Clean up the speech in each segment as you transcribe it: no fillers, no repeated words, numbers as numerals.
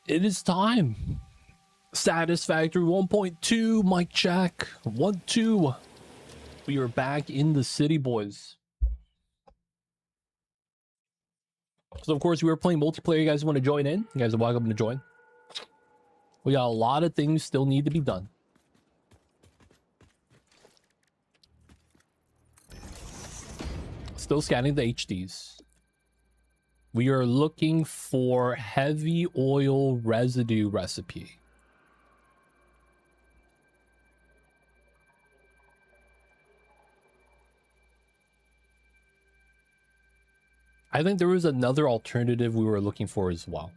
It is time. Satisfactory 1.2, mic check. 1, 2. We are back in the city, boys. So, of course, we were playing multiplayer. You guys want to join in? You guys are welcome to join. We got a lot of things still need to be done. Still scanning the HDs. We are looking for heavy oil residue recipe. I think there was another alternative we were looking for as well.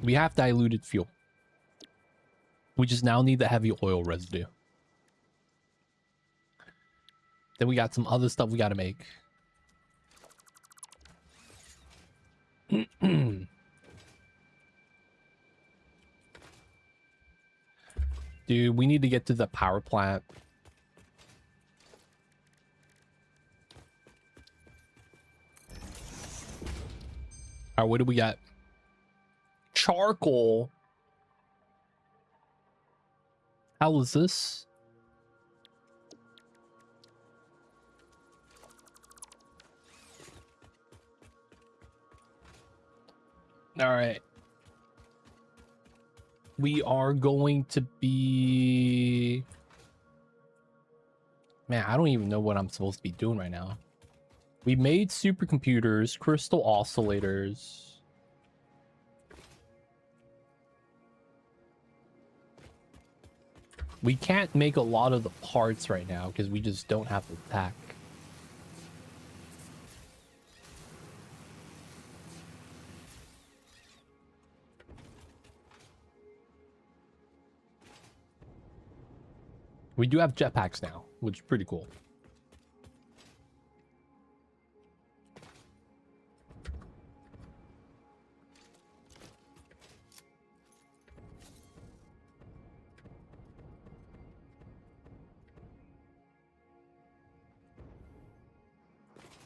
We have diluted fuel. We just now need the heavy oil residue. Then we got some other stuff we got to make. Dude, we need to get to the power plant. All right, what do we got? Charcoal. How is this? All right. We are going to be... Man, I don't even know what I'm supposed to be doing right now. We made supercomputers, crystal oscillators. We can't make a lot of the parts right now because we just don't have the tech. We do have jetpacks now, which is pretty cool.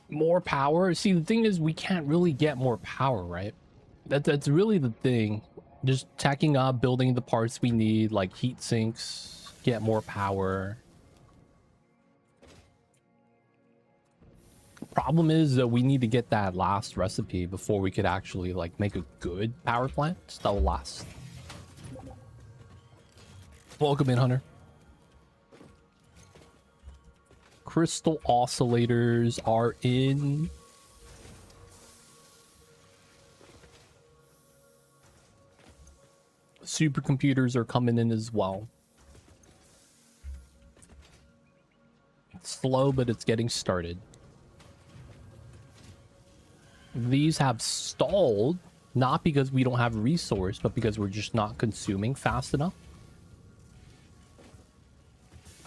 More power? See, the thing is, we can't really get more power, right? That's really the thing. Just tacking up, building the parts we need, like heat sinks, get more power. Problem is that we need to get that last recipe before we could actually like make a good power plant that will last. Welcome in, Hunter. Crystal oscillators are in. Supercomputers are coming in as well. It's slow, but it's getting started. These have stalled, not because we don't have resource, but because we're just not consuming fast enough.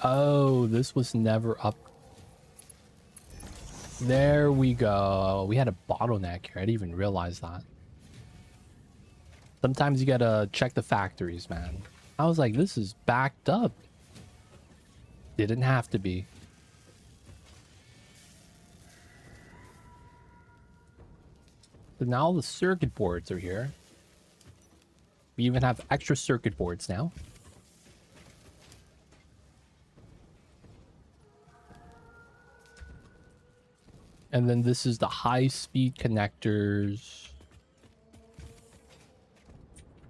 Oh, this was never up. There we go. We had a bottleneck here. I didn't even realize that. Sometimes you gotta check the factories, man. I was like, this is backed up. Didn't have to be. So now all the circuit boards are here. We even have extra circuit boards now. And then this is the high-speed connectors.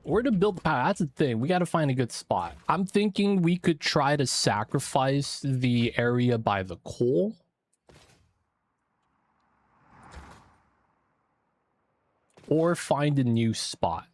Where to build the power? That's the thing. We got to find a good spot. I'm thinking we could try to sacrifice the area by the coal. Or find a new spot.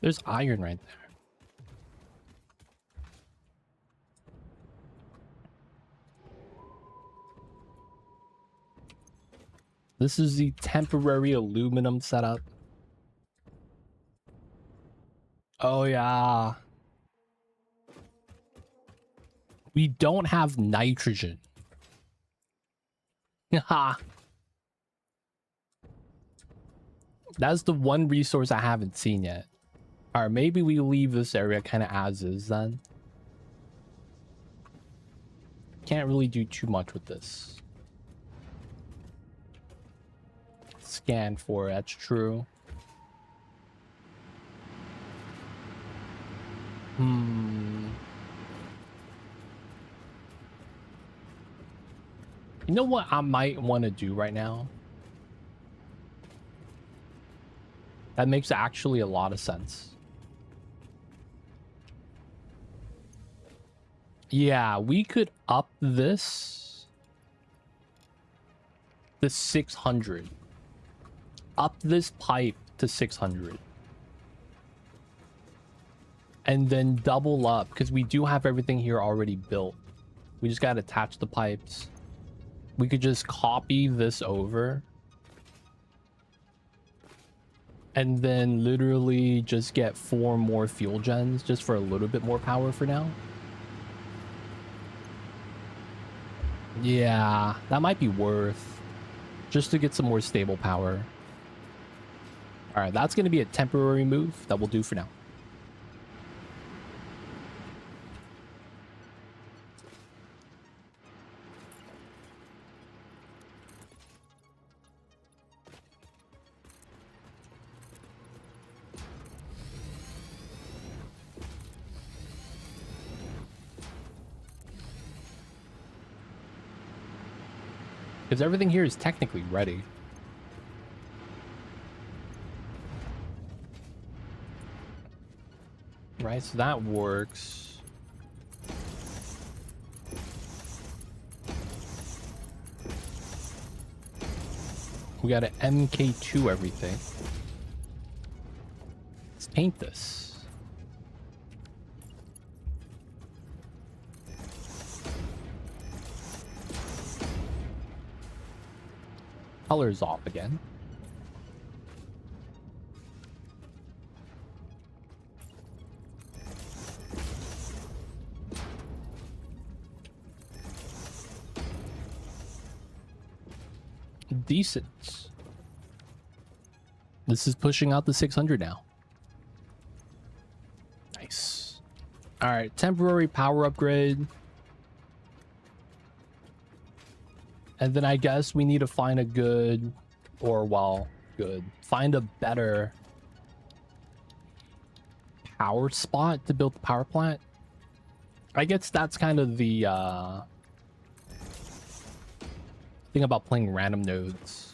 There's iron right there. This is the temporary aluminum setup. Oh, yeah. We don't have nitrogen. Ha. That's the one resource I haven't seen yet. Alright, maybe we leave this area kind of as is then. Can't really do too much with this. Scan for it, that's true. You know what I might want to do right now? That makes actually a lot of sense. Yeah, we could up this to 600. Up this pipe to 600. And then double up, because we do have everything here already built. We just gotta attach the pipes. We could just copy this over. And then literally just get 4 more fuel gens just for a little bit more power for now. Yeah, that might be worth just to get some more stable power. All right, that's going to be a temporary move that we'll do for now. Because everything here is technically ready. Right, so that works. We got to MK2 everything. Let's paint this. Colors off again. Decent. This is pushing out the 600 now. Nice. All right, temporary power upgrade. And then I guess we need to find a good, or well, good, find a better power spot to build the power plant. I guess that's kind of the thing about playing random nodes.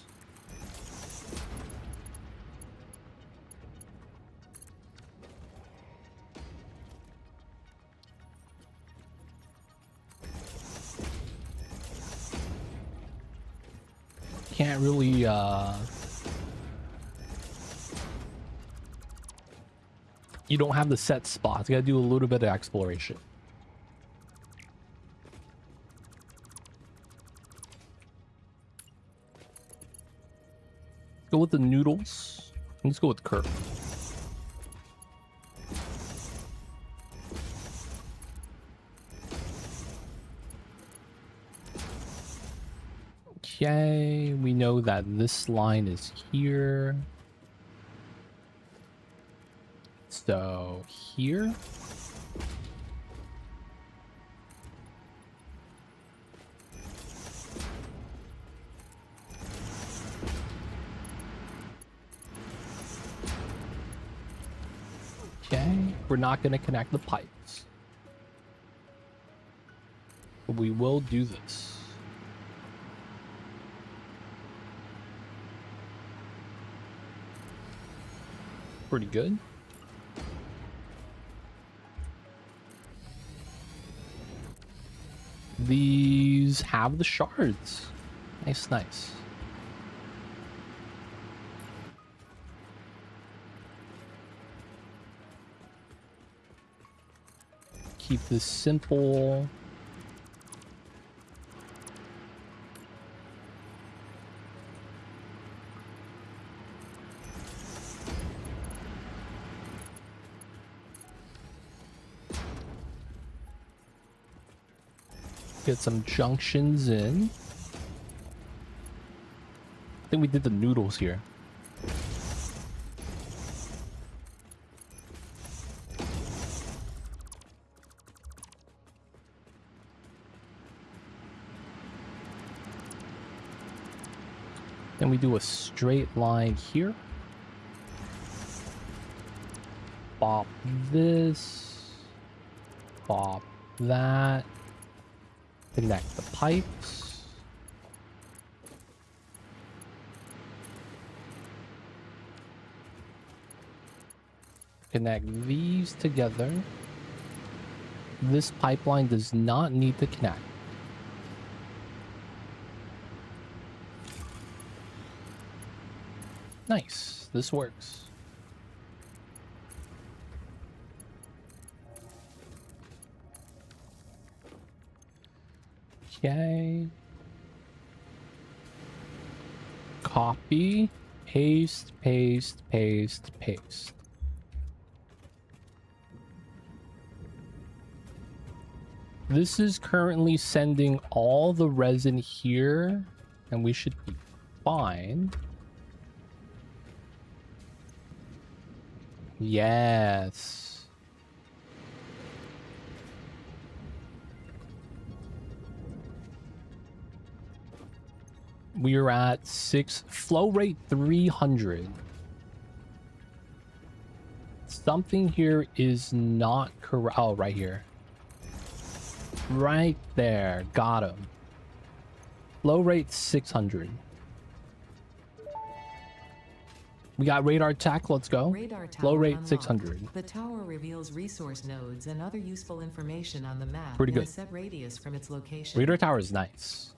Can't really you don't have the set spots. You gotta do a little bit of exploration. Go with the noodles. Let's go with Kirk. Okay, we know that this line is here. So here. Okay, we're not going to connect the pipes, but we will do this. Pretty good. These have the shards. Nice, nice. Keep this simple. Get some junctions in. I think we did the noodles here. Then we do a straight line here. Bop this. Bop that. Connect the pipes. Connect these together. This pipeline does not need to connect. Nice. This works. Okay. Copy, paste, paste, paste, paste. This is currently sending all the resin here, and we should be fine. Yes. We are at 6 flow rate 300. Something here is not correct. Oh, right here. Right there. Got him. Flow rate 600. We got radar tech. Let's go. Radar Flow rate unlocked. 600. The tower reveals resource nodes and other useful information on the map. Pretty good. In a set radius from its location. Radar tower is nice.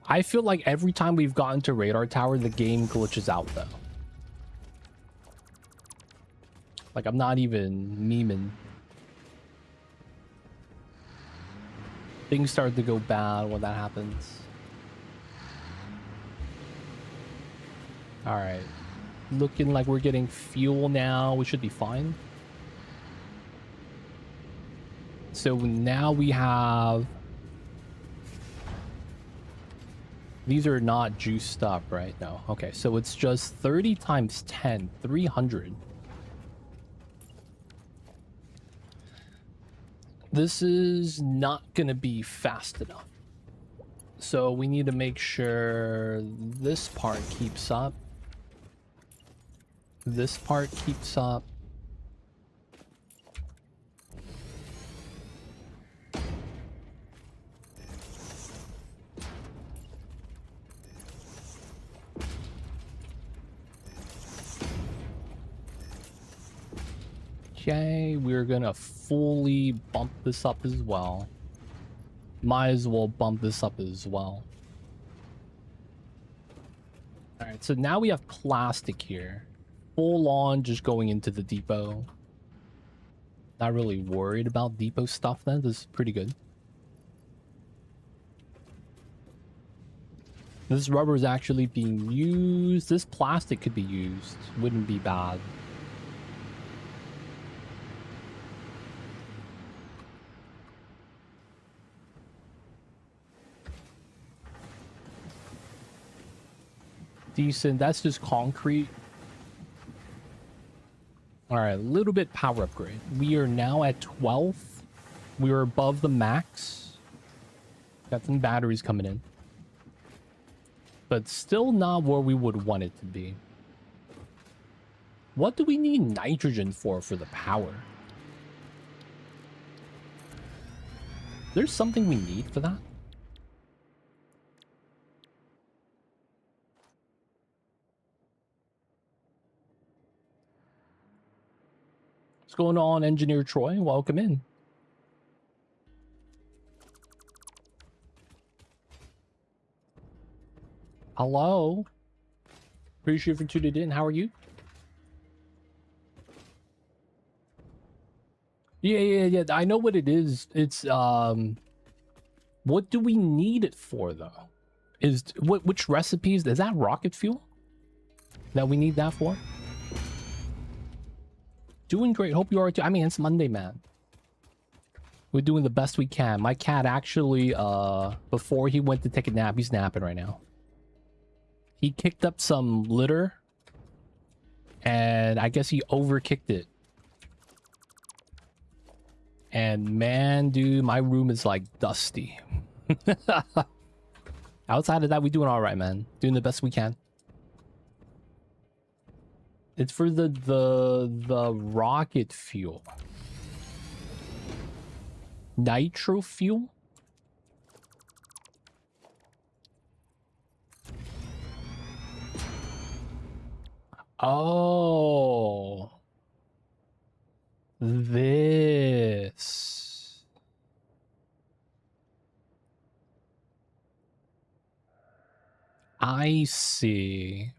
I feel like every time we've gotten to radar tower, the game glitches out though. Like, I'm not even memeing. Things start to go bad when that happens. All right. Looking like we're getting fuel now. We should be fine. So now we have... These are not juiced up, right? No. Okay, so it's just 30 times 10, 300. This is not going to be fast enough. So we need to make sure this part keeps up. This part keeps up. Okay, we're gonna fully bump this up as well. Might as well bump this up as well. Alright, so now we have plastic here. Full on just going into the depot. Not really worried about depot stuff then. This is pretty good. This rubber is actually being used. This plastic could be used. Wouldn't be bad. Decent. That's just concrete. All right, a little bit power upgrade. We are now at 12. We are above the max. Got some batteries coming in. But still not where we would want it to be. What do we need nitrogen for the power? There's something we need for that? What's going on, Engineer Troy? Welcome in. Hello. Appreciate you for tuning in. How are you? Yeah. I know what it is. It's what do we need it for though? Which recipes? Is that rocket fuel that we need that for? Doing great. Hope you are too. I mean, it's Monday, man. We're doing the best we can. My cat actually, before he went to take a nap, he's napping right now. He kicked up some litter, and I guess he overkicked it. And man, dude, my room is like dusty. Outside of that, we doing all right, man. Doing the best we can. It's for the rocket fuel. Nitro fuel? Oh. This. I see.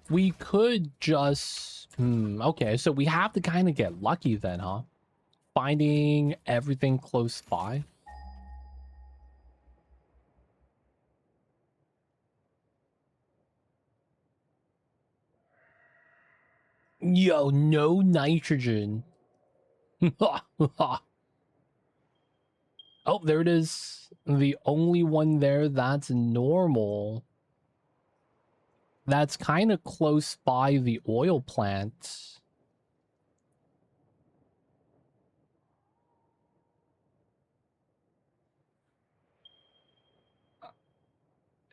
We could just... okay, so we have to kind of get lucky then, huh? Finding everything close by. Yo, no nitrogen. Oh, there it is. The only one there that's normal. That's kind of close by the oil plant.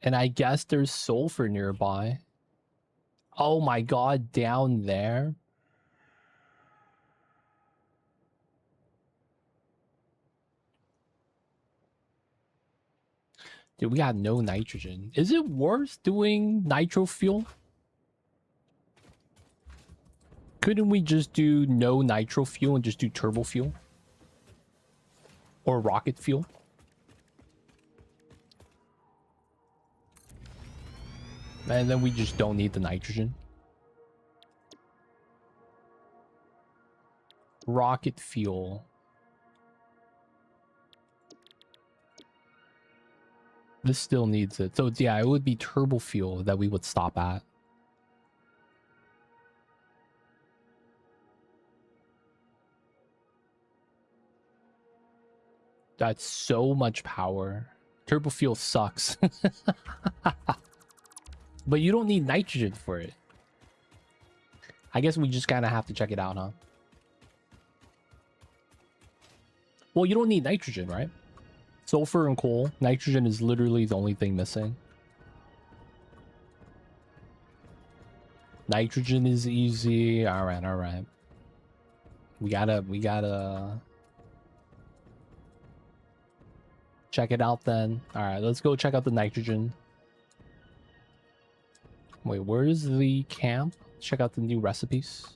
And I guess there's sulfur nearby. Oh my god, down there? Dude, we got no nitrogen. Is it worth doing nitro fuel? Couldn't we just do no nitro fuel and just do turbo fuel? Or rocket fuel? And then we just don't need the nitrogen. Rocket fuel. This still needs it. So yeah, it would be turbo fuel that we would stop at. That's so much power. Turbo fuel sucks. But you don't need nitrogen for it. I guess we just kind of have to check it out, huh? Well, you don't need nitrogen, right? Sulfur and coal. Nitrogen is literally the only thing missing. Nitrogen is easy. All right, all right. We gotta check it out then. All right, let's go check out the nitrogen. Wait, where is the camp? Check out the new recipes.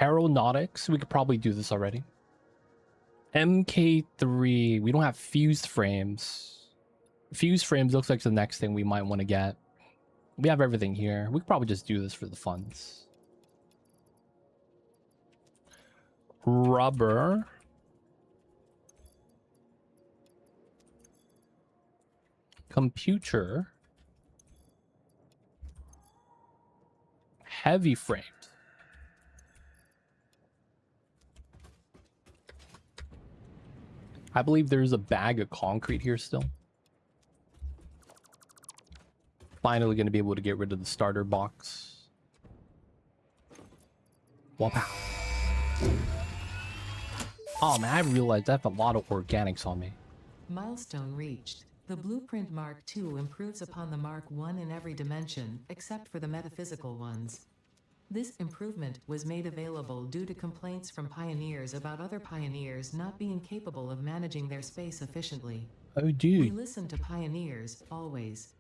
Aeronautics, we could probably do this already. MK3, we don't have fused frames. Fused frames looks like the next thing we might want to get. We have everything here. We could probably just do this for the funds. Rubber. Computer. Heavy frames. I believe there's a bag of concrete here still. Finally going to be able to get rid of the starter box. Wow. Oh man, I realized I have a lot of organics on me. Milestone reached. The Blueprint Mark II improves upon the Mark I in every dimension, except for the metaphysical ones. This improvement was made available due to complaints from pioneers about other pioneers not being capable of managing their space efficiently. Oh, We dude. listen to pioneers, always.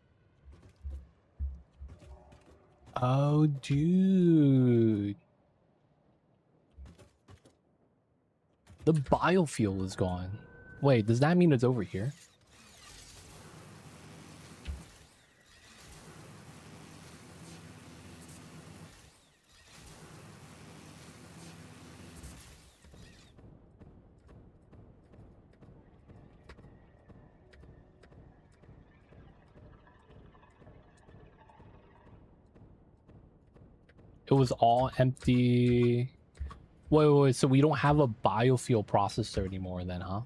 Oh, dude. The biofuel is gone. Wait, does that mean it's over here? It was all empty. Wait, so we don't have a biofuel processor anymore then, huh?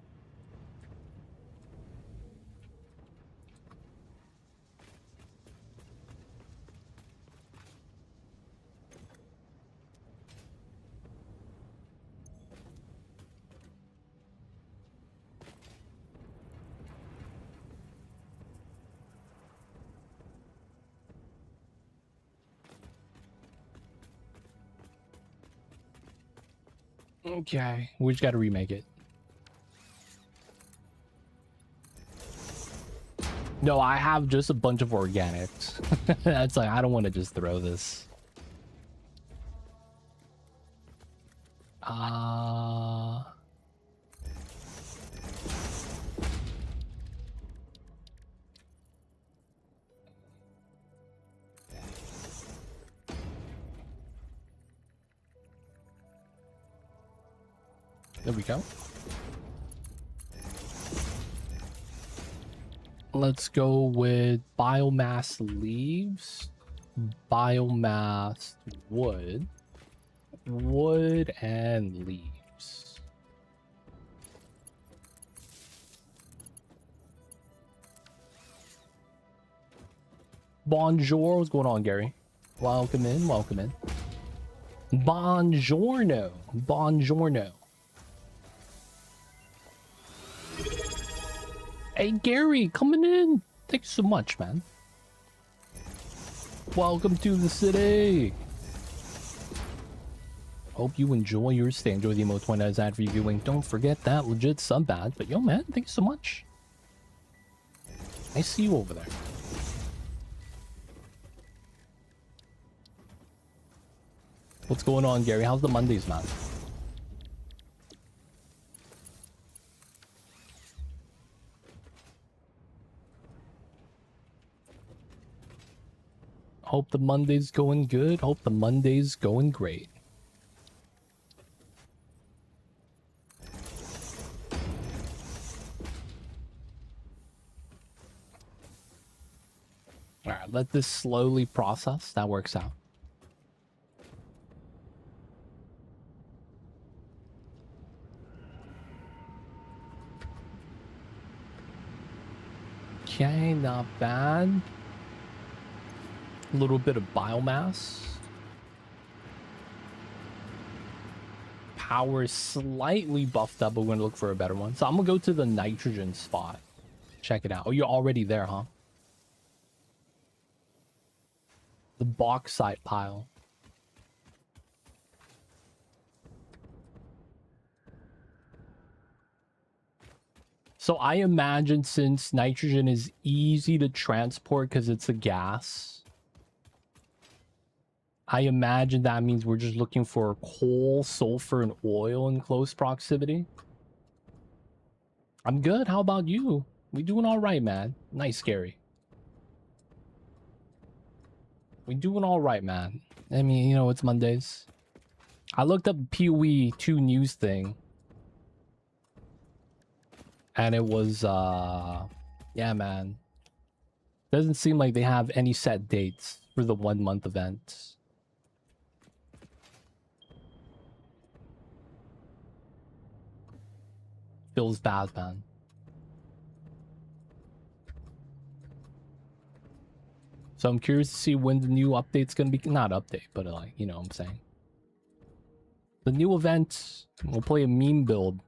Okay, we just gotta remake it. No, I have just a bunch of organics. That's like, I don't want to just throw this. There we go. Let's go with biomass leaves, biomass wood, wood and leaves. Bonjour, what's going on, Gary? Welcome in, welcome in. Buongiorno, buongiorno. Hey, Gary, coming in. Thanks so much, man. Welcome to the city. Hope you enjoy your stay. Enjoy the emote 20 ad for you viewing. Don't forget that legit sub badge. But yo, man, thanks so much. I see you over there. What's going on, Gary? How's the Mondays, man? Hope the Monday's going good. Hope the Monday's going great. Alright, let this slowly process. That works out. Okay, not bad. A little bit of biomass. Power is slightly buffed up, but we're going to look for a better one. So I'm going to go to the nitrogen spot. Check it out. Oh, you're already there, huh? The bauxite pile. So I imagine since nitrogen is easy to transport because it's a gas, I imagine that means we're just looking for coal, sulfur, and oil in close proximity. I'm good. How about you? We doing all right, man. Nice, Gary. We doing all right, man. I mean, you know, it's Mondays. I looked up PoE 2 news thing. And it was, yeah, man. Doesn't seem like they have any set dates for the 1 month event. Feels bad, man. So I'm curious to see when the new update's gonna be. Not update, but like, you know what I'm saying. The new event, we'll play a meme build.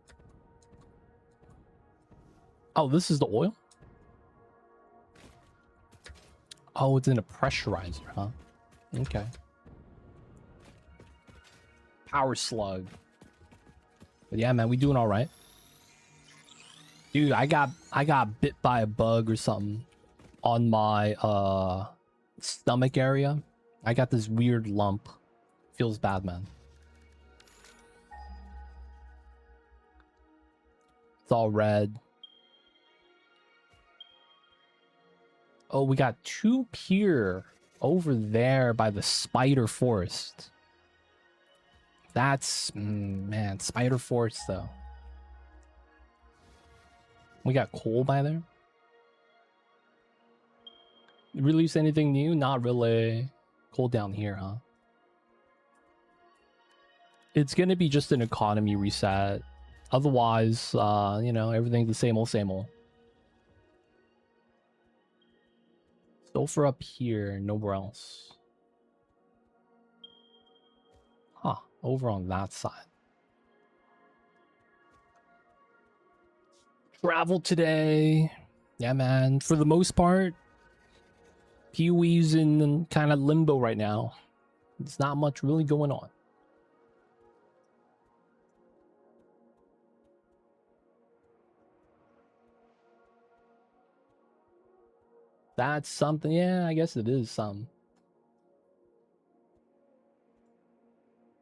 Oh, this is the oil? Oh, it's in a pressurizer, huh? Okay. Power slug. But yeah, man, we doing all right. Dude, I got bit by a bug or something on my stomach area. I got this weird lump. Feels bad, man. It's all red. Oh, we got 2 pier over there by the spider forest. That's man, spider forest though. We got coal by there. Release anything new? Not really. Coal down here, huh? It's gonna be just an economy reset. Otherwise, you know, everything's the same old, same old. Sulfur up here, nowhere else. Huh, over on that side. Travel today. Yeah, man. For the most part, PoE's in kind of limbo right now. There's not much really going on. That's something. Yeah, I guess it is some.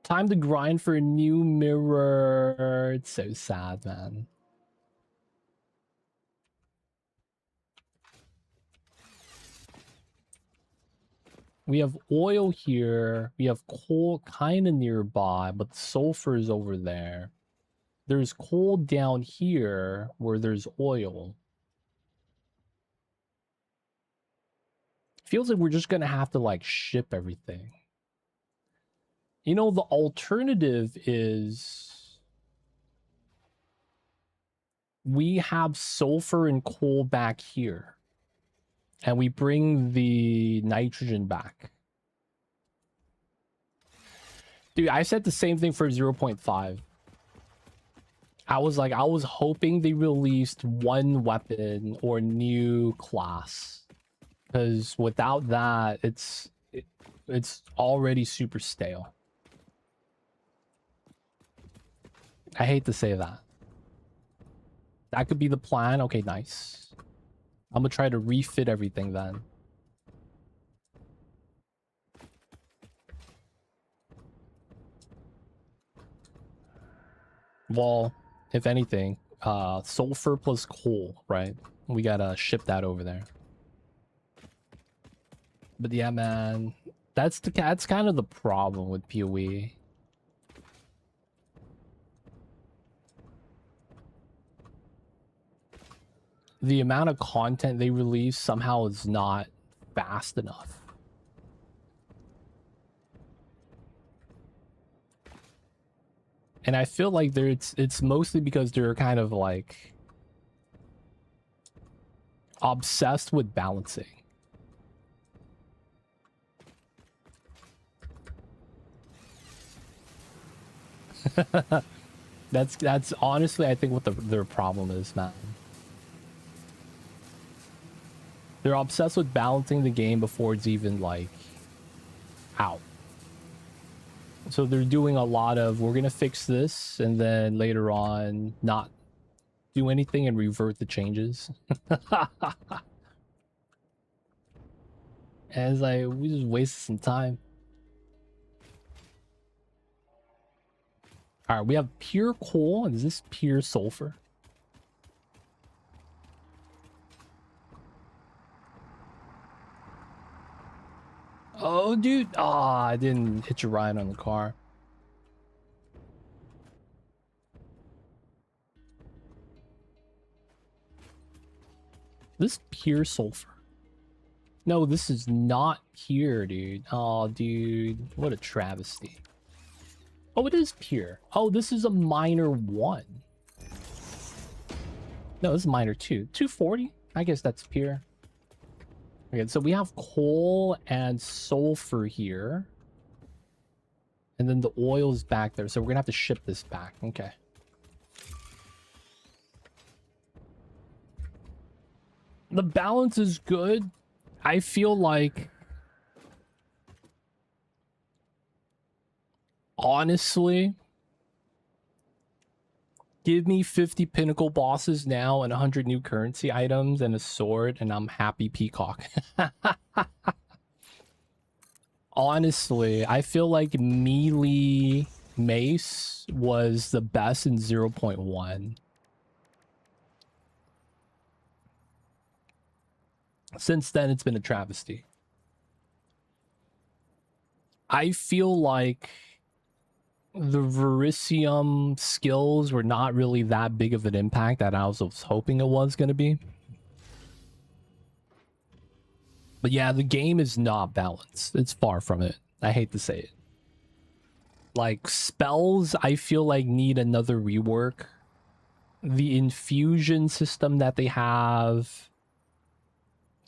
Time to grind for a new mirror. It's so sad, man. We have oil here. We have coal kind of nearby, but sulfur is over there. There's coal down here where there's oil. Feels like we're just gonna have to like ship everything. You know, the alternative is we have sulfur and coal back here. And we bring the nitrogen back. Dude, I said the same thing for 0.5. I was hoping they released one weapon or new class. Because without that, it's already super stale. I hate to say that. That could be the plan. Okay, nice. I'm gonna try to refit everything then. Well, if anything, sulfur plus coal, right? We gotta ship that over there. But yeah, man, that's kind of the problem with PoE. The amount of content they release somehow is not fast enough. And I feel like it's mostly because they're kind of like obsessed with balancing. That's honestly I think what their problem is, man. They're obsessed with balancing the game before it's even like out. So they're doing a lot of we're gonna fix this and then later on not do anything and revert the changes. And it's like we just wasted some time. All right, we have pure coal, and is this pure sulfur? Oh, dude. Ah, I didn't hit your ride on the car. This pure sulfur. No, this is not pure, dude. Oh, dude. What a travesty. Oh, it is pure. Oh, this is a minor 1. No, this is minor 2. 240? I guess that's pure. Okay, so we have coal and sulfur here. And then the oil is back there. So we're going to have to ship this back. Okay. The balance is good. I feel like... honestly... give me 50 pinnacle bosses now and 100 new currency items and a sword and I'm happy peacock. Honestly, I feel like melee mace was the best in 0.1. Since then, it's been a travesty. I feel like the Verisium skills were not really that big of an impact that I was hoping it was going to be. But yeah, the game is not balanced. It's far from it. I hate to say it. Like, spells, I feel like need another rework. The infusion system that they have,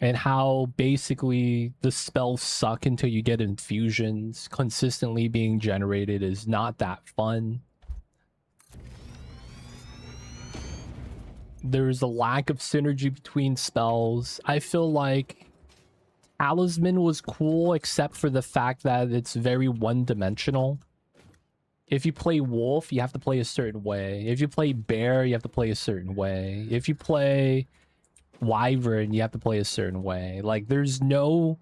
and how basically the spells suck until you get infusions consistently being generated is not that fun. There's a lack of synergy between spells. I feel like Talisman was cool except for the fact that it's very one-dimensional. If you play Wolf, you have to play a certain way. If you play Bear, you have to play a certain way. If you play Wyvern, you have to play a certain way. Like, there's no,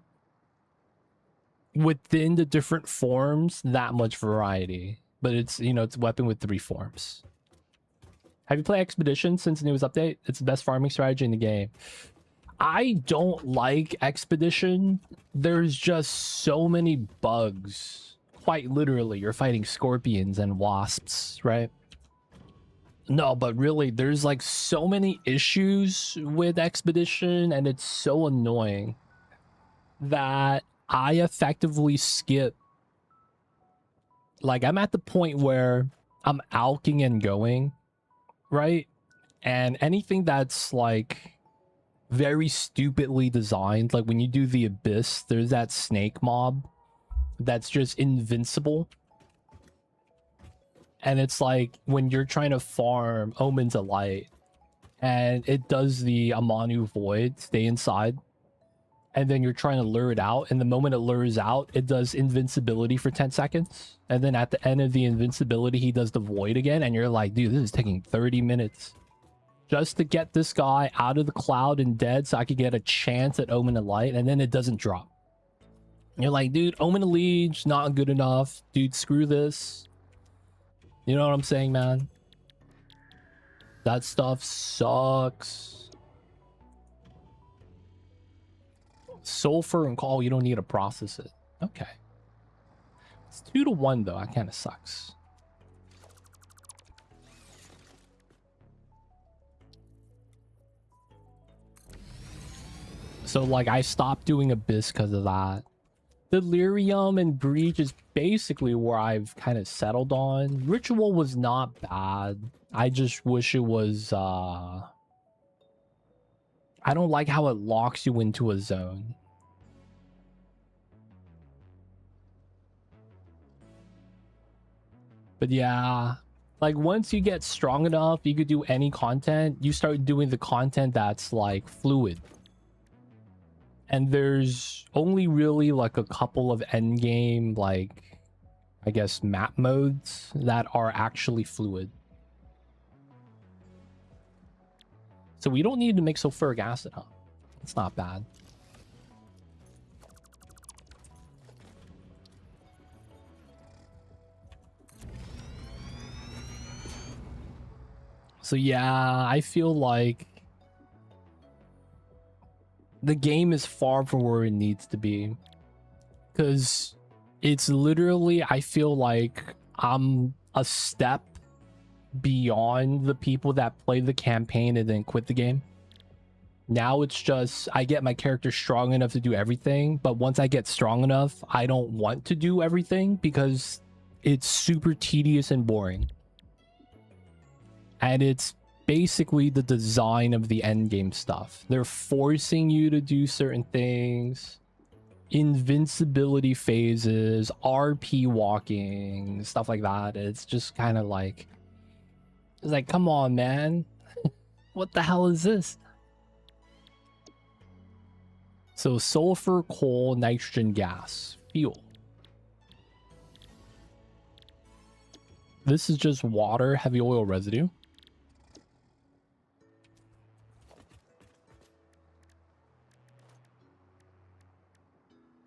within the different forms, that much variety. But it's, you know, it's a weapon with 3 forms. Have you played Expedition since the newest update? It's the best farming strategy in the game. I don't like Expedition. There's just so many bugs. Quite literally, you're fighting scorpions and wasps, right? No, but really, there's like so many issues with Expedition, and it's so annoying that I effectively skip. Like, I'm at the point where I'm alking and going, right? And anything that's like very stupidly designed, like when you do the Abyss, there's that snake mob that's just invincible. And it's like when you're trying to farm Omens of Light and it does the Amanu Void, stay inside, and then you're trying to lure it out, and the moment it lures out, it does invincibility for 10 seconds, and then at the end of the invincibility he does the Void again, and you're like, dude, this is taking 30 minutes just to get this guy out of the cloud and dead so I could get a chance at Omen of Light, and then it doesn't drop. You're like, dude, Omen of Liege, not good enough. Dude, screw this. You know what I'm saying, man? That stuff sucks. Sulfur and Call, you don't need to process it. Okay. It's 2 to 1, though. That kind of sucks. So, like, I stopped doing Abyss because of that. Delirium and Breach is basically where I've kind of settled on. Ritual was not bad. I just wish it was, I don't like how it locks you into a zone. But yeah, like once you get strong enough, you could do any content. You start doing the content that's like fluid. And there's only really like a couple of endgame, like, I guess, map modes that are actually fluid. So we don't need to make sulfuric acid, huh? It's not bad. So yeah, I feel like the game is far from where it needs to be. Because it's literally, I feel like I'm a step beyond the people that play the campaign and then quit the game. Now it's just, I get my character strong enough to do everything, but once I get strong enough, I don't want to do everything because it's super tedious and boring. And it's basically the design of the endgame stuff. They're forcing you to do certain things. Invincibility phases, RP walking, stuff like that. It's just kind of like, it's like, come on, man. What the hell is this? So sulfur, coal, nitrogen gas, fuel. This is just water, heavy oil residue.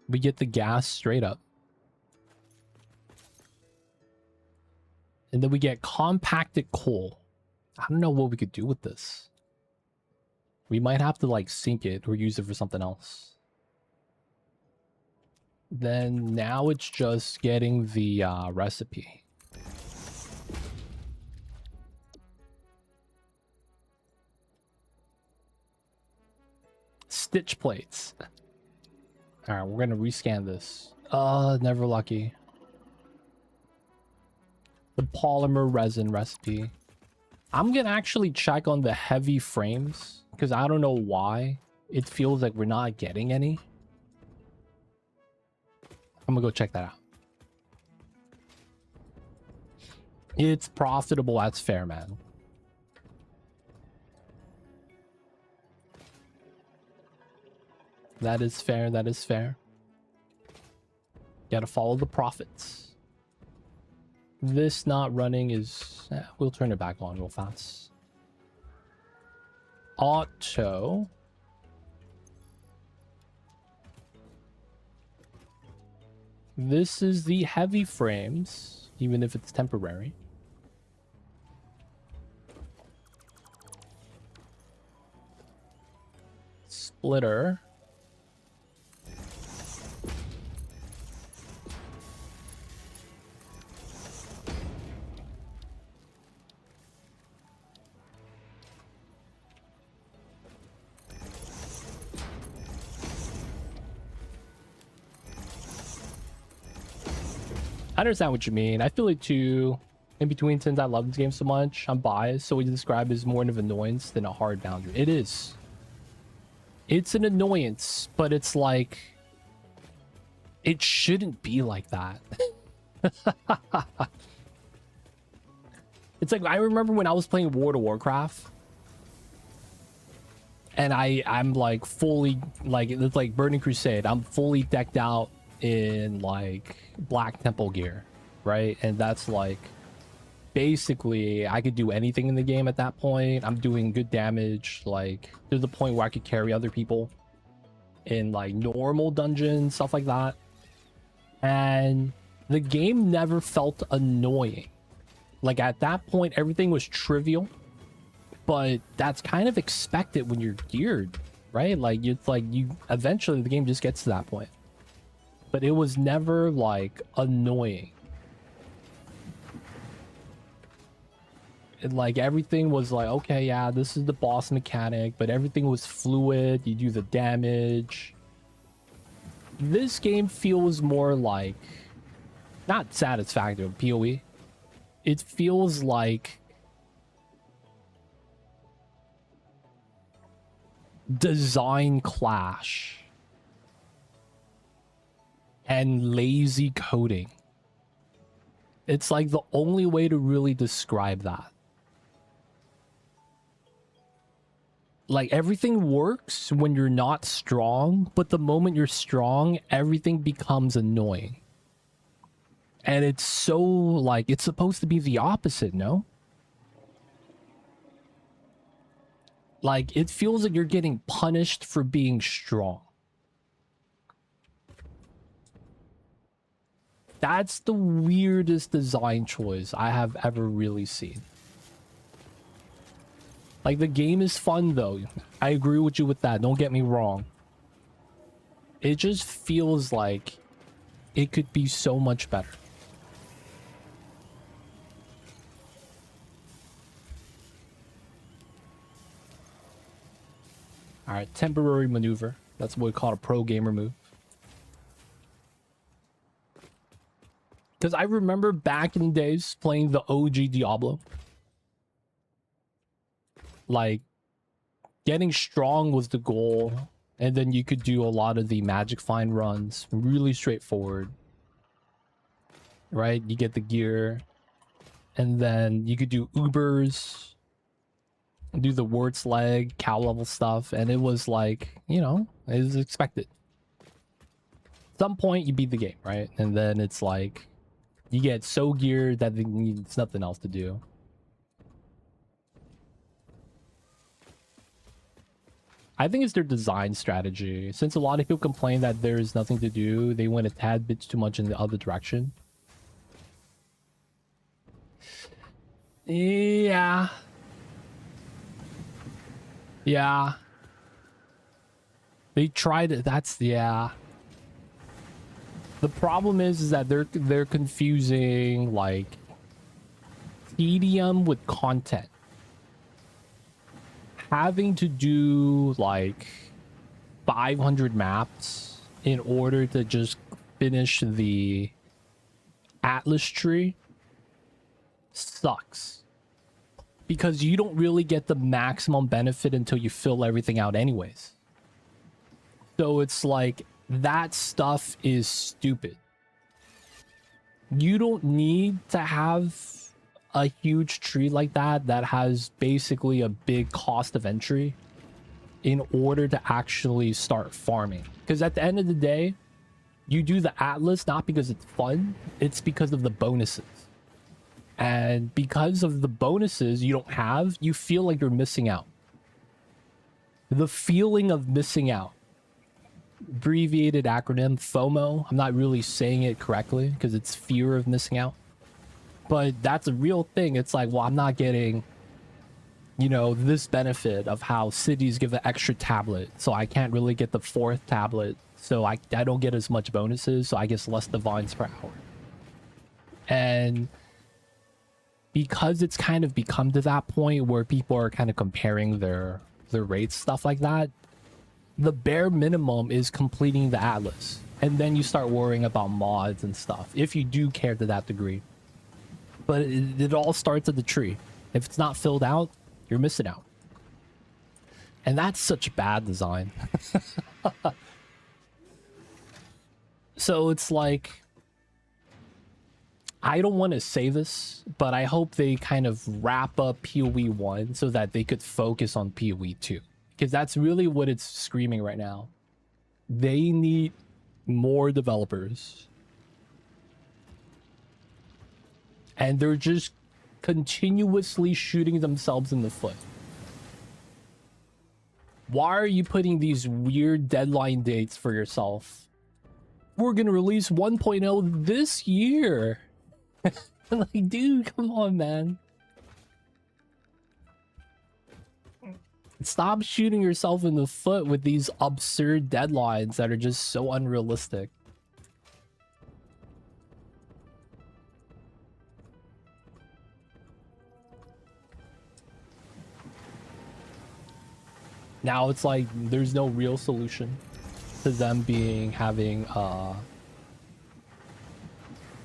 We get the gas straight up. And then we get compacted coal. I don't know what we could do with this. We might have to like sync it or use it for something else. Then now it's just getting the recipe. Stitch plates. All right, we're gonna rescan this. Never lucky. The polymer resin recipe. I'm gonna actually check on the heavy frames because I don't know why it feels like we're not getting any. I'm gonna go check that out. It's profitable, that's fair, man. That is fair, that is fair. Gotta follow the profits. This not running is... we'll turn it back on real fast. Auto. This is the heavy frames, even if it's temporary. Splitter. I understand what you mean. I feel it too. In between, since I love this game so much, I'm biased, so we describe it as more of an annoyance than a hard boundary. It is. It's an annoyance, but it's like... it shouldn't be like that. It's like, I remember when I was playing World of Warcraft, and I'm like fully, like, it's like Burning Crusade. I'm fully decked out in like Black Temple gear, right? And that's like basically I could do anything in the game at that point. I'm doing good damage, like there's a point where I could carry other people in like normal dungeons, stuff like that. And the game never felt annoying. Like at that point everything was trivial, but that's kind of expected when you're geared, right? Like it's like you eventually the game just gets to that point. But it was never like annoying. Like everything was like, okay, yeah, this is the boss mechanic, but everything was fluid. You do the damage. This game feels more like not Satisfactory, PoE. It feels like design clash and lazy coding. It's like the only way to really describe that. Like everything works when you're not strong, but the moment you're strong, everything becomes annoying. And it's so like, it's supposed to be the opposite, no? Like it feels like you're getting punished for being strong. That's the weirdest design choice I have ever really seen. Like, the game is fun, though. I agree with you with that. Don't get me wrong. It just feels like it could be so much better. Alright, temporary maneuver. That's what we call a pro gamer move. Because I remember back in the days playing the OG Diablo. Like, getting strong was the goal. And then you could do a lot of the magic find runs. Really straightforward. Right? You get the gear. And then you could do Ubers. Do the Wart's leg, cow level stuff. And it was like, you know, it was expected. At some point you beat the game, right? And then it's like, you get so geared that there's nothing else to do. I think it's their design strategy. Since a lot of people complain that there's nothing to do, they went a tad bit too much in the other direction. Yeah. Yeah. They tried it. That's, yeah. The problem is that they're confusing like tedium with content. Having to do like 500 maps in order to just finish the Atlas tree sucks. Because you don't really get the maximum benefit until you fill everything out anyways. So it's like, that stuff is stupid. You don't need to have a huge tree like that that has basically a big cost of entry in order to actually start farming. Because at the end of the day, you do the Atlas not because it's fun, it's because of the bonuses. And because of the bonuses you don't have, you feel like you're missing out. The feeling of missing out. Abbreviated acronym FOMO. I'm not really saying it correctly because it's fear of missing out. But that's a real thing. It's like, well, I'm not getting, you know, this benefit of how cities give an extra tablet. So I can't really get the 4th tablet. So I don't get as much bonuses. So I guess less divines per hour. And because it's kind of become to that point where people are kind of comparing their rates, stuff like that, the bare minimum is completing the Atlas. And then you start worrying about mods and stuff, if you do care to that degree. But it all starts at the tree. If it's not filled out, you're missing out. And that's such bad design. So it's like, I don't want to say this, but I hope they kind of wrap up PoE 1 so that they could focus on PoE 2. Because that's really what it's screaming right now. They need more developers. And they're just continuously shooting themselves in the foot. Why are you putting these weird deadline dates for yourself? We're going to release 1.0 this year. Like, dude, come on, man. Stop shooting yourself in the foot with these absurd deadlines that are just so unrealistic. Now it's like there's no real solution to them having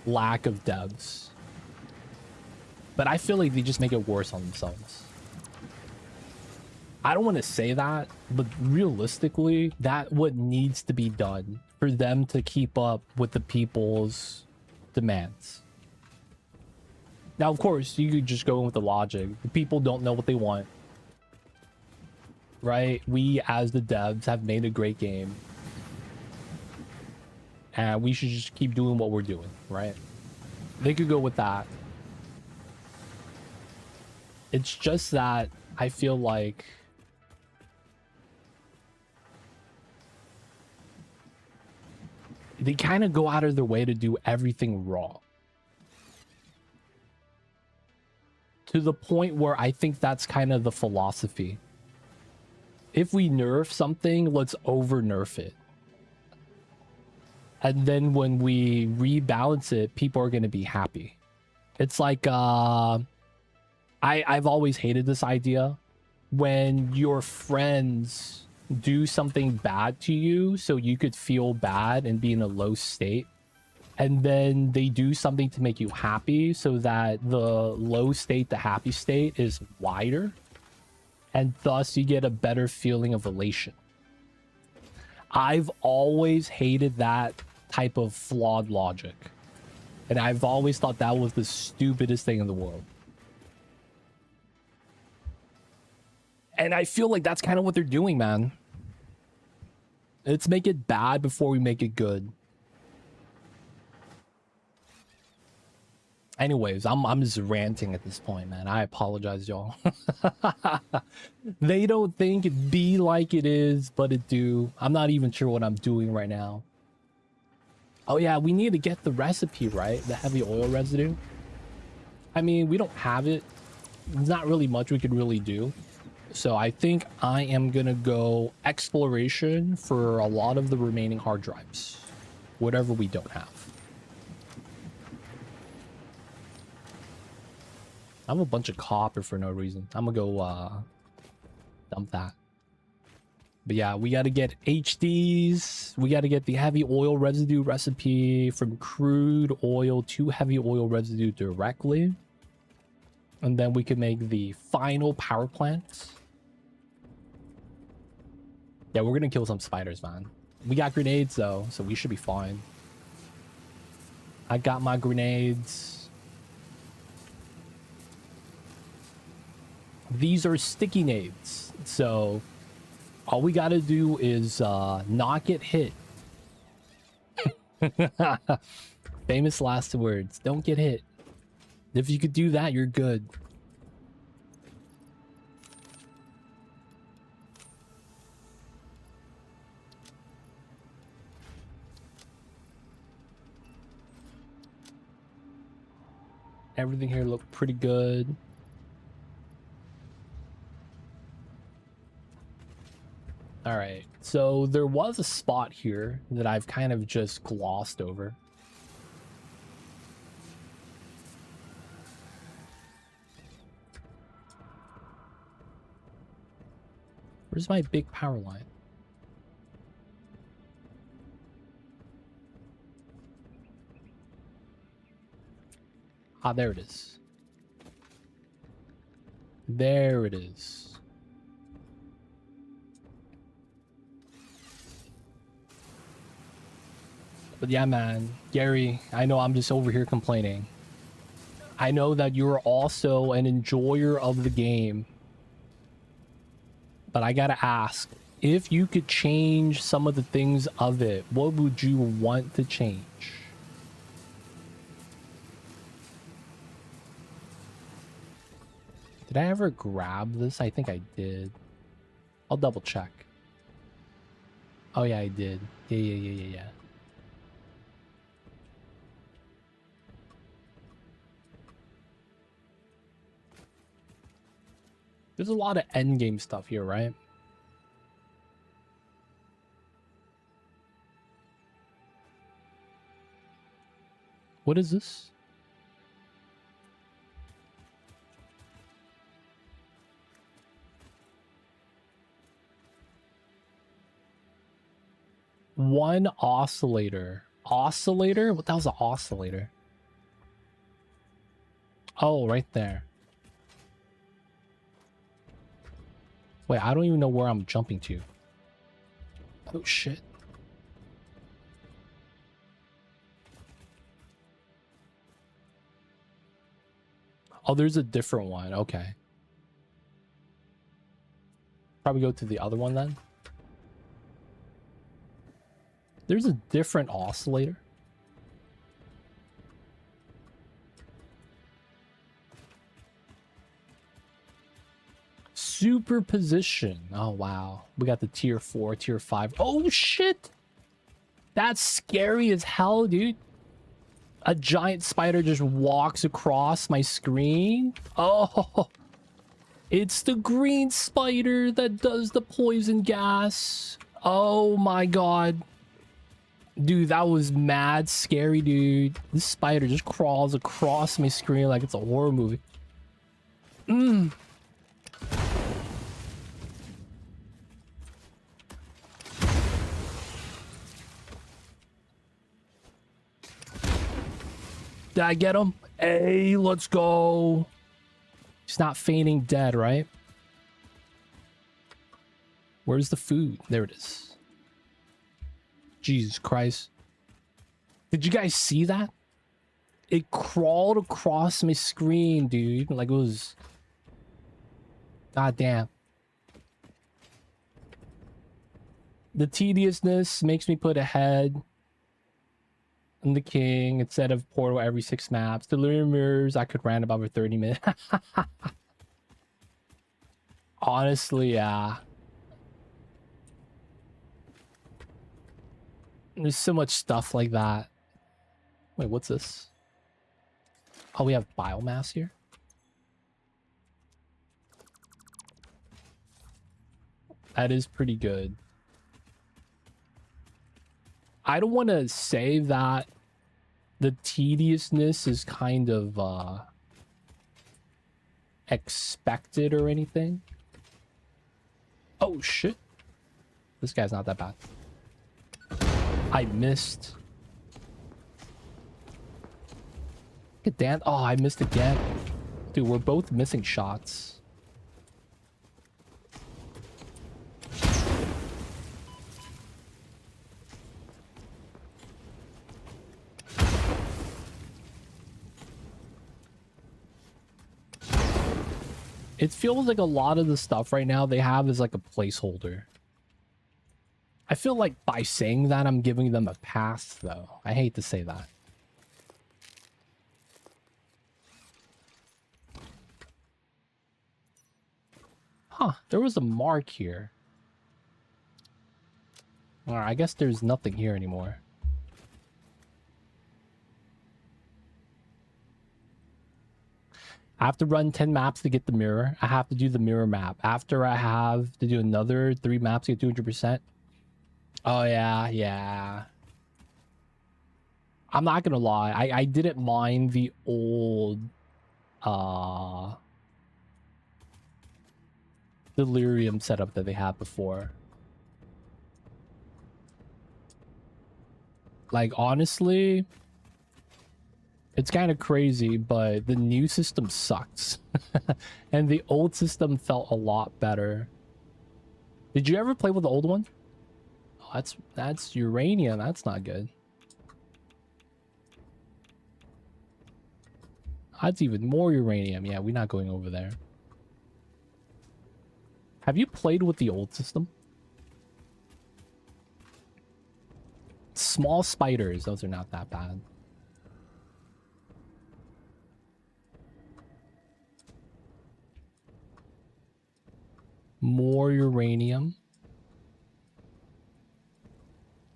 lack of devs. But I feel like they just make it worse on themselves. I don't want to say that, but realistically, that's what needs to be done for them to keep up with the people's demands. Now, of course, you could just go in with the logic. The people don't know what they want. Right? We, as the devs, have made a great game. And we should just keep doing what we're doing, right? They could go with that. It's just that I feel like they kind of go out of their way to do everything wrong. To the point where I think that's kind of the philosophy. If we nerf something, let's over nerf it. And then when we rebalance it, people are going to be happy. It's like, I've always hated this idea. When your friends do something bad to you so you could feel bad and be in a low state, and then they do something to make you happy so that the low state to happy state is wider, and thus you get a better feeling of elation. I've always hated that type of flawed logic, and I've always thought that was the stupidest thing in the world. And I feel like that's kind of what they're doing, man. Let's make it bad before we make it good. Anyways, I'm just ranting at this point, man. I apologize, y'all. They don't think it be like it is, but it do. I'm not even sure what I'm doing right now. Oh yeah, we need to get the recipe, right? The heavy oil residue. I mean, we don't have it. There's not really much we could really do. So I think I am gonna go exploration for a lot of the remaining hard drives, whatever we don't have. I have a bunch of copper for no reason. I'm gonna go dump that. But yeah, we got to get HDs. We got to get the heavy oil residue recipe from crude oil to heavy oil residue directly. And then we can make the final power plant. Yeah, we're going to kill some spiders, man. We got grenades, though, so we should be fine. I got my grenades. These are sticky nades, so all we got to do is not get hit. Famous last words. Don't get hit. If you could do that, you're good. Everything here looked pretty good. All right, so there was a spot here that I've kind of just glossed over. Where's my big power line? Ah, there it is. There it is. But yeah, man, Gary, I know I'm just over here complaining. I know that you're also an enjoyer of the game. But I gotta ask, if you could change some of the things of it, what would you want to change? Did I ever grab this? I think I did. I'll double check. Oh yeah, I did. Yeah. There's a lot of endgame stuff here, right? What is this? One oscillator. Oscillator? What the hell's an oscillator? Oh, right there. Wait, I don't even know where I'm jumping to. Oh, shit. Oh, there's a different one. Okay. Probably go to the other one then. There's a different oscillator. Superposition. Oh, wow. We got the tier 4, tier 5. Oh, shit. That's scary as hell, dude. A giant spider just walks across my screen. Oh, it's the green spider that does the poison gas. Oh my god. Dude, that was mad scary, dude. This spider just crawls across my screen like it's a horror movie. Did I get him? Hey, let's go. He's not feigning dead, right? Where's the food? There it is. Jesus Christ. Did you guys see that? It crawled across my screen, dude. Like it was... God damn. The tediousness makes me put a head in the king instead of portal every 6 maps. The rumors I could rant about for 30 minutes. Honestly, yeah. There's so much stuff like that. Wait, what's this? Oh, we have biomass here. That is pretty good. I don't want to say that the tediousness is kind of expected or anything. Oh shit. This guy's not that bad. I missed. Look at Dan. Oh, I missed again. Dude, we're both missing shots. It feels like a lot of the stuff right now they have is like a placeholder. I feel like by saying that, I'm giving them a pass, though. I hate to say that. Huh, there was a mark here. Alright, I guess there's nothing here anymore. I have to run 10 maps to get the mirror. I have to do the mirror map. After I have to do another 3 maps to get 200%. Oh, yeah. I'm not gonna lie. I didn't mind the old... delirium setup that they had before. Like, honestly... It's kind of crazy, but the new system sucks. And the old system felt a lot better. Did you ever play with the old one? Oh, that's uranium. That's not good. That's even more uranium. Yeah, we're not going over there. Have you played with the old system? Small spiders. Those are not that bad. More uranium.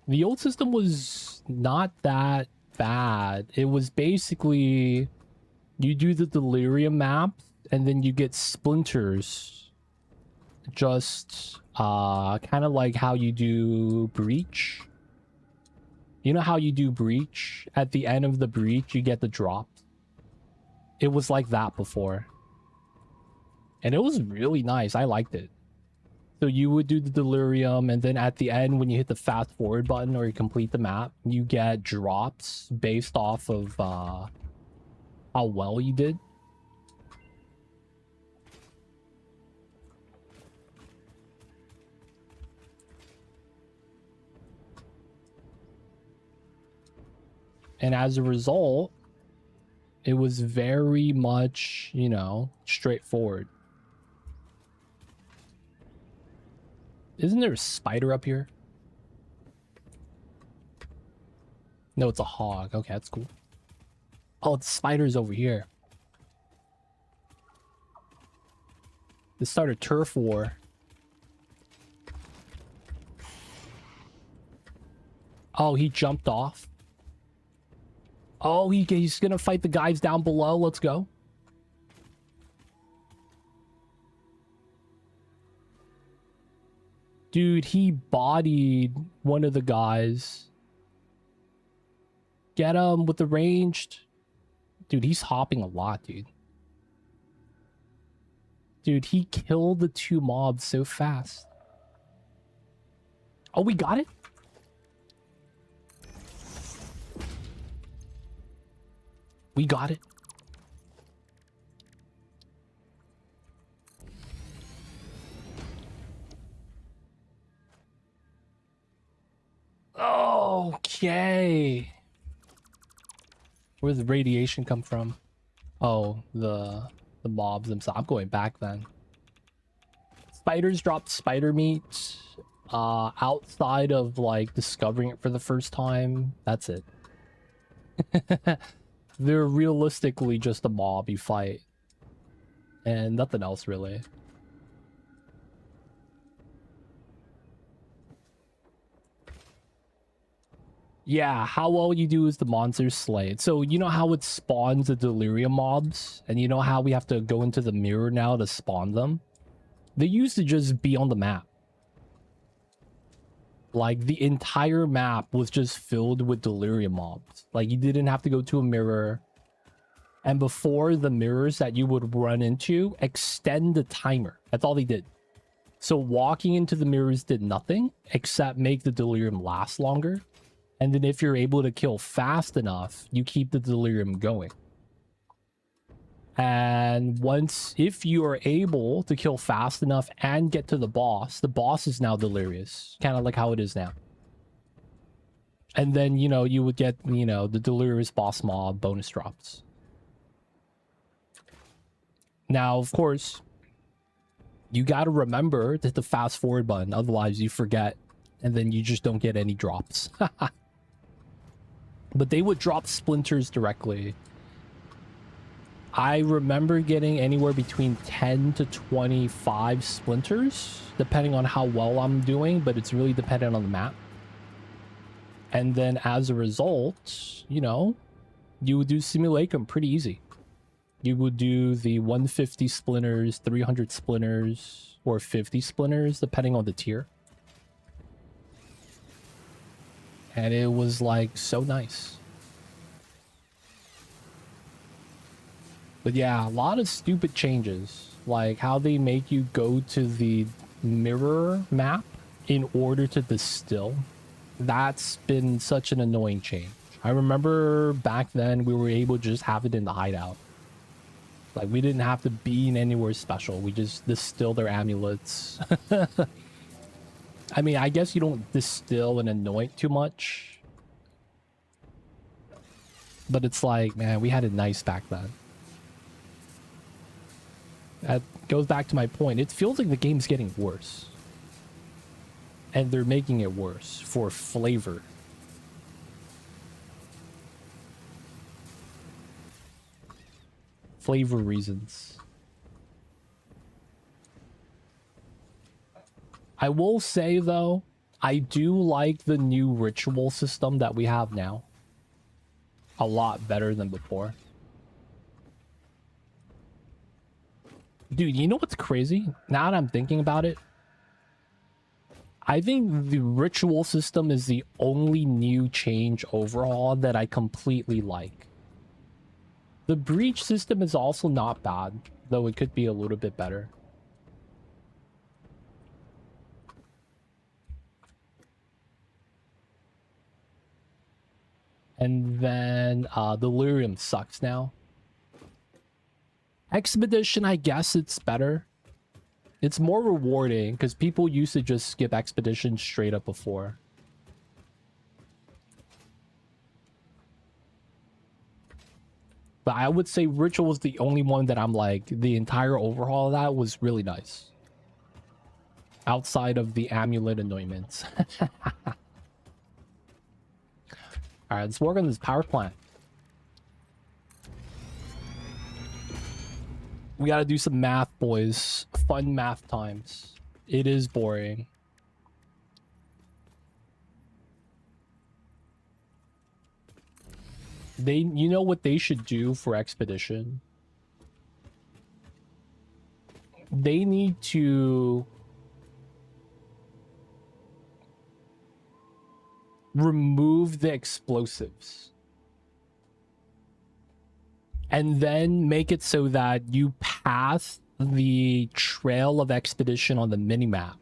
The old system was not that bad. It was basically you do the delirium map and then you get splinters. Just kind of like how you do breach. You know how you do breach? At the end of the breach, you get the drop. It was like that before. And it was really nice. I liked it. So you would do the delirium, and then at the end, when you hit the fast forward button or you complete the map, you get drops based off of how well you did. And as a result, it was very much, you know, straightforward. Isn't there a spider up here? No, it's a hog. Okay, that's cool. Oh, the spider's over here. Let's start a turf war. Oh, he jumped off. Oh, he's gonna fight the guys down below. Let's go. Dude, he bodied one of the guys. Get him with the ranged. Dude, he's hopping a lot, dude. Dude, he killed the 2 mobs so fast. Oh, we got it? We got it. Okay. Where's the radiation come from? Oh, the mobs themselves. I'm going back then. Spiders drop spider meat. Outside of like discovering it for the first time. That's it. They're realistically just a mob you fight. And nothing else really. Yeah, how well you do is the monster slay. So you know how it spawns the delirium mobs? And you know how we have to go into the mirror now to spawn them? They used to just be on the map. Like, the entire map was just filled with delirium mobs. Like, you didn't have to go to a mirror. And before the mirrors that you would run into, extend the timer. That's all they did. So walking into the mirrors did nothing except make the delirium last longer. And then if you're able to kill fast enough, you keep the delirium going. And if you are able to kill fast enough and get to the boss is now delirious. Kind of like how it is now. And then, you know, you would get, you know, the delirious boss mob bonus drops. Now, of course, you got to remember to hit the fast forward button. Otherwise, you forget. And then you just don't get any drops. But they would drop splinters directly. I remember getting anywhere between 10 to 25 splinters, depending on how well I'm doing, but it's really dependent on the map. And then as a result, you know, you would do Simulacrum pretty easy. You would do the 150 splinters, 300 splinters, or 50 splinters, depending on the tier. And it was like so nice. But yeah, a lot of stupid changes, like how they make you go to the mirror map in order to distill. That's been such an annoying change. I remember back then we were able to just have it in the hideout. Like, we didn't have to be in anywhere special. We just distill their amulets. I mean, I guess you don't distill and anoint too much. But it's like, man, we had it nice back then. That goes back to my point. It feels like the game's getting worse. And they're making it worse for flavor. Flavor reasons. I will say, though, I do like the new ritual system that we have now. A lot better than before. Dude, you know what's crazy? Now that I'm thinking about it, I think the ritual system is the only new change overall that I completely like. The breach system is also not bad, though it could be a little bit better. And then Delirium sucks now. Expedition, I guess it's better. It's more rewarding because people used to just skip Expedition straight up before. But I would say Ritual is the only one that I'm like, the entire overhaul of that was really nice. Outside of the amulet anointments. Alright, let's work on this power plant. We gotta do some math, boys. Fun math times. It is boring. You know what they should do for Expedition? They need to remove the explosives. And then make it so that you pass the trail of Expedition on the minimap.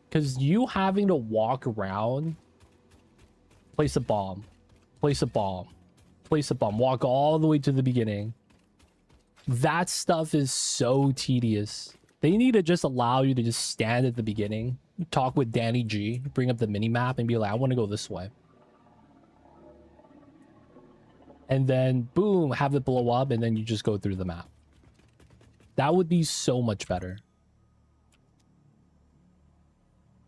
Because you having to walk around, place a bomb, place a bomb, place a bomb, walk all the way to the beginning. That stuff is so tedious. They need to just allow you to just stand at the beginning, talk with Danny G, bring up the minimap and be like, I want to go this way. And then, boom, have it blow up, and then you just go through the map. That would be so much better.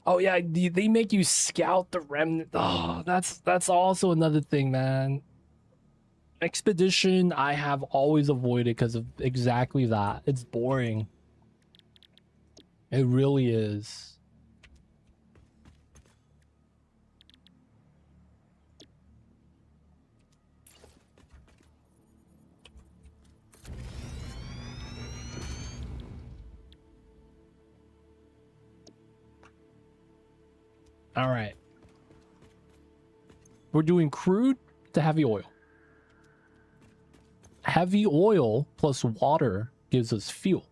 Oh, yeah, they make you scout the remnant. Oh, that's also another thing, man. Expedition, I have always avoided because of exactly that. It's boring. It really is. All right. We're doing crude to heavy oil. Heavy oil plus water gives us fuel.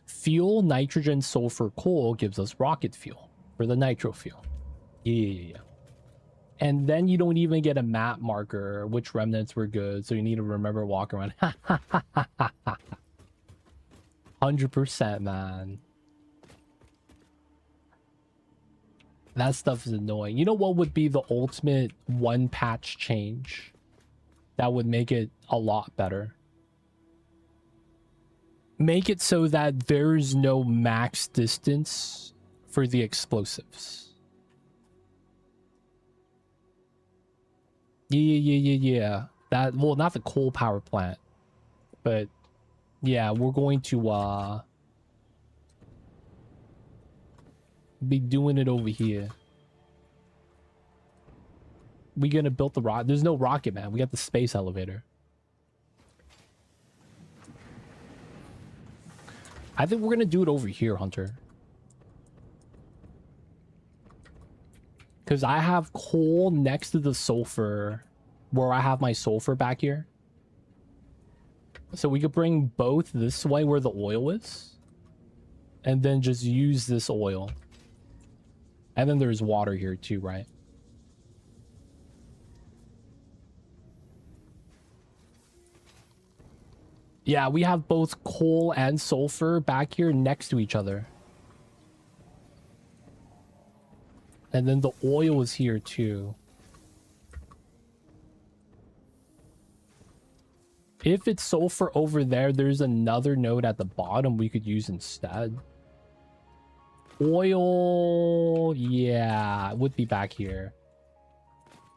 Fuel, nitrogen, sulfur, coal gives us rocket fuel for the nitro fuel. Yeah. And then you don't even get a map marker which remnants were good, so you need to remember walk around. 100%, man. That stuff is annoying. You know what would be the ultimate one patch change that would make it a lot better? Make it so that there's no max distance for the explosives. Yeah. That, well, not the coal power plant, but yeah, we're going to be doing it over here. We gonna build the rocket. There's no rocket, man. We got the space elevator. I think we're gonna do it over here, Hunter. Because I have coal next to the sulfur where I have my sulfur back here. So we could bring both this way where the oil is. And then just use this oil. And then there's water here too, right? Yeah, we have both coal and sulfur back here next to each other. And then the oil is here too. If it's sulfur over there, there's another node at the bottom we could use instead. Oil, yeah, it would be back here.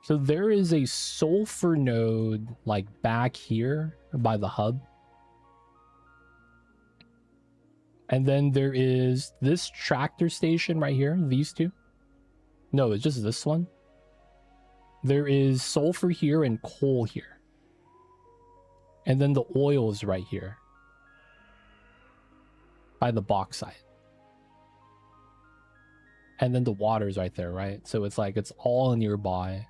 So there is a sulfur node like back here by the hub. And then there is this tractor station right here, these two. No, it's just this one. There is sulfur here and coal here. And then the oil is right here. By the bauxite. And then the water is right there, right? So it's like, it's all nearby.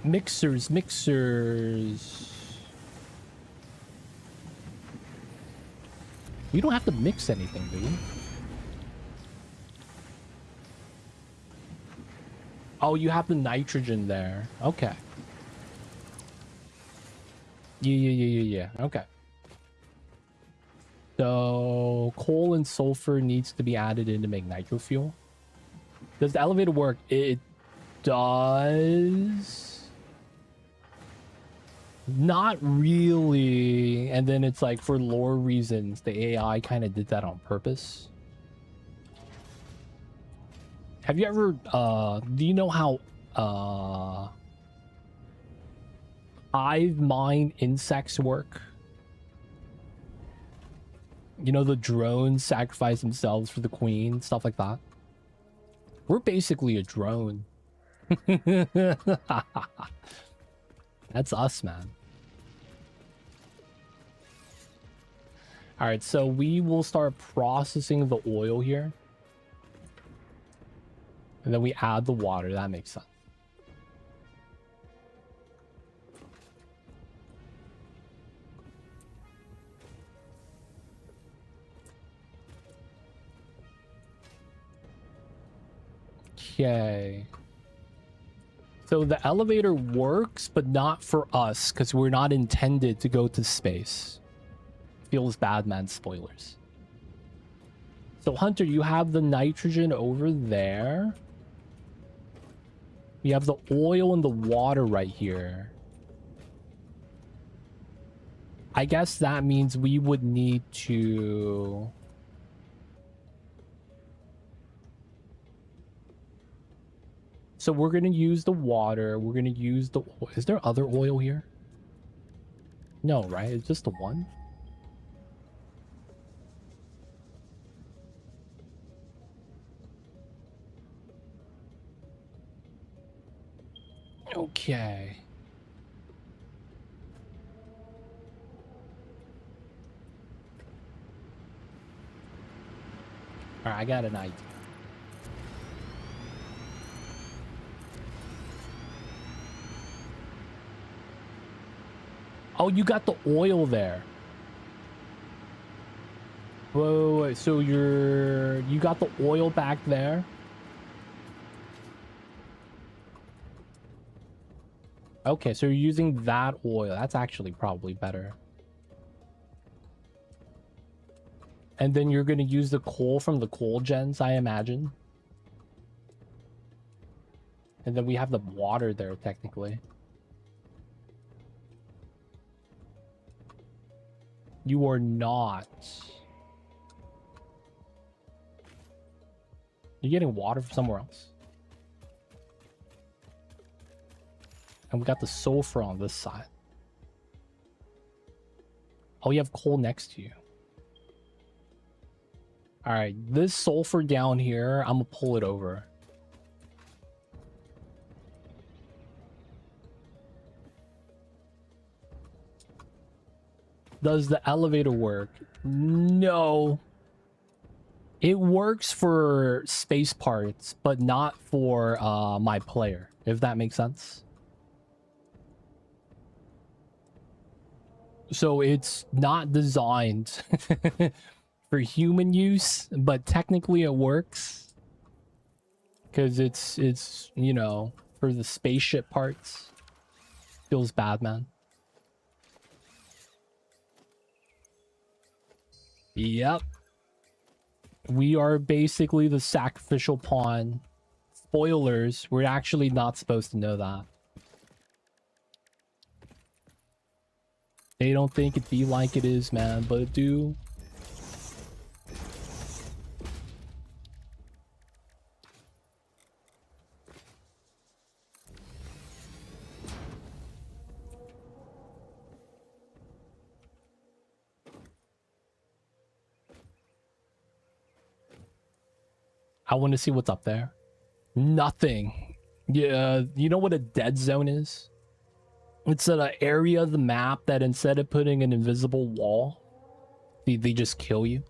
Mixers. We don't have to mix anything, do we? Oh, you have the nitrogen there. Okay. Yeah. Okay. So coal and sulfur needs to be added in to make nitro fuel. Does the elevator work? It does. Not really. And then it's like for lore reasons, the AI kind of did that on purpose. Have you ever do you know how hive mind insects work? You know, the drones sacrifice themselves for the queen, stuff like that. We're basically a drone. That's us, man. All right, so we will start processing the oil here. And then we add the water. That makes sense. Okay. So the elevator works, but not for us, because we're not intended to go to space. Feels bad, man. Spoilers. So, Hunter, you have the nitrogen over there. You have the oil and the water right here. I guess that means we would need to... So we're going to use the water. We're going to use the... Is there other oil here? No, right? It's just the one? Okay. All right, I got an idea. Oh, you got the oil there. Whoa, so you got the oil back there? Okay, so you're using that oil. That's actually probably better. And then you're going to use the coal from the coal gens, I imagine. And then we have the water there, technically. You are not. You're getting water from somewhere else. And we got the sulfur on this side. Oh, you have coal next to you. All right, this sulfur down here, I'm gonna pull it over. Does the elevator work? No. It works for space parts, but not for my player, if that makes sense. So it's not designed for human use, but technically it works. Because it's, you know, for the spaceship parts. Feels bad, man. Yep. We are basically the sacrificial pawn. Spoilers, we're actually not supposed to know that. They don't think it be like it is, man, but it do. I want to see what's up there. Nothing. Yeah, you know what a dead zone is? It's an area of the map that instead of putting an invisible wall, they just kill you.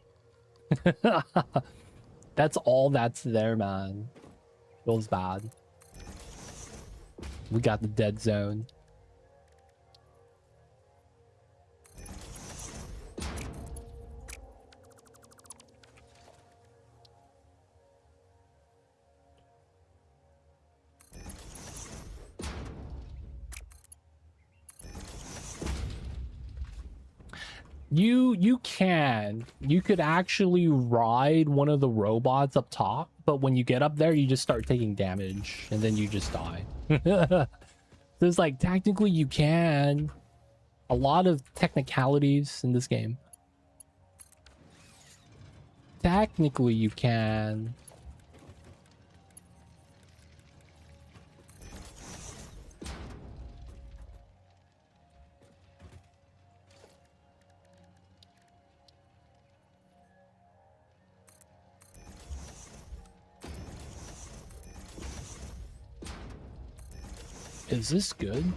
That's all that's there, man. Feels bad. We got the dead zone. You could actually ride one of the robots up top, but when you get up there you just start taking damage and then you just die. So it's like technically you can. A lot of technicalities in this game. Technically you can. Is this good?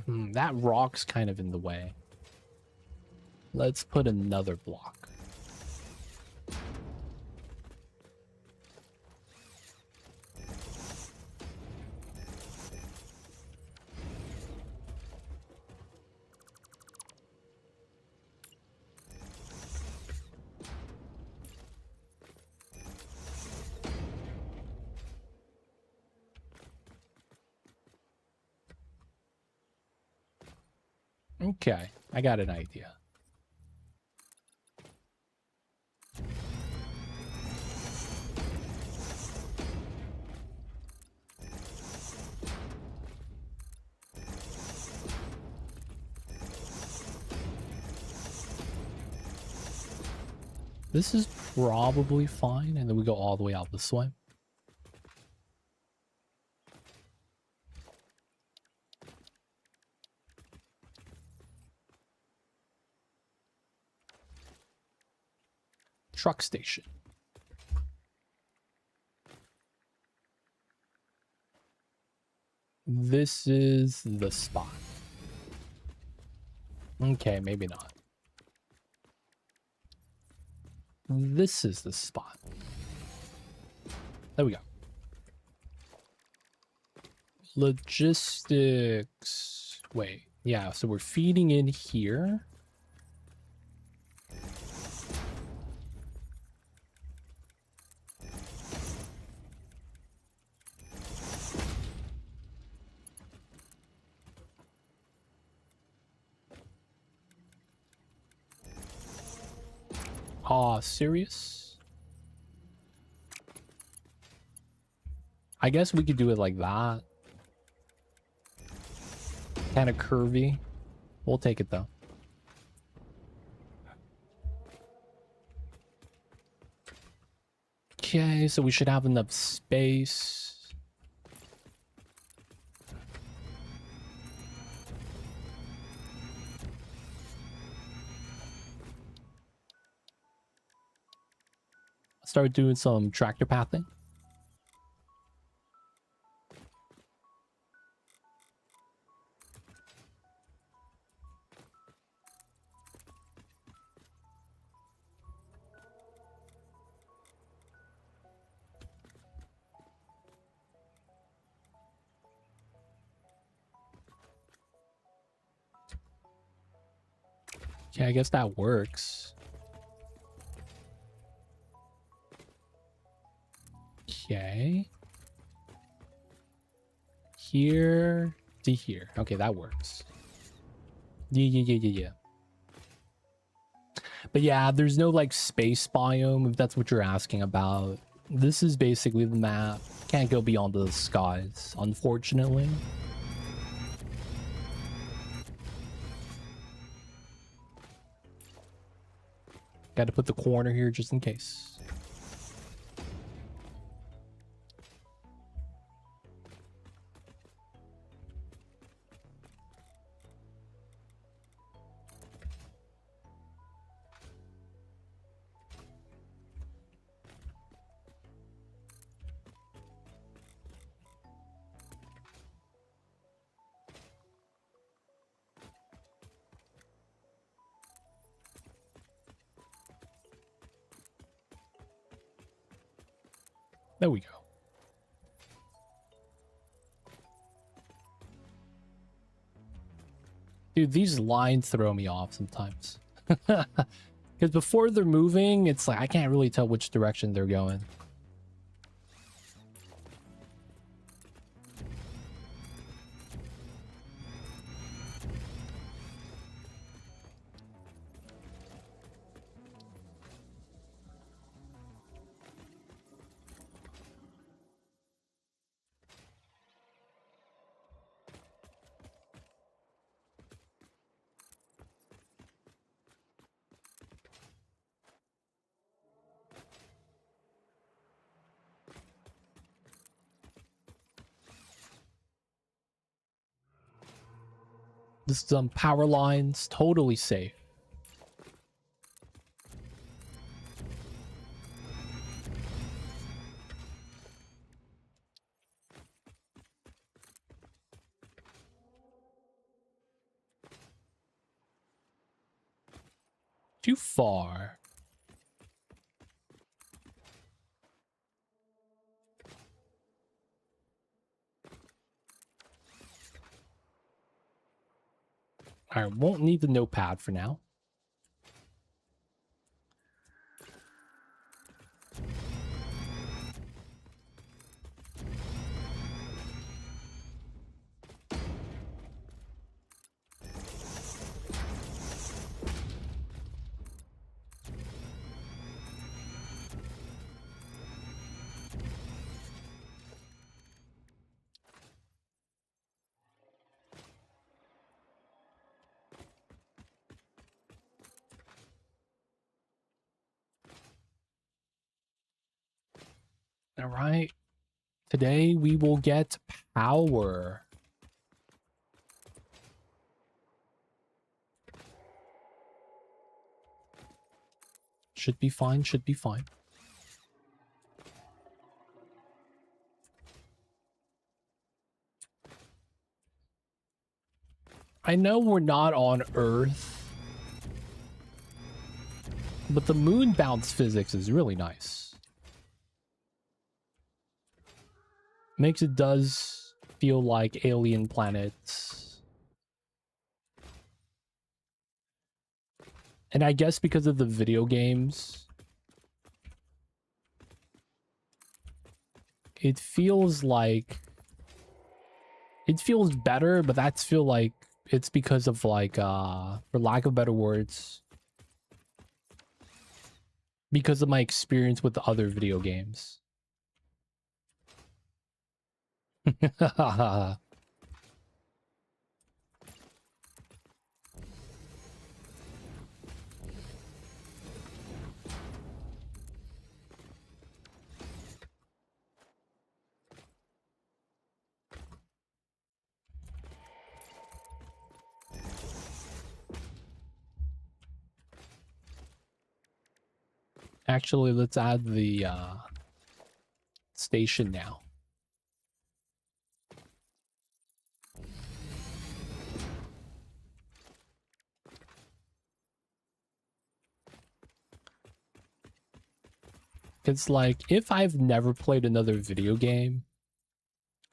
That rock's kind of in the way. Let's put another block. Okay, I got an idea. This is probably fine, and then we go all the way out this way. Truck station. This is the spot. Okay, maybe not. This is the spot. There we go. Logistics. Wait, yeah, so we're feeding in here. Aw, serious? I guess we could do it like that. Kind of curvy. We'll take it though. Okay, so we should have enough space. Start doing some tractor pathing. Okay, I guess that works. Okay. Here to here. Okay, that works. Yeah. But yeah, there's no like space biome if that's what you're asking about. This is basically the map. Can't go beyond the skies, unfortunately. Got to put the corner here just in case. There we go. Dude, these lines throw me off sometimes. Because before they're moving, it's like I can't really tell which direction they're going. This is power lines, totally safe. Too far. I won't need the notepad for now. All right. Today we will get power. Should be fine, should be fine. I know we're not on Earth, but the moon bounce physics is really nice. Makes it does feel like alien planets. And I guess because of the video games, it feels better, but that's feel like it's because of like for lack of better words, because of my experience with the other video games. Actually, let's add the station now. It's like, if I've never played another video game,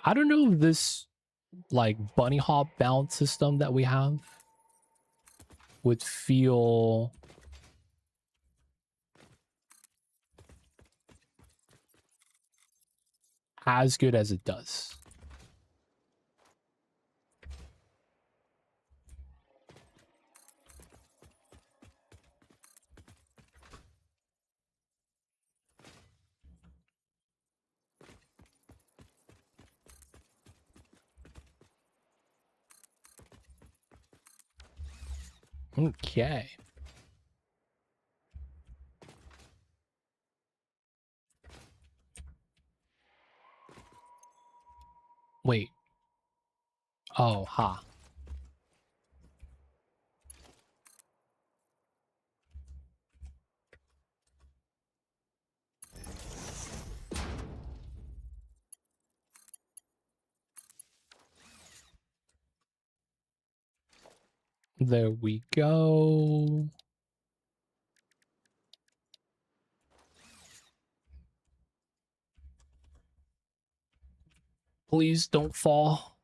I don't know if this like bunny hop bounce system that we have would feel as good as it does. Okay. Wait. Oh, ha. There we go. Please don't fall.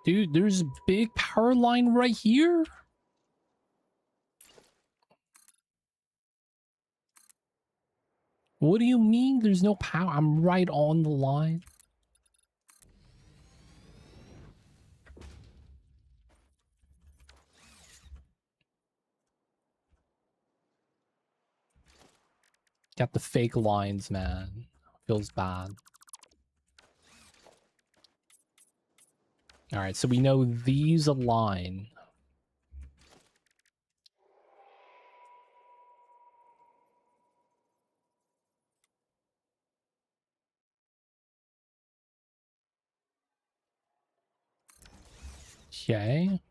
Dude, there's a big power line right here. What do you mean there's no power? I'm right on the line. Got the fake lines, man. Feels bad. All right, so we know these align. Okay.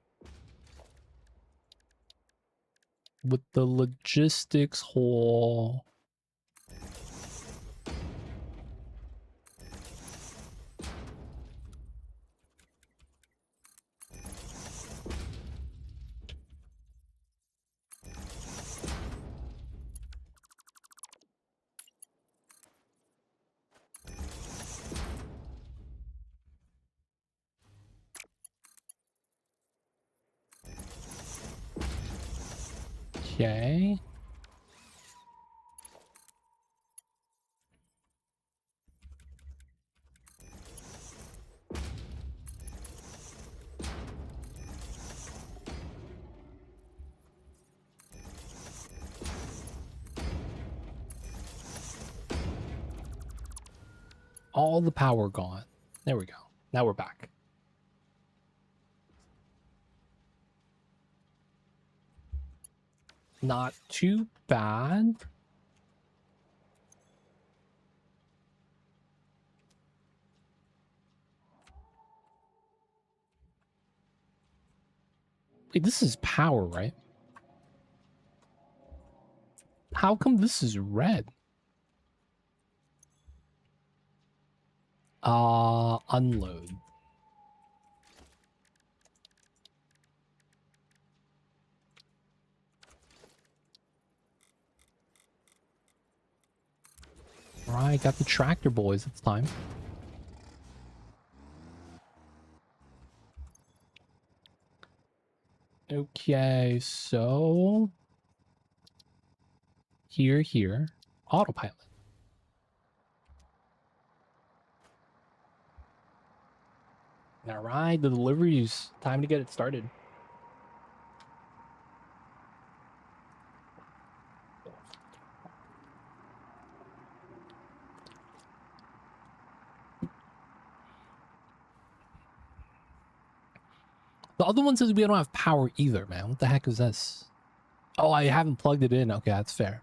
With the logistics hole. Okay. All the power gone. There we go. Now we're back. Not too bad. Wait, this is power, right? How come this is red? Unload. right, got the tractor boys. It's time. Okay, so here, autopilot. All right, the deliveries. Time to get it started. The other one says we don't have power either, man. What the heck is this? Oh, I haven't plugged it in. Okay, that's fair.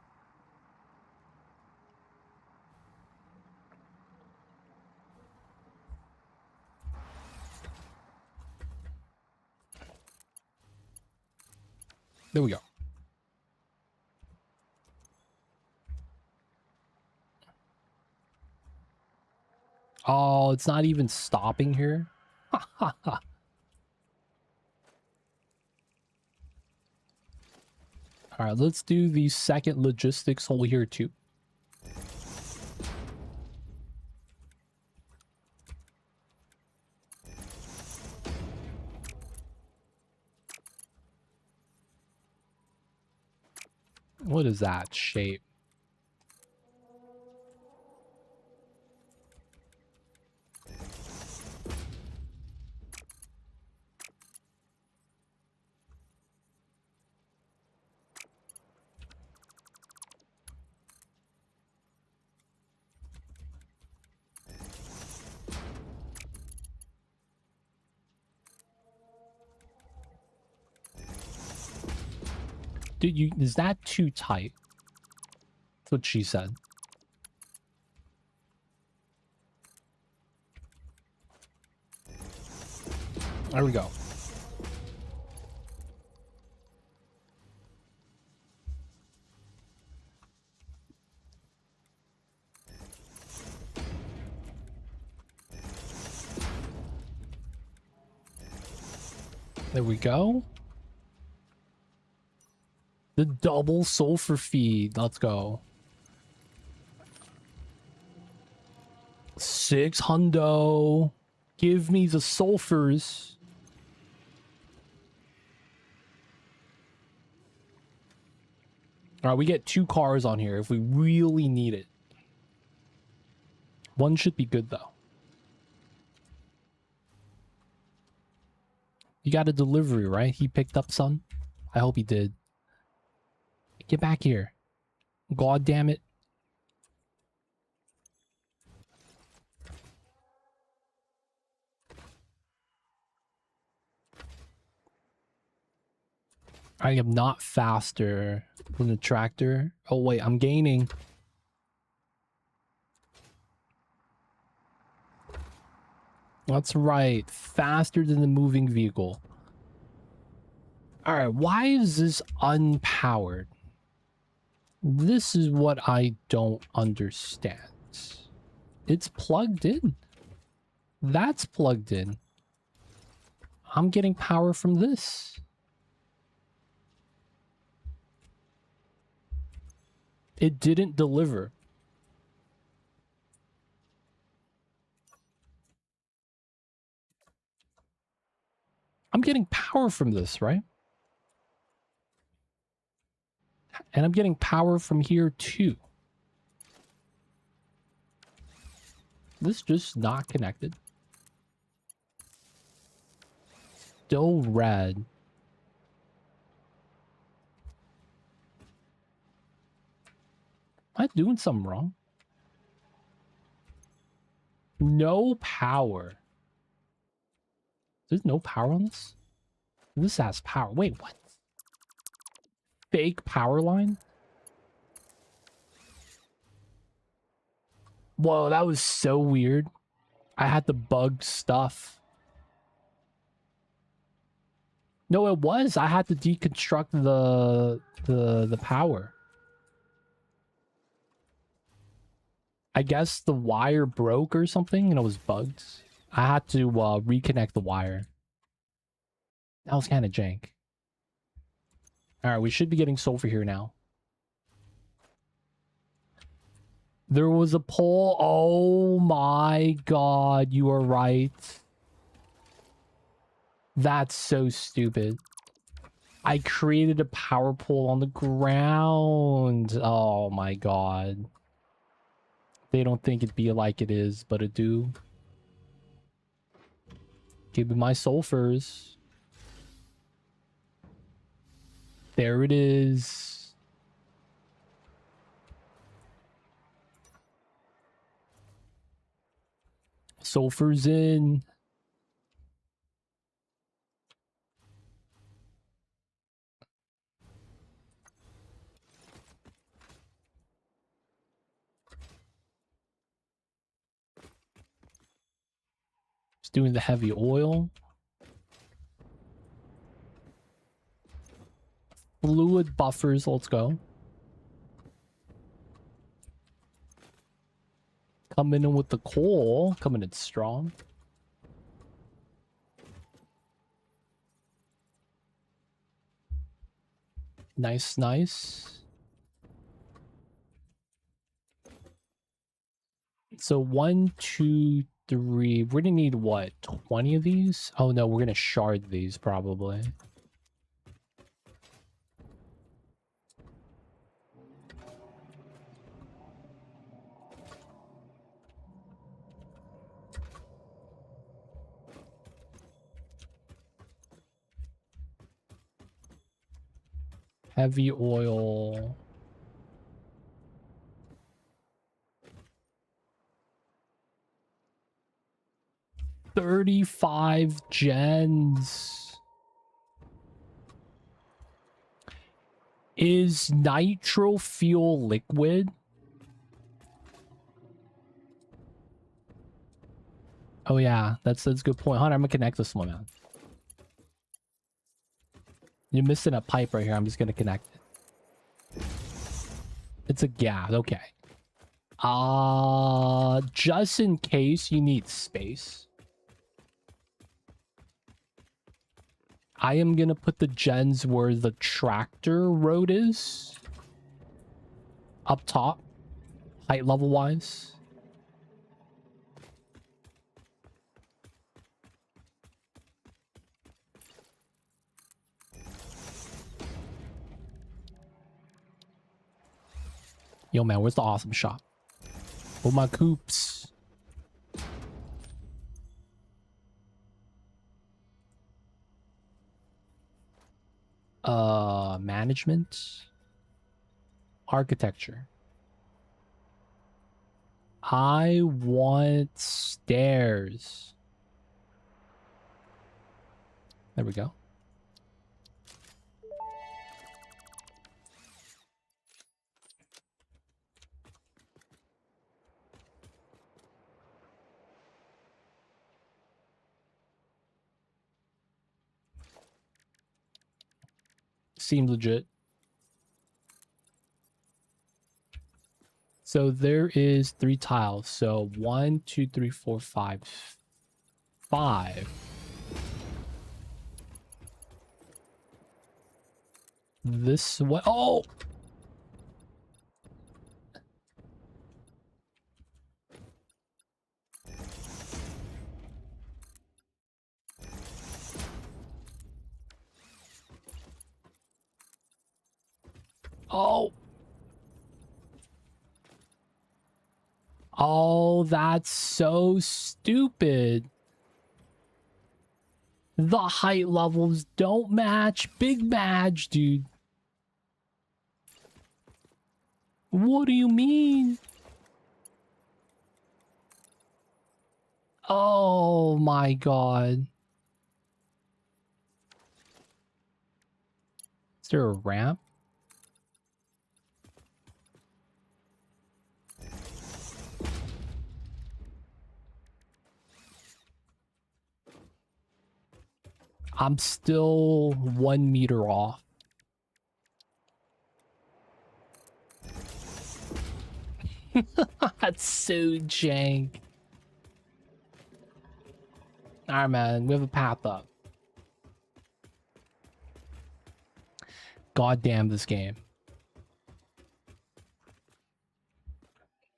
There we go. Oh, it's not even stopping here. All right, let's do the second logistics hole here too. What is that shape? Dude, is that too tight? That's what she said. There we go. There we go. The double sulfur feed. Let's go. 6 hundo. Give me the sulfurs. All right, we get 2 cars on here if we really need it. One should be good though. You got a delivery, right? He picked up some? I hope he did. Get back here. God damn it. I am not faster than the tractor. Oh wait, I'm gaining. That's right. Faster than the moving vehicle. Alright, why is this unpowered? This is what I don't understand. It's plugged in. That's plugged in. I'm getting power from this. It didn't deliver. I'm getting power from this, right? And I'm getting power from here too. This just not connected. Still red. Am I doing something wrong? No power. There's no power on this? This has power. Wait, what? Fake power line? Whoa, that was so weird. I had to bug stuff. No, it was. I had to deconstruct the power. I guess the wire broke or something and it was bugged. I had to reconnect the wire. That was kind of jank. Alright, we should be getting sulfur here now. There was a poll. Oh my god, you are right. That's so stupid. I created a power pole on the ground. Oh my god. They don't think it be like it is, but it do. Give me my sulfurs. There it is. Sulfurs in. Just doing the heavy oil. Fluid buffers, let's go. Coming in with the coal. Coming in strong. Nice, nice. So 1, 2, 3. We're gonna need what? 20 of these? Oh no, we're gonna shard these probably. Heavy oil. $35 gens. Is nitro fuel liquid? Oh yeah, that's a good point. Hunter, I'm gonna connect this one, man. You're missing a pipe right here. I'm just gonna connect it. It's a gas. Okay. Just in case you need space, I am gonna put the gens where the tractor road is. Up top, height level wise. Yo, man, where's the awesome shop? Oh, my coops. Management. Architecture. I want stairs. There we go. Seems legit. So there is 3 tiles. So 1, 2, 3, 4, 5. 5. This way. Oh! Oh! Oh, that's so stupid. The height levels don't match. Big match, dude. What do you mean? Oh my god. Is there a ramp? I'm still 1 meter off. That's so jank. Alright, man. We have a path up. God damn this game.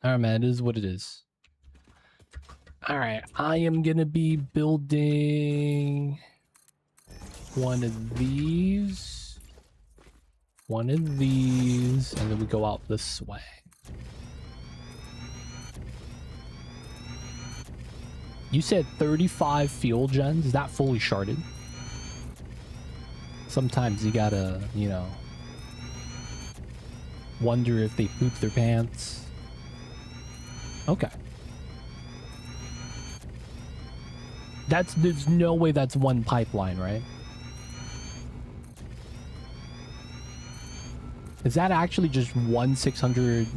All right, man. It is what it is. All right, I am gonna be building one of these, and then we go out this way. You said 35 fuel gens. Is that fully sharded? Sometimes you gotta, you know, wonder if they poop their pants. Okay. There's no way that's one pipeline, right? Is that actually just one 600?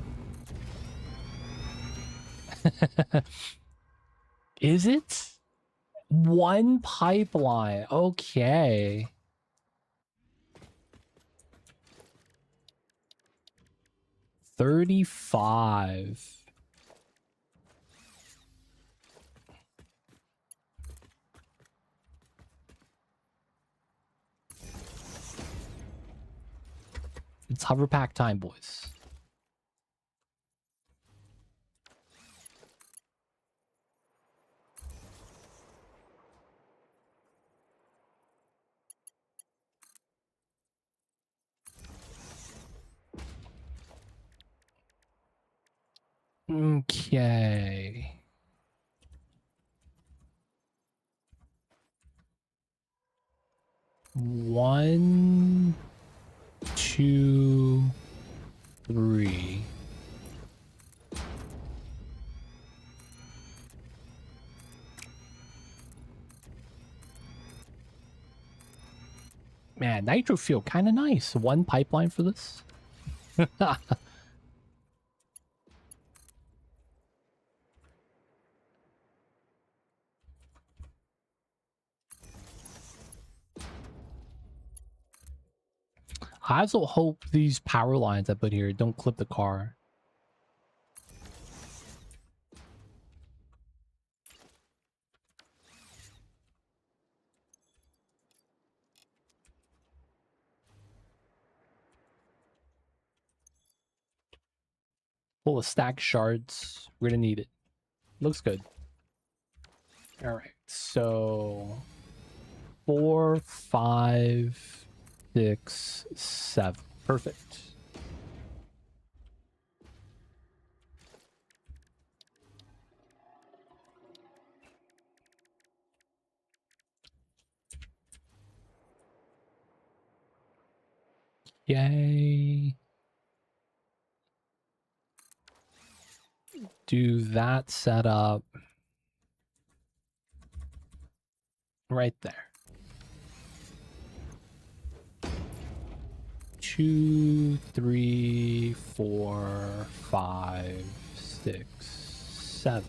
Is it? One pipeline. Okay. $35. It's hover pack time, boys. Okay. One, two, three. Man, nitro feel kind of nice. One pipeline for this. I also hope these power lines I put here don't clip the car. Full of stack shards. We're gonna need it. Looks good. All right, so 4, 5, 6, 7. Perfect. Yay. Do that setup right there. 2, 3, 4, 5, 6, 7.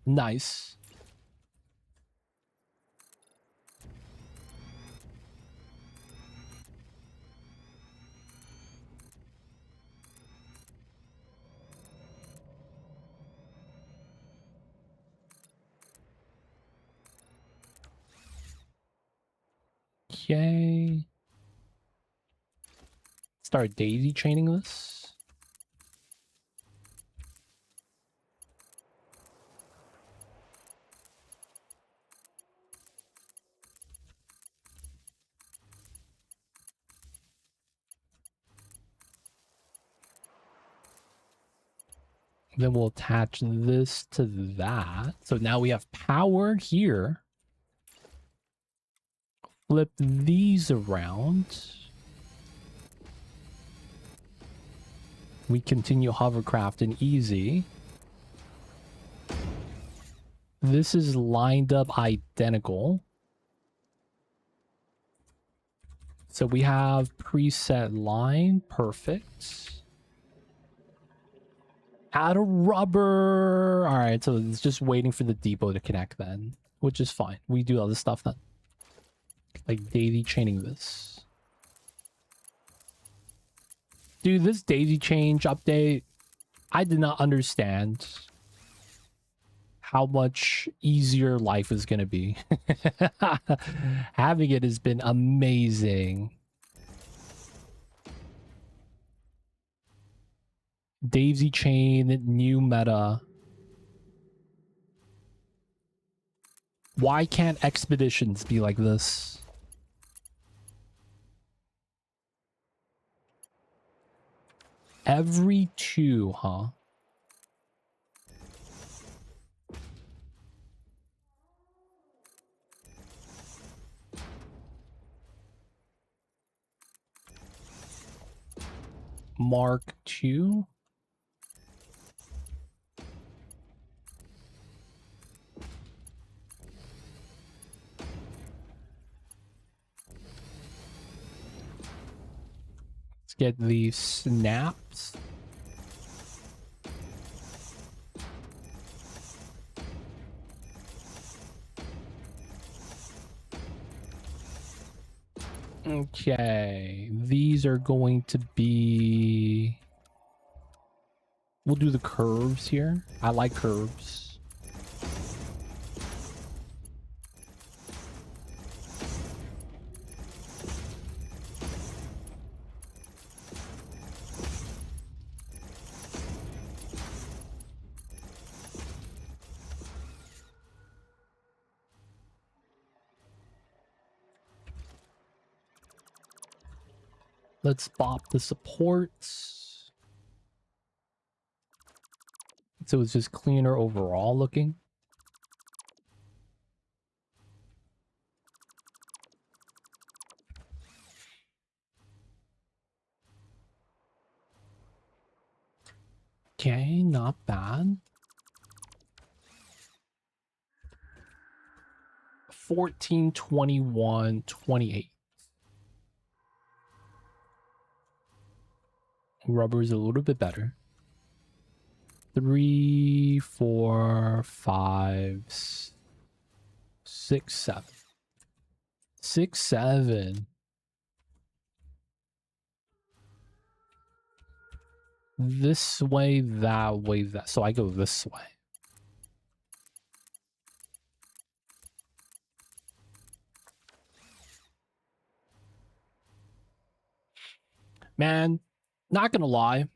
Nice. Okay. Start daisy chaining this. Then we'll attach this to that. So now we have power here. Flip these around. We continue hovercraft in easy. This is lined up identical. So we have preset line. Perfect. Add a rubber. All right, so it's just waiting for the depot to connect then, which is fine. We do other stuff then. Like daisy chaining this. Dude, this daisy change update, I did not understand how much easier life is going to be. Having it has been amazing. Daisy chain, new meta. Why can't expeditions be like this? Every 2, huh? Mark 2? Let's get these snaps. Okay, these are going to be... We'll do the curves here. I like curves. Let's bop the supports. So it's just cleaner overall looking. Okay, not bad. 14, 21, 28. Rubber is a little bit better. 3, 4, 5, 6, 7. 6, 7. This way, that way, that. So I go this way. Man, not gonna lie.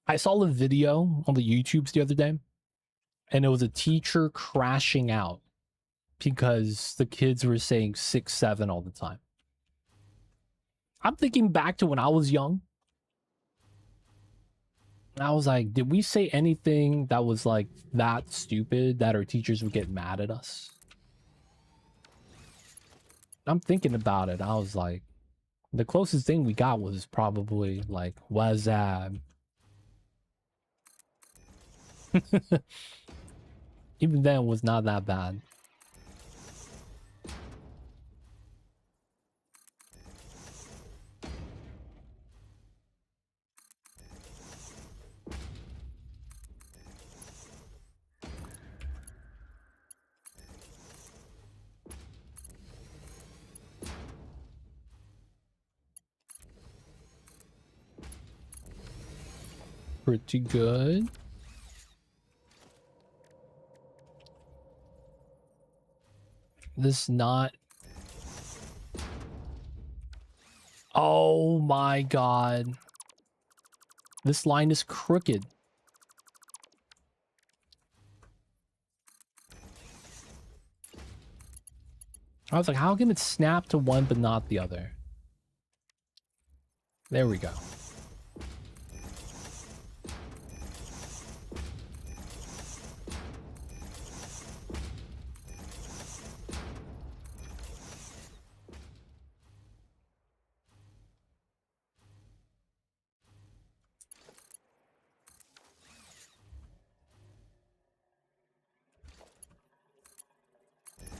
I saw a video on the YouTubes the other day, and it was a teacher crashing out because the kids were saying 6, 7 all the time. I'm thinking back to when I was young. I was like, did we say anything that was like that stupid that our teachers would get mad at us? I'm thinking about it. I was like, the closest thing we got was probably like, what's that? Even then, it was not that bad. Pretty good. This not... Oh my god. This line is crooked. I was like, how can it snap to one but not the other? There we go.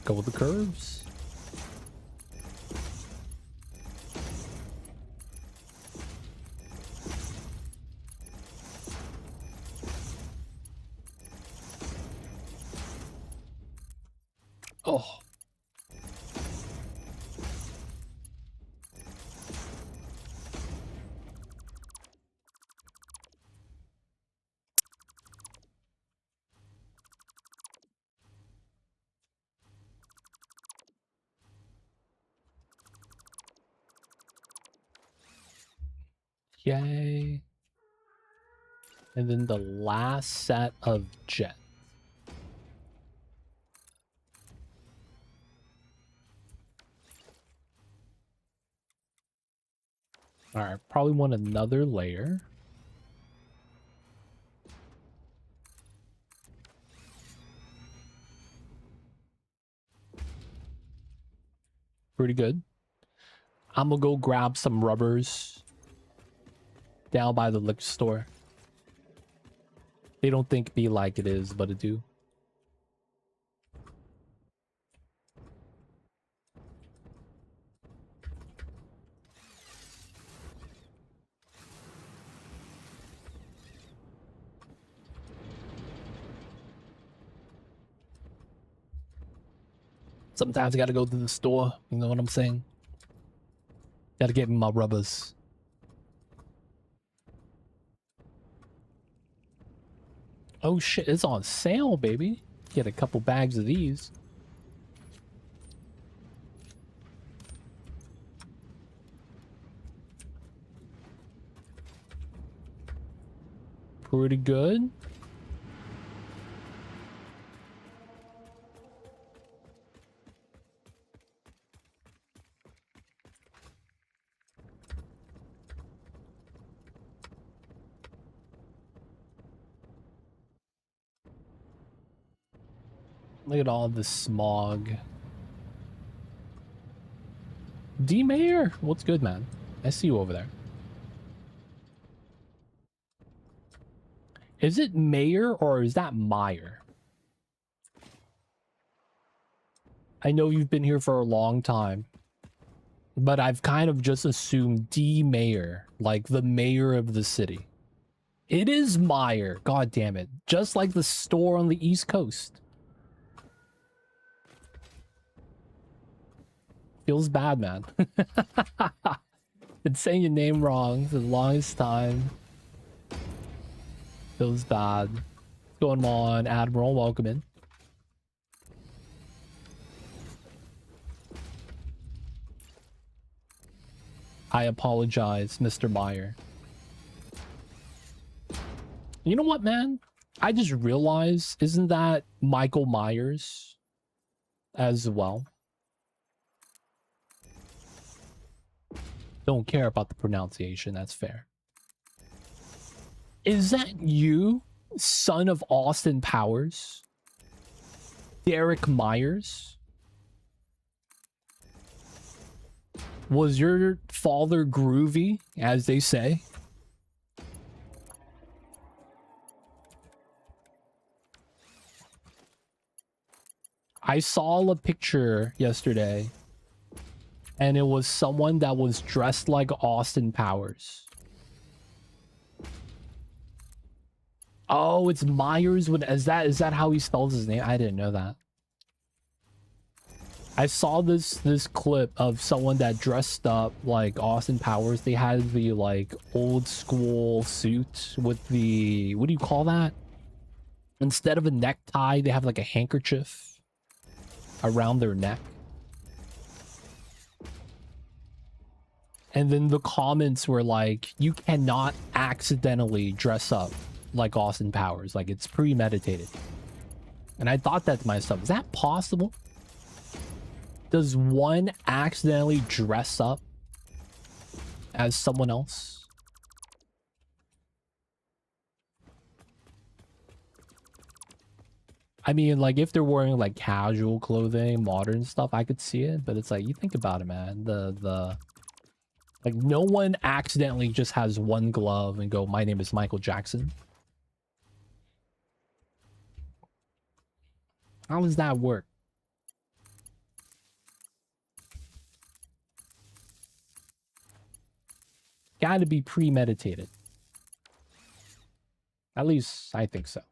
Go with the curves. Oh. Yay. And then the last set of jet. All right, probably want another layer. Pretty good. I'm gonna go grab some rubbers down by the liquor store. They don't think me like it is, but it do. Sometimes I gotta go to the store. You know what I'm saying? Gotta get me my rubbers. Oh shit, it's on sale, baby. Get a couple bags of these. Pretty good. Look at all this smog. D Mayor, what's good, man? I see you over there. Is it Mayor or is that Meyer? I know you've been here for a long time, but I've kind of just assumed D Mayor, like the mayor of the city. It is Meyer, god damn it. Just like the store on the East Coast. Feels bad, man. Been saying your name wrong for the longest time. Feels bad. What's going on, Admiral? Welcome in. I apologize, Mr. Meyer. You know what, man? I just realized, isn't that Michael Myers as well? Don't care about the pronunciation, that's fair. Is that you, son of Austin Powers? Derek Myers? Was your father groovy, as they say? I saw a picture yesterday, and it was someone that was dressed like Austin Powers. Oh, it's Myers. Is that how he spells his name? I didn't know that. I saw this clip of someone that dressed up like Austin Powers. They had the like old school suit with the, what do you call that? Instead of a necktie, they have like a handkerchief around their neck. And then the comments were like, you cannot accidentally dress up like Austin Powers. Like, it's premeditated. And I thought that to myself, is that possible? Does one accidentally dress up as someone else? I mean, like, if they're wearing like casual clothing, modern stuff, I could see it. But it's like, you think about it, man. Like, no one accidentally just has one glove and go, my name is Michael Jackson. How does that work? Gotta be premeditated. At least I think so.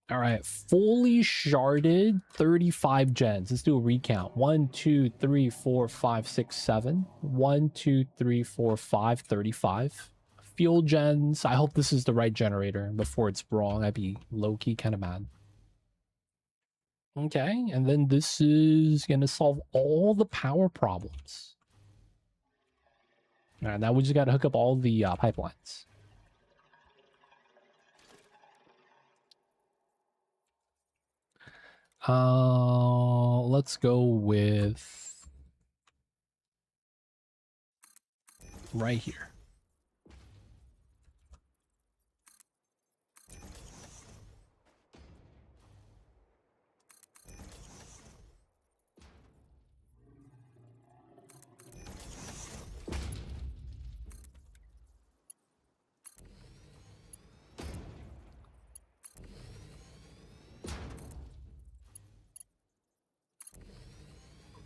All right, fully sharded 35 gens. Let's do a recount. 1, 2, 3, 4, 5, 6, 7. 1, 2, 3, 4, 5, 35. Fuel gens. I hope this is the right generator before it's wrong. I'd be low-key kind of mad. Okay, and then this is going to solve all the power problems. All right, now we just got to hook up all the pipelines. Let's go with right here.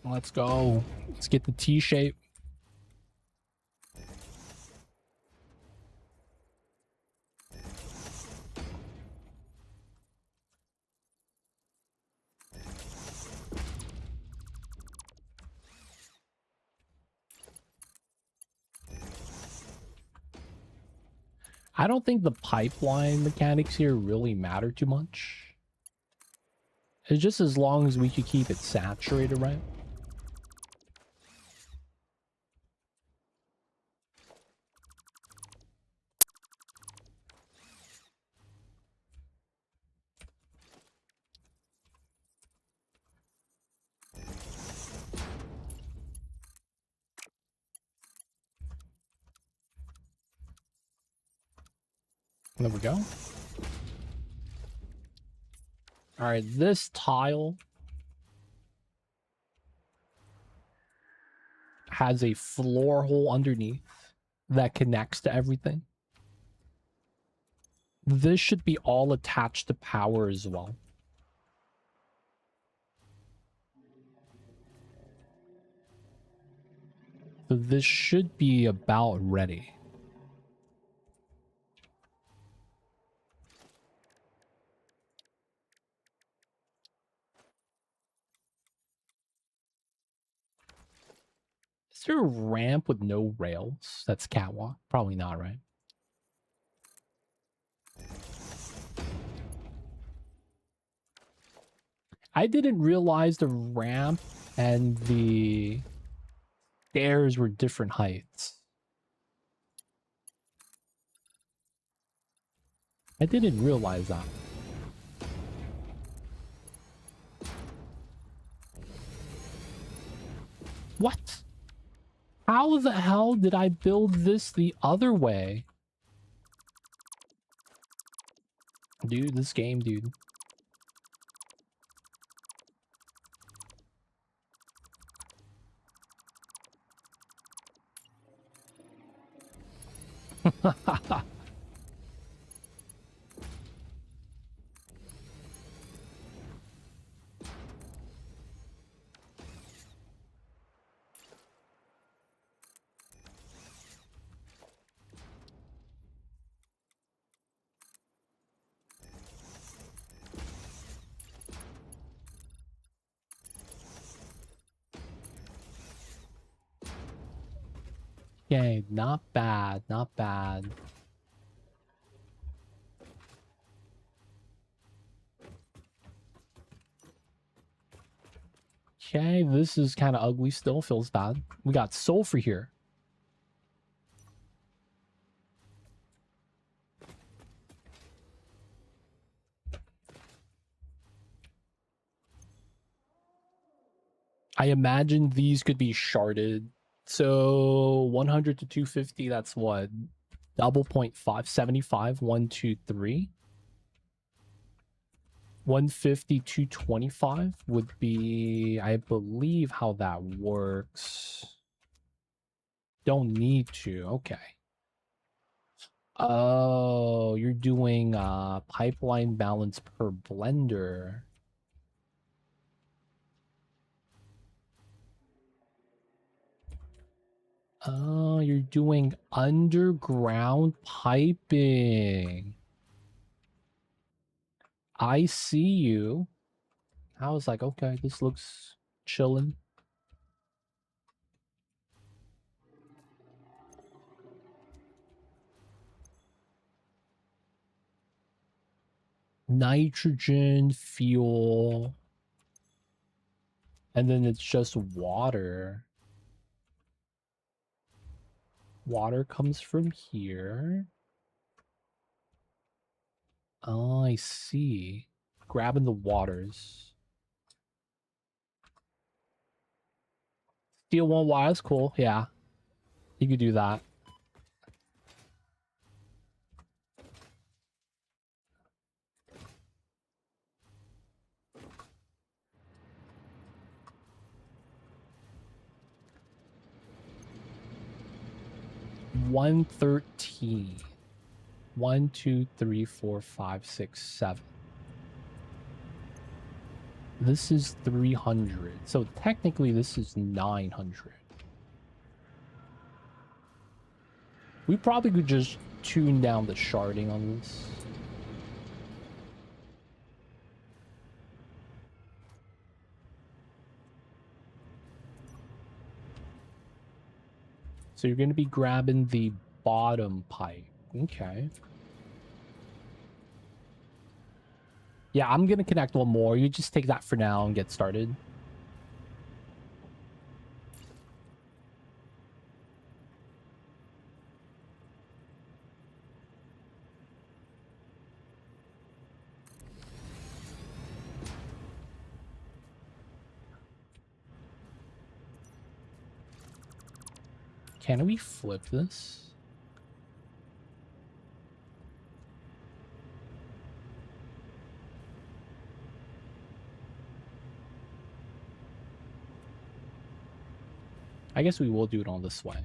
Let's go. Let's get the T shape. I don't think the pipeline mechanics here really matter too much. It's just as long as we could keep it saturated, right? There we go. All right, this tile has a floor hole underneath that connects to everything. This should be all attached to power as well. So this should be about ready. Is there a ramp with no rails? That's catwalk? Probably not, right? I didn't realize the ramp and the stairs were different heights. I didn't realize that. What? How the hell did I build this the other way? Dude, this game, dude. Okay, not bad, not bad. Okay, this is kind of ugly still, feels bad. We got sulfur here. I imagine these could be sharded. So 100 to 250, that's what? Double 0.5, 75, 1, 2, 3. 150, 225 would be, I believe, how that works. Don't need to, okay. Oh, you're doing pipeline balance per blender. Oh, you're doing underground piping. I see you. I was like, okay, this looks chillin'. Nitrogen, fuel. And then it's just water. Water comes from here. Oh, I see. Grabbing the waters. Steal one water, that's cool. Yeah. You could do that. $113. 1, 2, 3, 4, 5, 6, 7. This is 300. So technically this is 900. We probably could just tune down the sharding on this. So you're going to be grabbing the bottom pipe. Okay. Yeah, I'm going to connect one more. You just take that for now and get started. Can we flip this? I guess we will do it on this way.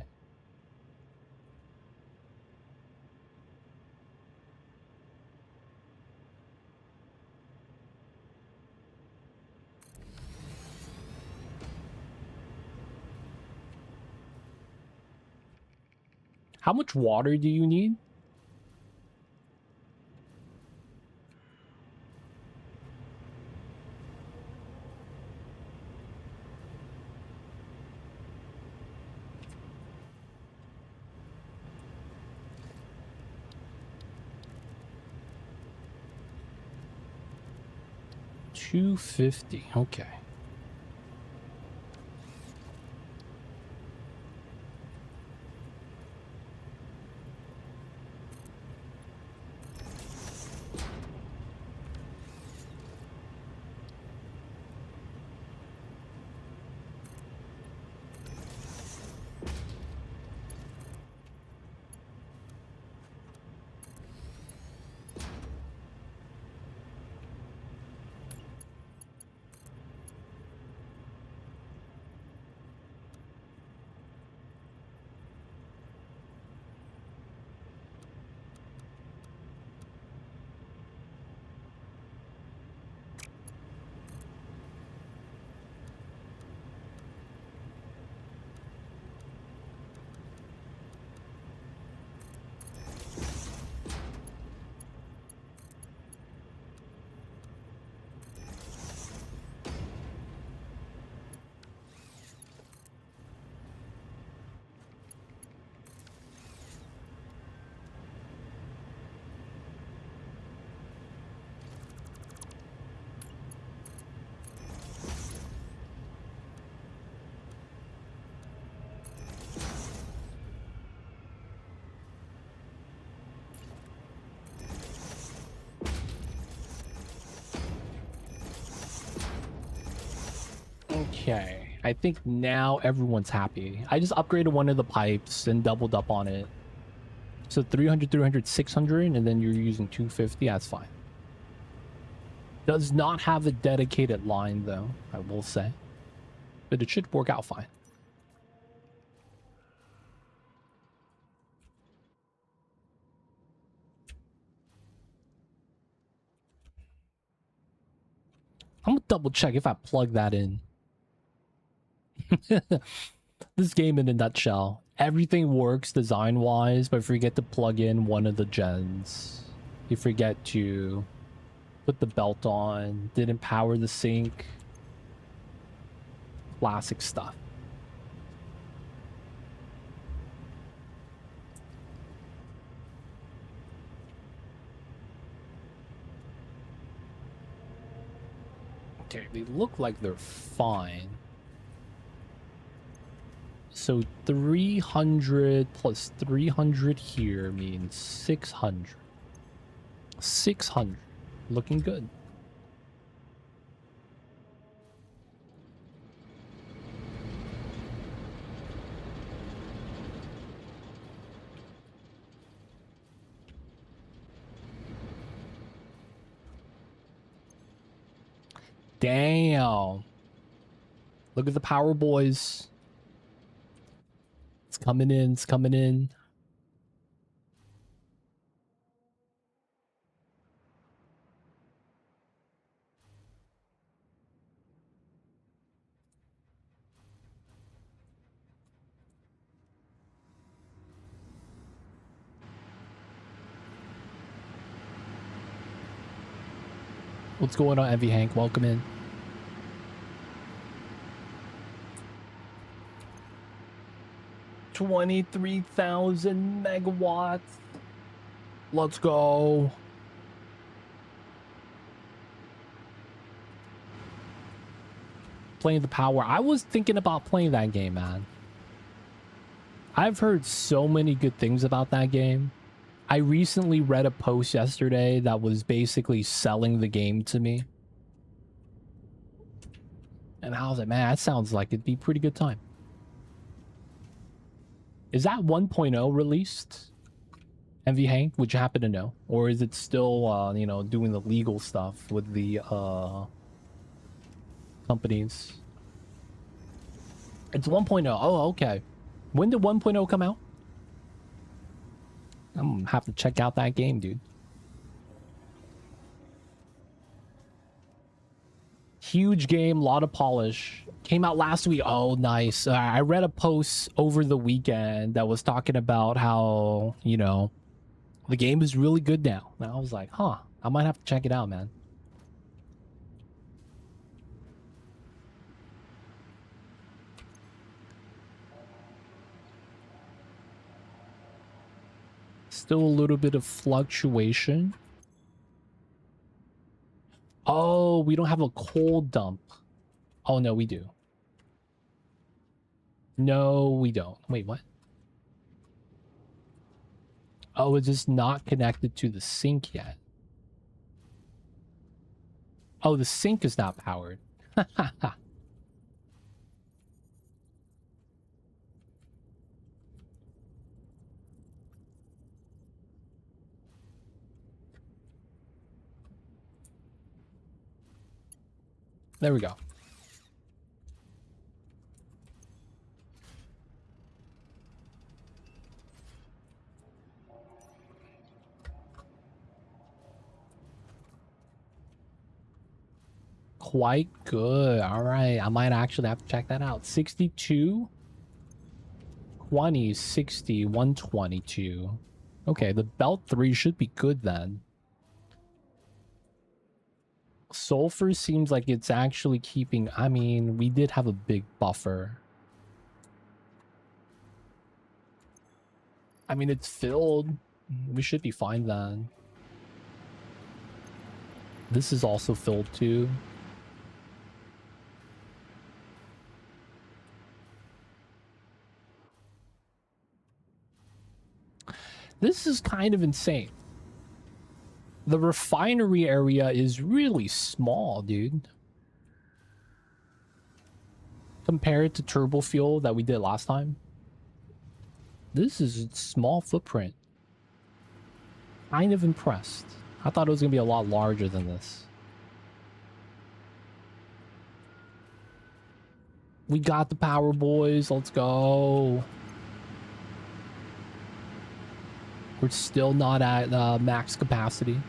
How much water do you need? $250. Okay. Okay, I think now everyone's happy. I just upgraded one of the pipes and doubled up on it. So 300, 300, 600, and then you're using 250. That's fine. Does not have a dedicated line, though, I will say. But it should work out fine. I'm gonna double check if I plug that in. This game in a nutshell. Everything works design-wise, but forget to plug in one of the gens. You forget to put the belt on, didn't power the sink. Classic stuff. Okay, they look like they're fine. So 300 plus 300 here means 600. 600. Looking good. Damn. Look at the power boys. It's coming in. It's coming in. What's going on, Envy Hank? Welcome in. $23,000 megawatts. Let's go. Playing the power. I was thinking about playing that game, man. I've heard so many good things about that game. I recently read a post yesterday that was basically selling the game to me. And I was like, man, that sounds like it'd be a pretty good time. Is that 1.0 released? Envy Hank, would you happen to know? Or is it still, you know, doing the legal stuff with the companies? It's 1.0. Oh, okay. When did 1.0 come out? I'm gonna have to check out that game, dude. Huge game, lot of polish. Came out last week. Oh, nice. I read a post over the weekend that was talking about how, you know, the game is really good now. And I was like, huh, I might have to check it out, man. Still a little bit of fluctuation. Oh, we don't have a cold dump. Oh, no, we do. No, we don't. Wait, what? Oh, it's just not connected to the sink yet. Oh, the sink is not powered. There we go. Quite good. All right. I might actually have to check that out. 62, 20, 60, 122. Okay, the belt 3 should be good then. Sulfur seems like it's actually keeping... I mean, we did have a big buffer. I mean, it's filled. We should be fine then. This is also filled too. This is kind of insane. The refinery area is really small, dude. Compared to turbo fuel that we did last time. This is a small footprint. Kind of impressed. I thought it was going to be a lot larger than this. We got the power boys. Let's go. We're still not at max capacity.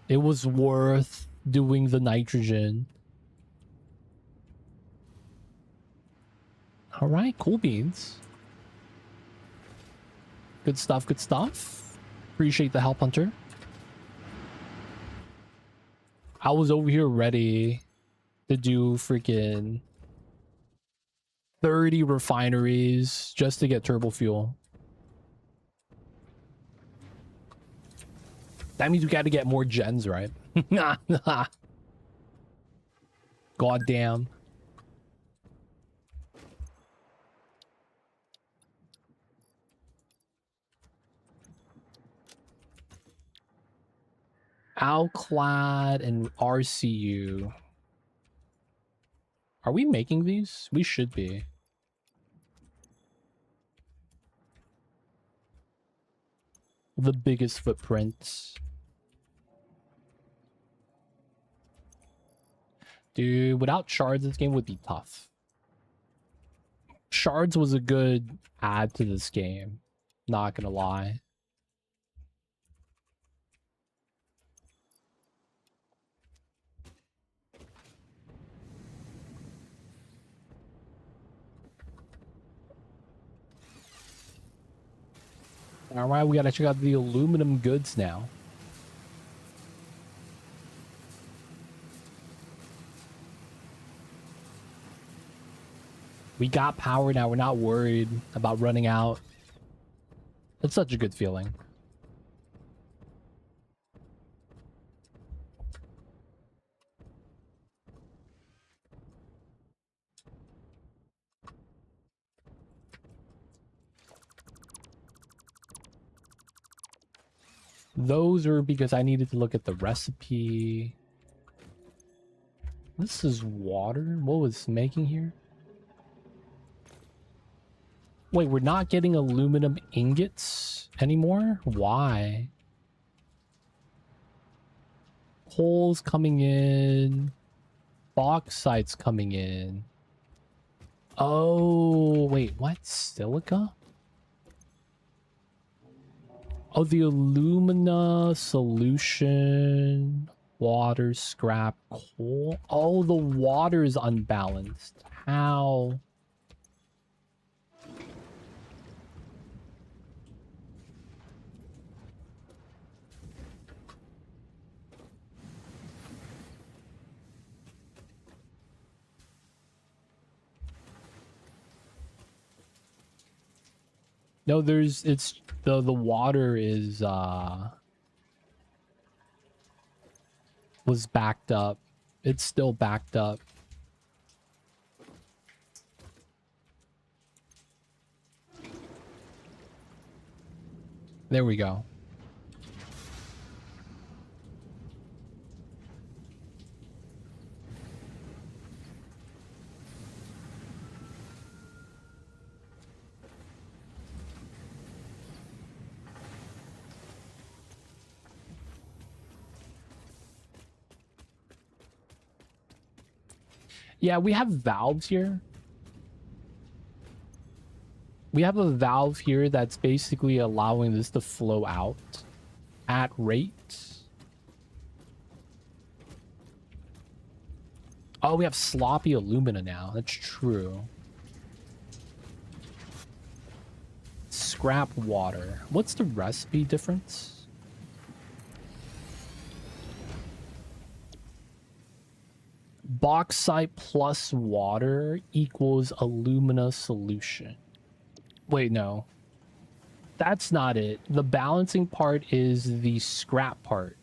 It was worth doing the nitrogen. All right, cool beans. Good stuff, good stuff. Appreciate the help, Hunter. I was over here ready to do freaking 30 refineries just to get turbo fuel. That means we got to get more gens, right? Goddamn. Alclad and RCU. Are we making these? We should be. The biggest footprints. Dude, without shards, this game would be tough. Shards was a good add to this game. Not gonna lie. Alright, we gotta check out the aluminum goods now. We got power now. We're not worried about running out. It's such a good feeling. Those are because I needed to look at the recipe. This is water. What was making here? Wait, we're not getting aluminum ingots anymore? Why? Coal's coming in. Bauxite's coming in. Oh, wait, what? Silica? Oh, the alumina solution. Water, scrap, coal. Oh, the water is unbalanced. How? No, it's the water is was backed up. It's still backed up. There we go. Yeah, we have valves here. We have a valve here that's basically allowing this to flow out at rates. Oh, we have sloppy alumina now. That's true. Scrap water. What's the recipe difference? Bauxite plus water equals alumina solution. Wait, no. That's not it. The balancing part is the scrap part.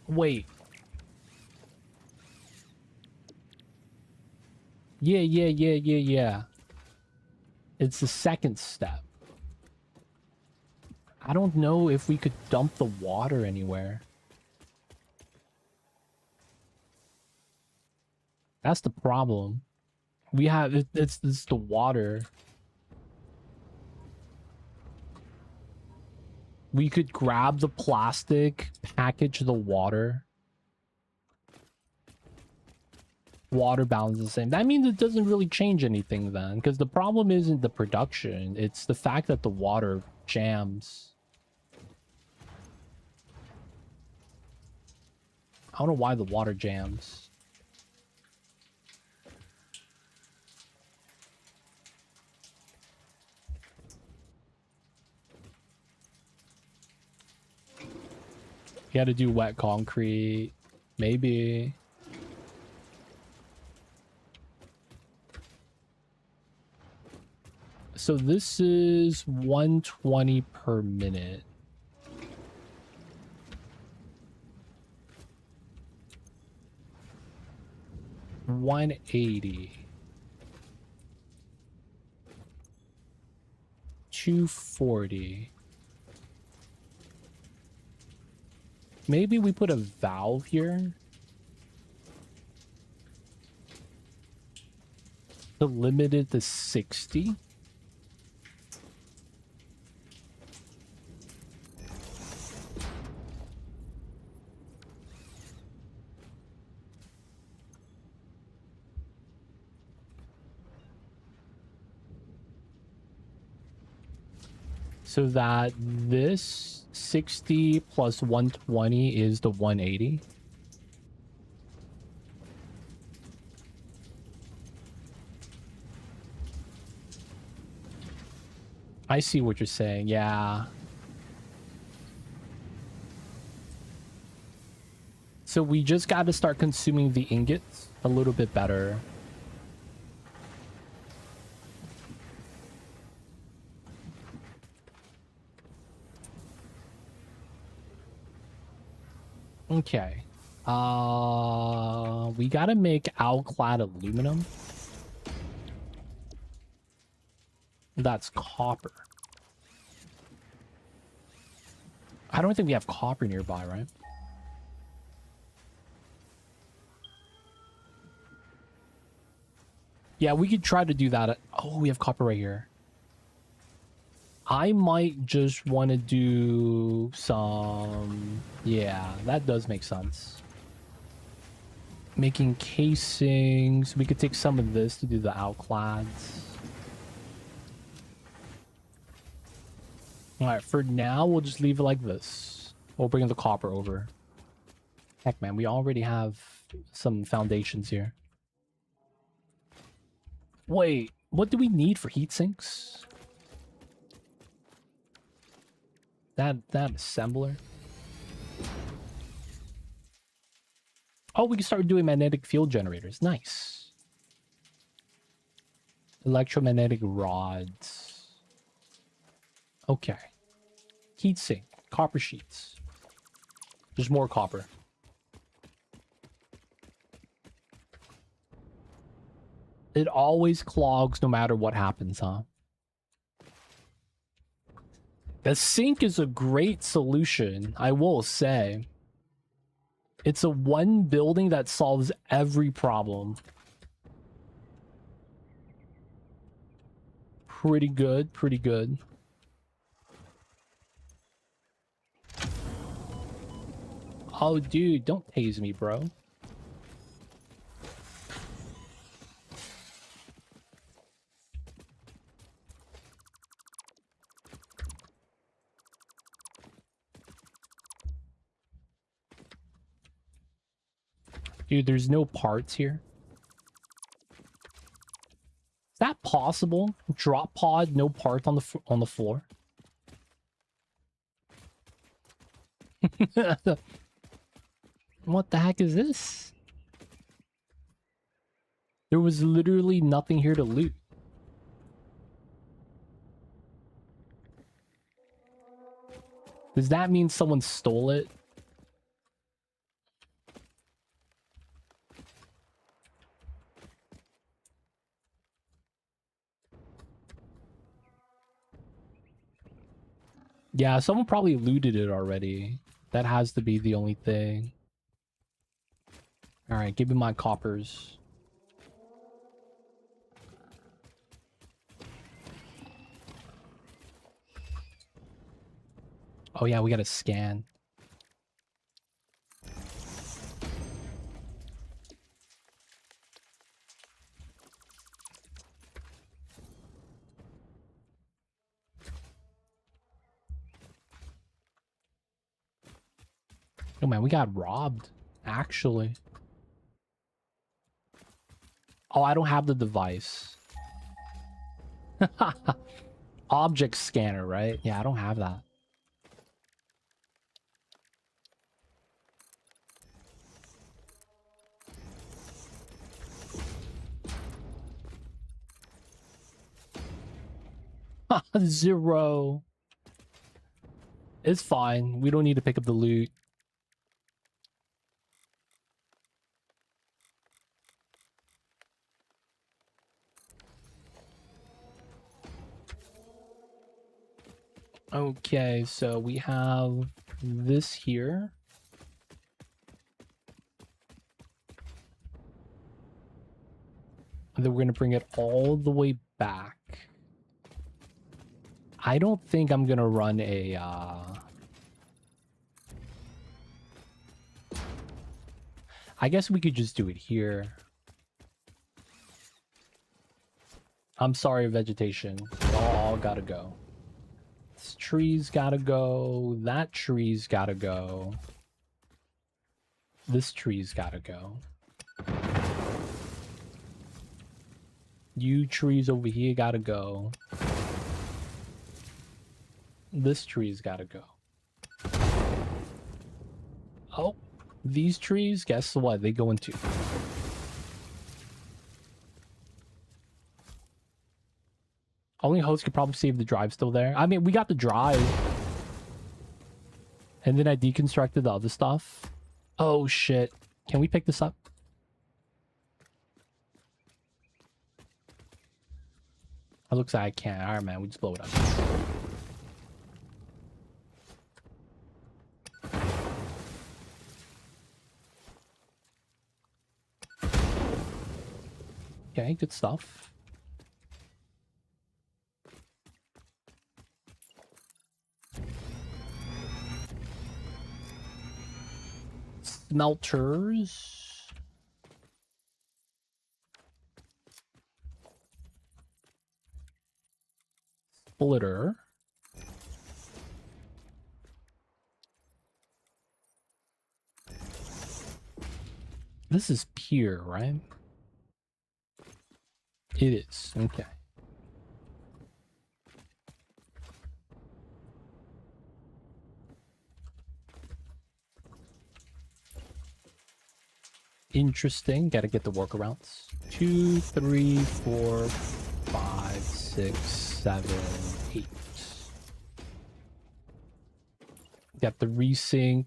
Wait. Yeah. It's the second step. I don't know if we could dump the water anywhere. That's the problem. We have it's the water. We could grab the plastic, package the water. Water balance is the same. That means it doesn't really change anything then, because the problem isn't the production, it's the fact that the water jams. I don't know why the water jams. You gotta do wet concrete. Maybe. So this is 120 per minute. 180. 240. Maybe we put a valve here to limit it to 60. So that this 60 plus 120 is the 180. I see what you're saying. Yeah. So we just got to start consuming the ingots a little bit better. Okay. We gotta make alclad aluminum. That's copper. I don't think we have copper nearby, right? Yeah, we could try to do that. Oh, we have copper right here. I might just want to do some... Yeah, that does make sense. Making casings. We could take some of this to do the outclads. Alright, for now, we'll just leave it like this. We'll bring the copper over. Heck, man, we already have some foundations here. Wait, what do we need for heat sinks? That assembler? Oh, we can start doing magnetic field generators. Nice. Electromagnetic rods. Okay. Heatsink. Copper sheets. There's more copper. It always clogs no matter what happens, huh? The sink is a great solution, I will say. It's a one building that solves every problem. Pretty good, pretty good. Oh, dude, don't tase me, bro. Dude, there's no parts here. Is that possible? Drop pod, no parts on the floor. What the heck is this? There was literally nothing here to loot. Does that mean someone stole it? Yeah, someone probably looted it already. That has to be the only thing. Alright, give me my coppers. Oh yeah, we gotta scan. Oh man, we got robbed, actually. Oh, I don't have the device. Object scanner, right? Yeah, I don't have that. Zero. It's fine. We don't need to pick up the loot. Okay, so we have this here. And then we're going to bring it all the way back. I don't think I'm going to run a... I guess we could just do it here. I'm sorry, vegetation. All gotta go. This tree's gotta go. That tree's gotta go. This tree's gotta go. You trees over here gotta go. This tree's gotta go. Oh, these trees, guess what? They go into... Only host could probably see if the drive's still there. I mean, we got the drive. And then I deconstructed the other stuff. Oh, shit. Can we pick this up? It looks like I can't. Alright, man. We just blow it up. Okay, good stuff. Smelters. Splitter. This is pier, right? It is. Okay. Interesting. Gotta get the workarounds. 2, 3, 4, 5, 6, 7, 8. Got the resync.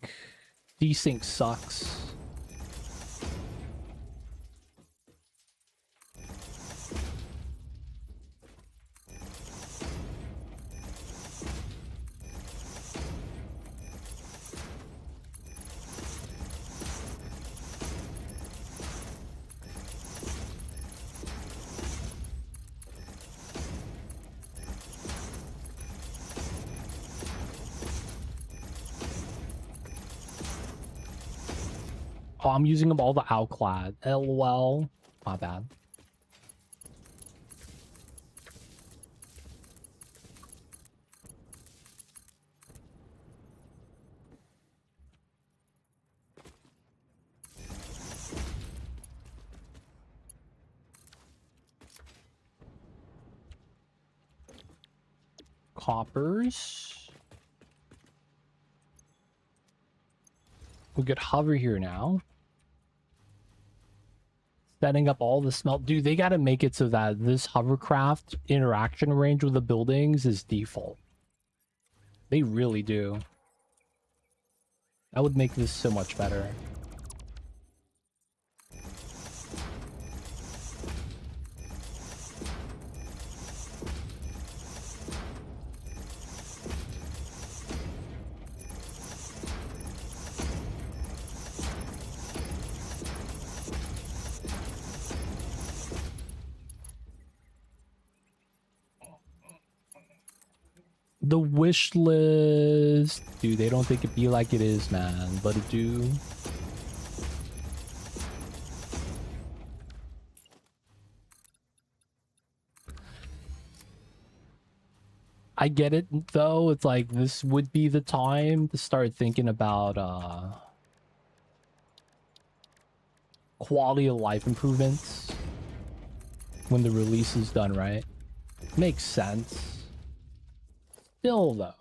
Desync sucks. Oh, I'm using them all the outclad. LOL. My bad. Coppers. We could hover here now. Setting up all the smelt. Dude, they gotta make it so that this hovercraft interaction range with the buildings is default. They really do. That would make this so much better. The wish list. Dude, they don't think it be like it is, man. But it do. I get it, though. It's like, this would be the time to start thinking about, quality of life improvements. When the release is done, right? Makes sense. Still, though.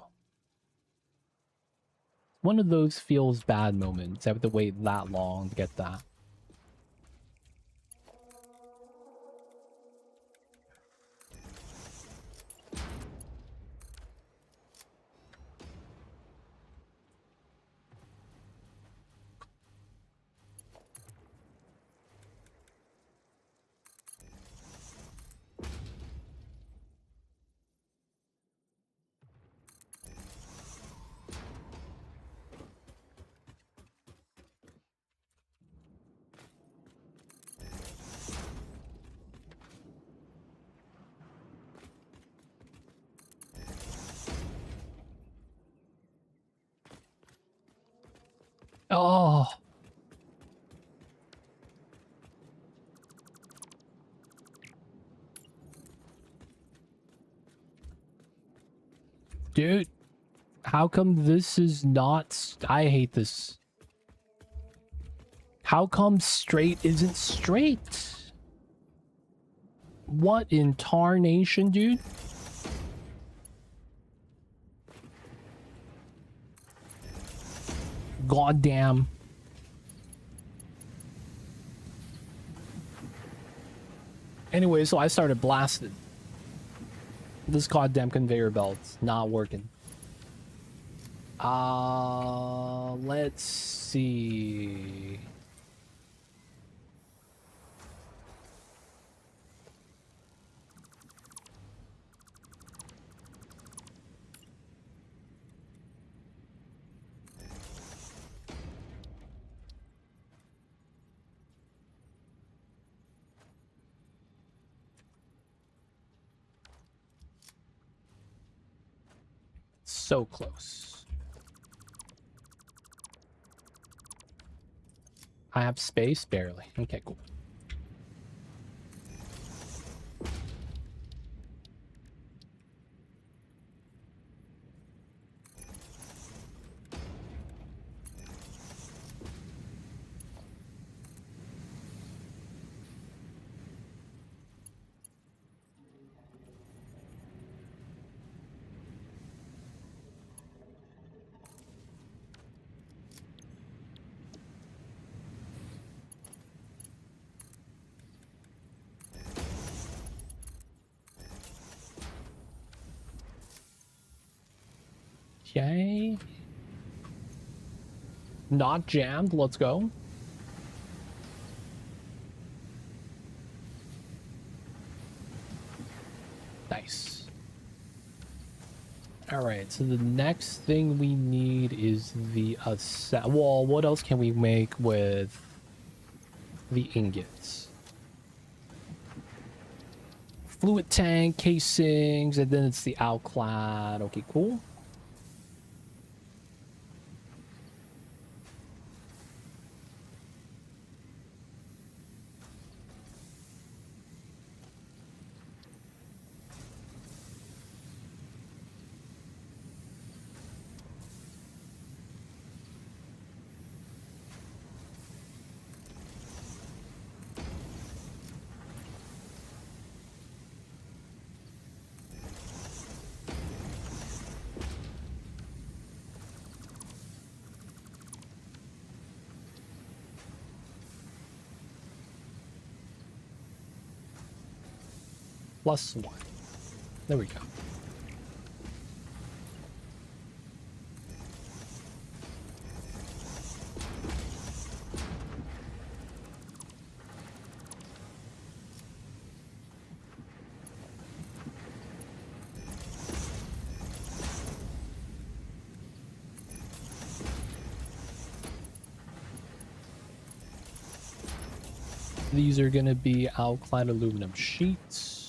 One of those feels bad moments. I have to wait that long to get that. Dude, how come this is not... I hate this. How come straight isn't straight? What in tarnation, dude? Goddamn. Anyway, so I started blasting. This goddamn conveyor belt's not working. Let's see. So close. I have space? Barely. Okay, cool. Okay. Not jammed. Let's go. Nice. All right. So the next thing we need is the well, what else can we make with the ingots? Fluid tank, casings, and then it's the outclad. Okay, cool. +1. There we go. These are going to be outclad aluminum sheets.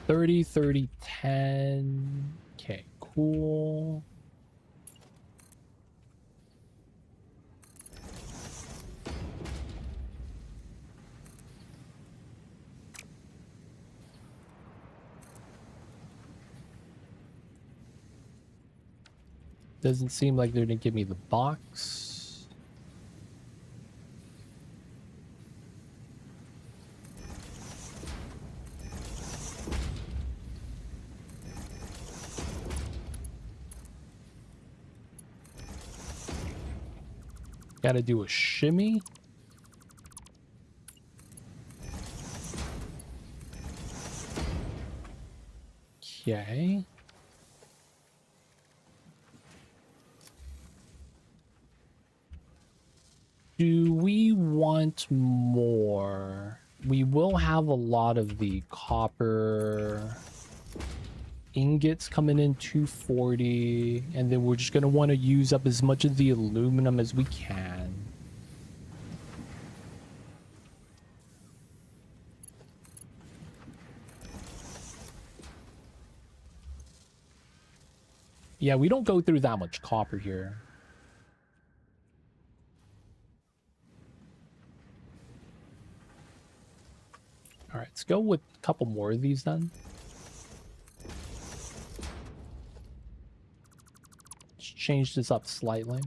$30, $30, $10. Okay, cool. Doesn't seem like they're gonna give me the box. Gotta do a shimmy. Okay. Do we want more? We will have a lot of the copper ingots coming in 240, and then we're just going to want to use up as much of the aluminum as we can. Yeah, we don't go through that much copper here. All right, let's go with a couple more of these then. Let's change this up slightly.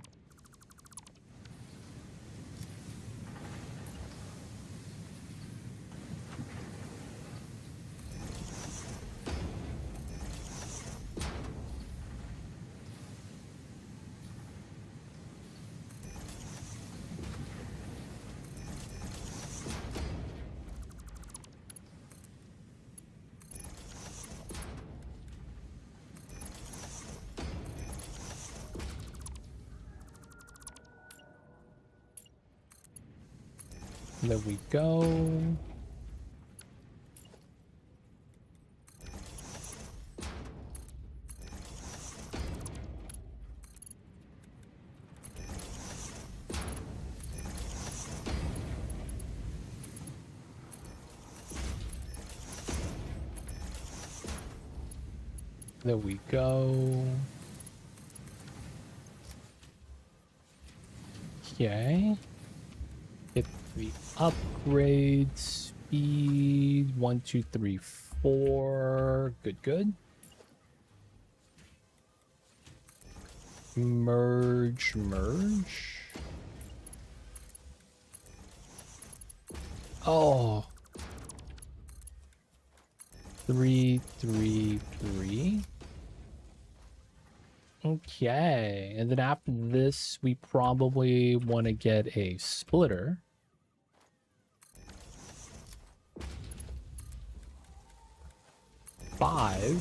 There we go. There we go. Okay. Hit the upgrade speed. 1, 2, 3, 4. Good, good. Merge, merge. Oh. 3, 3, 3. Okay, and then after this, we probably want to get a splitter. Five.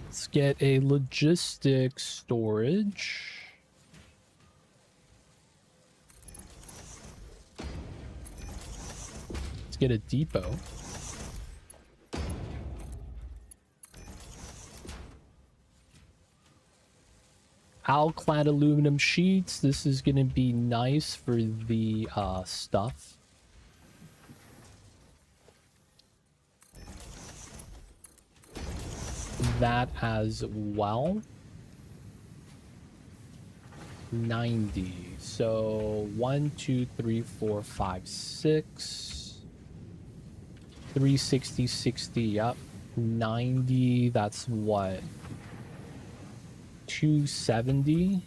Let's get a logistic storage. Let's get a depot. Alclad aluminum sheets. This is going to be nice for the stuff. That as well. 90. So 1, 2, 3, 4, 5, 6. 360, 60. Yep. 90. That's what? 270.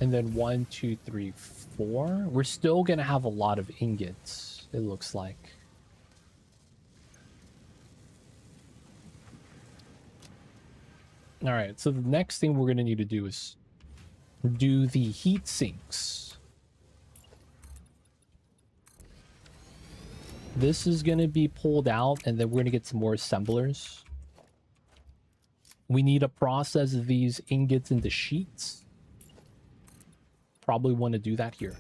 And then 1, 2, 3, 4. We're still going to have a lot of ingots, it looks like. All right, so the next thing we're going to need to do is do the heat sinks. This is going to be pulled out, and then we're going to get some more assemblers. We need to process these ingots into sheets. Probably want to do that here.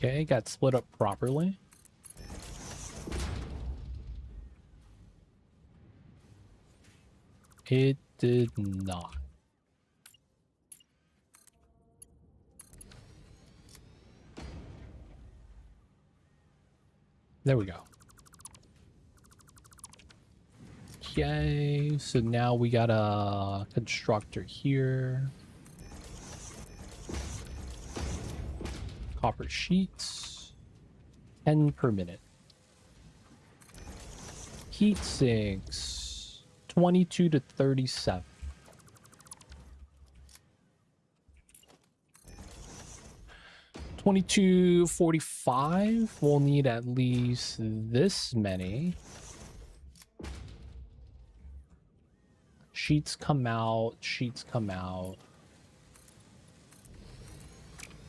Okay, got split up properly. It did not. There we go. Okay, so now we got a constructor here. Copper sheets. 10 per minute. Heat sinks. 22 to 37. $22.45. We'll need at least this many. Sheets come out. Sheets come out.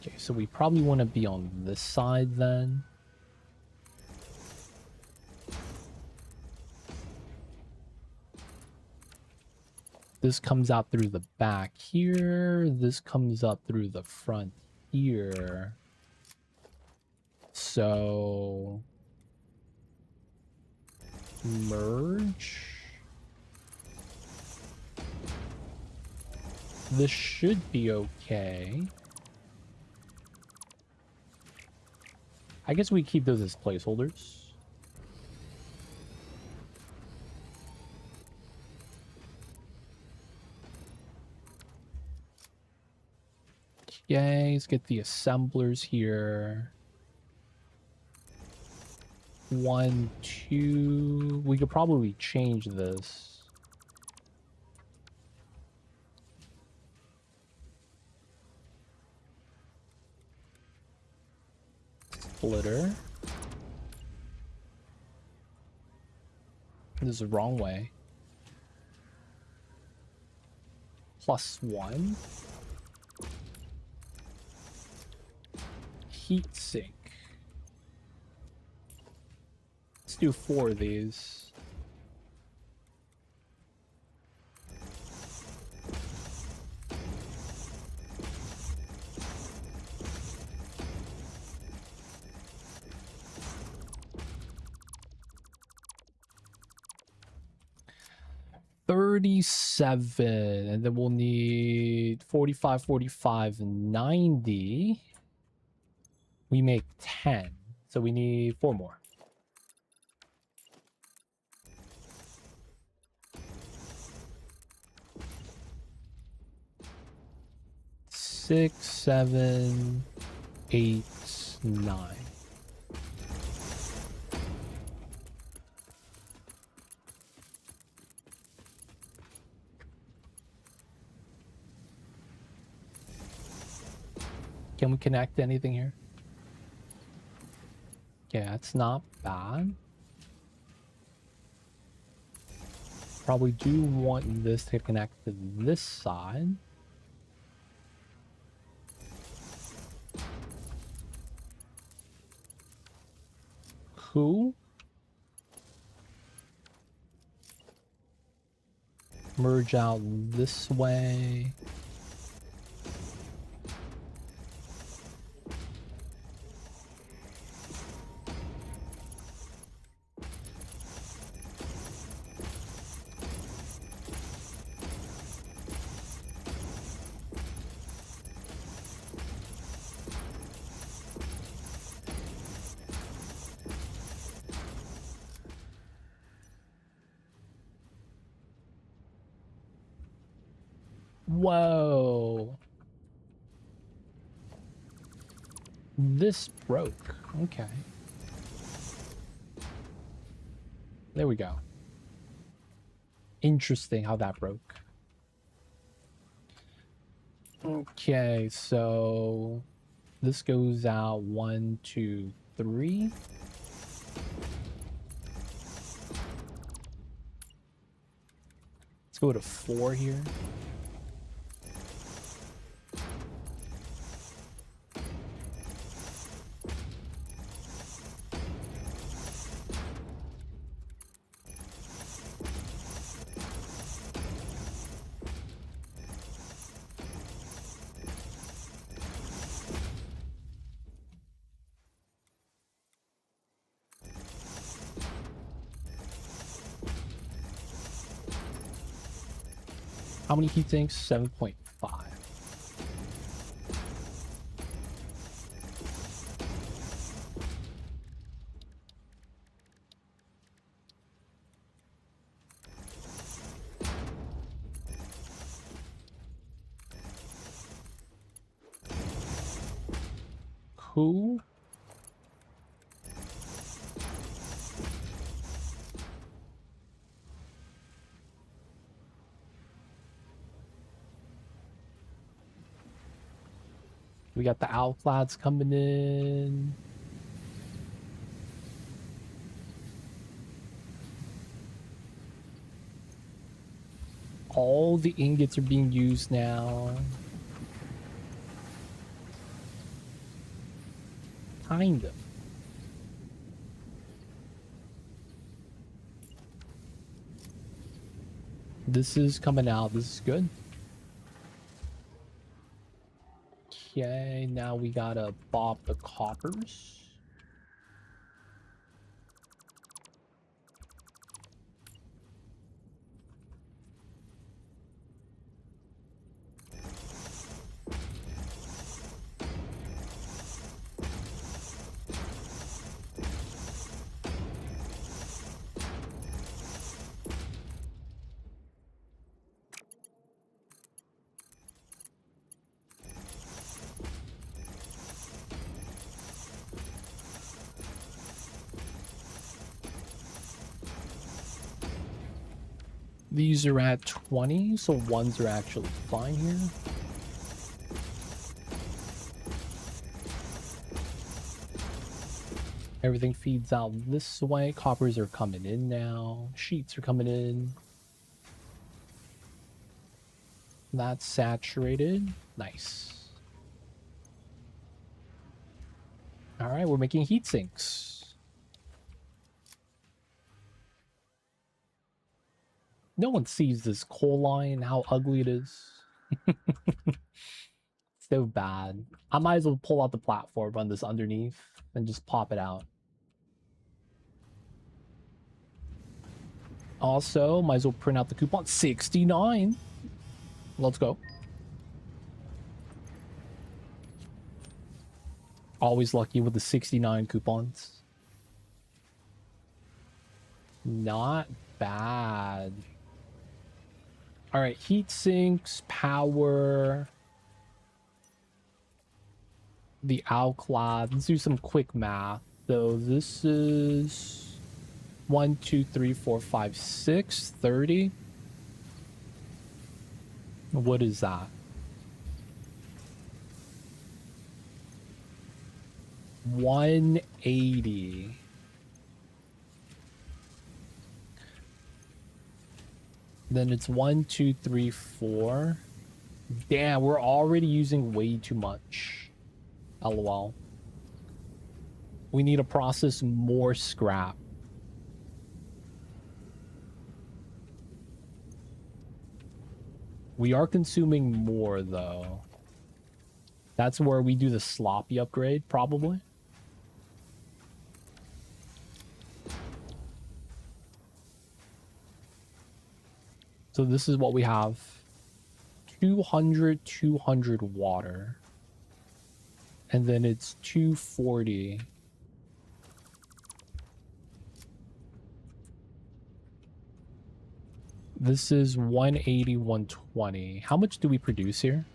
Okay, so we probably want to be on this side then. This comes out through the back here. This comes up through the front here. So merge. This should be okay. I guess we keep those as placeholders. Okay, let's get the assemblers here. 1, 2. We could probably change this. Splitter. This is the wrong way. +1. Heat sink. Let's do 4 of these. $37, and then we'll need 45, 45, 90. We make 10, so we need 4 more. 6, 7, 8, 9. Can we connect anything here? Yeah, that's not bad. Probably do want this to connect to this side. Who? Merge out this way. Whoa. This broke. Okay. There we go. Interesting how that broke. Okay, so this goes out 1, 2, 3. Let's go to 4 here. How many heat sinks? 7.5. Cool. We got the outclads coming in. All the ingots are being used now. Kind of. This is coming out. This is good. Okay, now we gotta bop the coppers. These are at 20, so ones are actually fine here. Everything feeds out this way. Coppers are coming in now. Sheets are coming in. That's saturated. Nice. All right, we're making heat sinks. No one sees this coal line, how ugly it is. So bad. I might as well pull out the platform, run this underneath, and just pop it out. Also, might as well print out the coupon. 69. Let's go. Always lucky with the 69 coupons. Not bad. All right, heat sinks, power, the Outclad. Let's do some quick math. So this is 1, 2, 3, 4, 5, 6, 30. What is that? 180. Then it's 1, 2, 3, 4. Damn, we're already using way too much. LOL. We need to process more scrap. We are consuming more, though. That's where we do the sloppy upgrade, probably. So this is what we have. 200, 200 water. And then it's 240. This is 180, 120. How much do we produce here?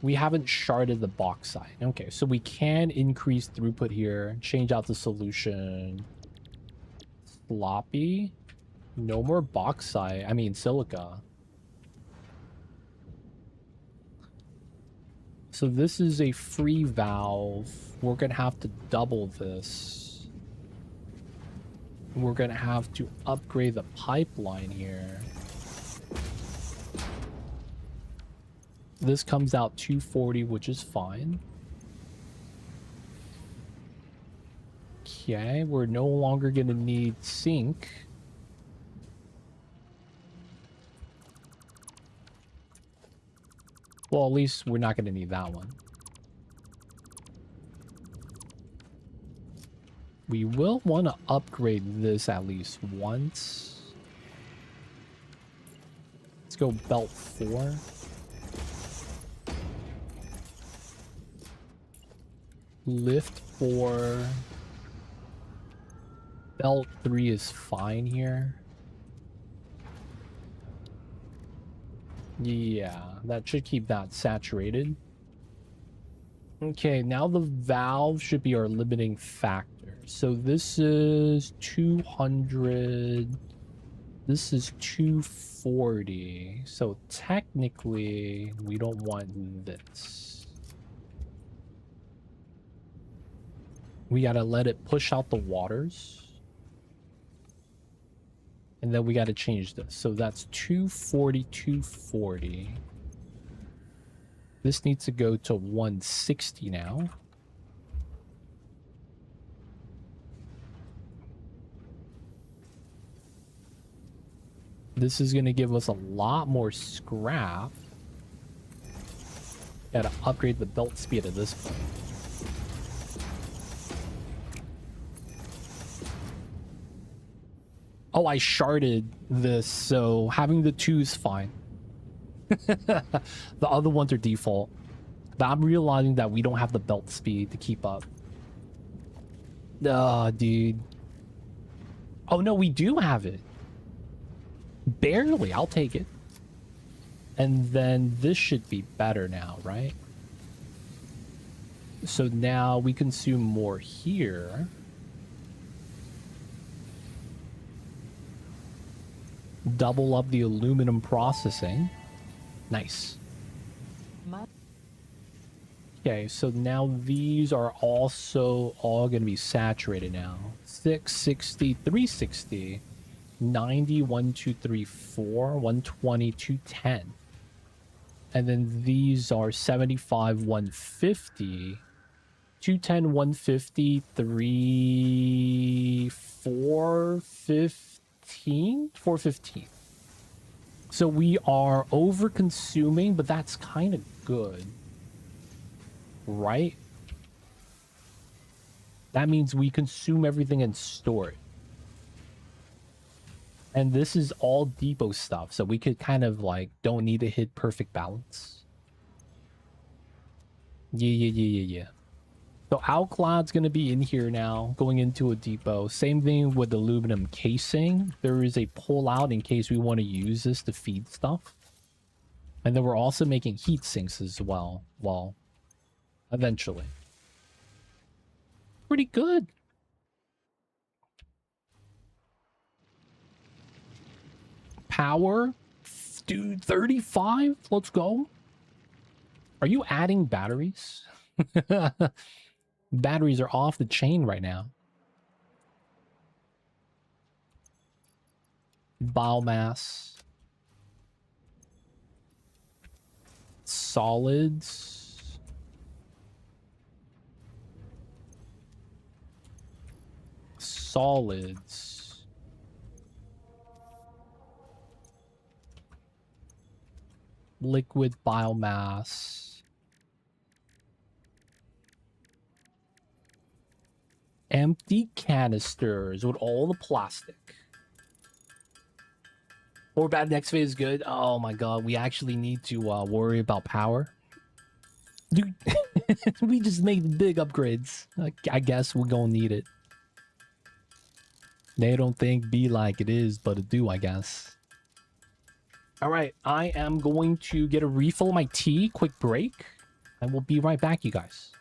We haven't sharded the bauxite. Okay, so we can increase throughput here. Change out the solution. Sloppy. No more bauxite. I mean, silica. So this is a free valve. We're going to have to double this. We're going to have to upgrade the pipeline here. This comes out 240, which is fine. Okay, we're no longer going to need sink. Well, at least we're not going to need that one. We will want to upgrade this at least once. Let's go belt 4. Lift 4. Belt 3 is fine here. Yeah, that should keep that saturated. Okay, now the valve should be our limiting factor. So this is 200. This is 240. So technically, we don't want this. We gotta let it push out the waters. And then we gotta change this. So that's 240, 240. This needs to go to 160 now. This is going to give us a lot more scrap. Gotta upgrade the belt speed at this point. Oh, I sharded this, so having the 2's fine. The other ones are default. But I'm realizing that we don't have the belt speed to keep up. Dude. Oh, no, we do have it. Barely. I'll take it. And then this should be better now, right? So now we consume more here. Double up the aluminum processing. Nice. Okay, so now these are also all going to be saturated now. 660, 360, 90, 1, 2, 3, 4, 120, 210. And then these are 75, 150, 210, 150, 3, 415, 415. So we are over consuming, but that's kind of good. Right? That means we consume everything and store it. And this is all depot stuff, so we could kind of like don't need to hit perfect balance. Yeah. So Outcloud's gonna be in here now, going into a depot. Same thing with aluminum casing. There is a pull out in case we want to use this to feed stuff. And then we're also making heat sinks as well. Well, eventually. Pretty good. Power, dude, 35. Let's go. Are you adding batteries? Batteries are off the chain right now. Biomass. Solids. Solids. Liquid biomass. Empty canisters with all the plastic. Or bad next phase is good. Oh my god, we actually need to worry about power. Dude, we just made big upgrades. I guess we're gonna need it. They don't think be like it is, but it do, I guess. Alright, I am going to get a refill of my tea, quick break, and we'll be right back, you guys.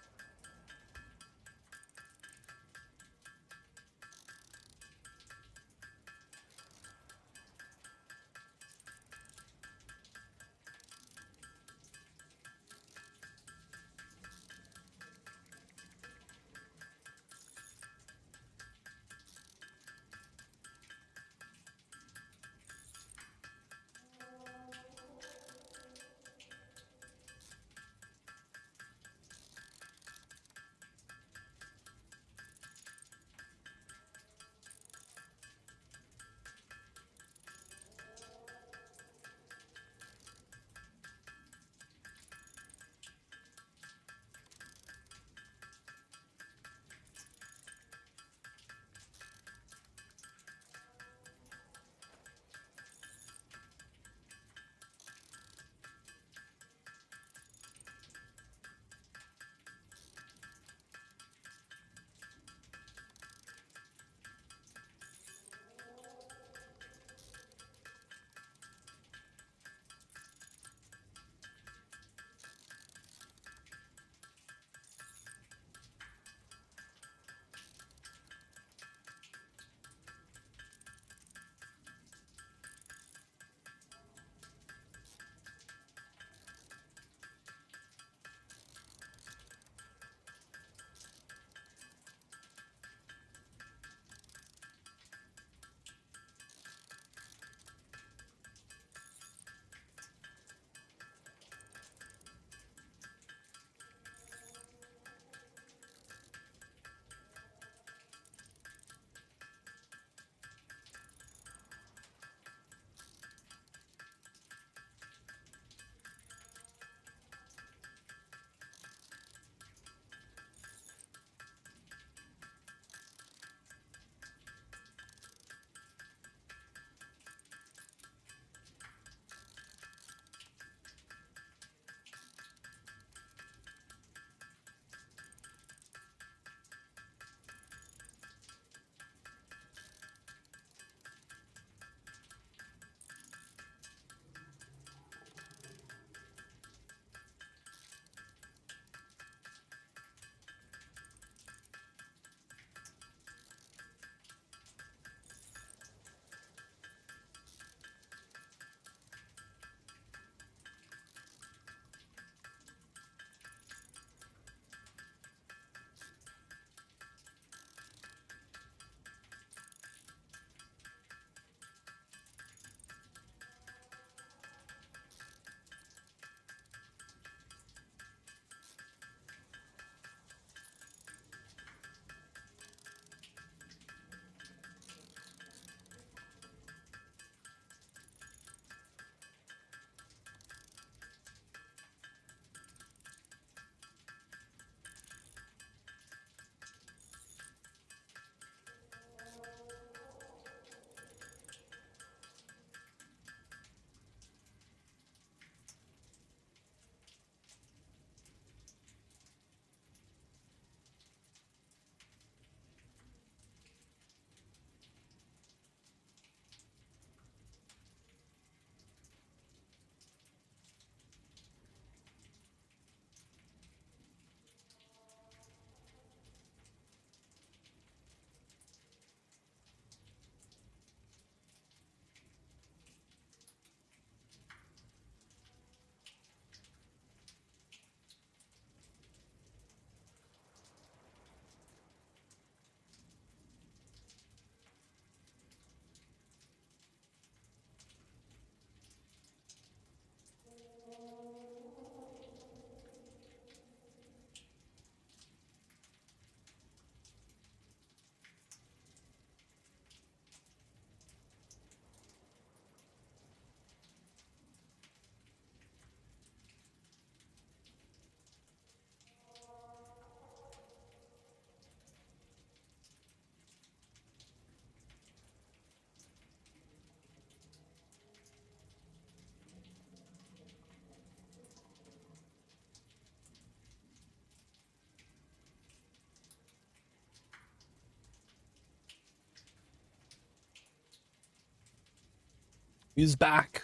He's back.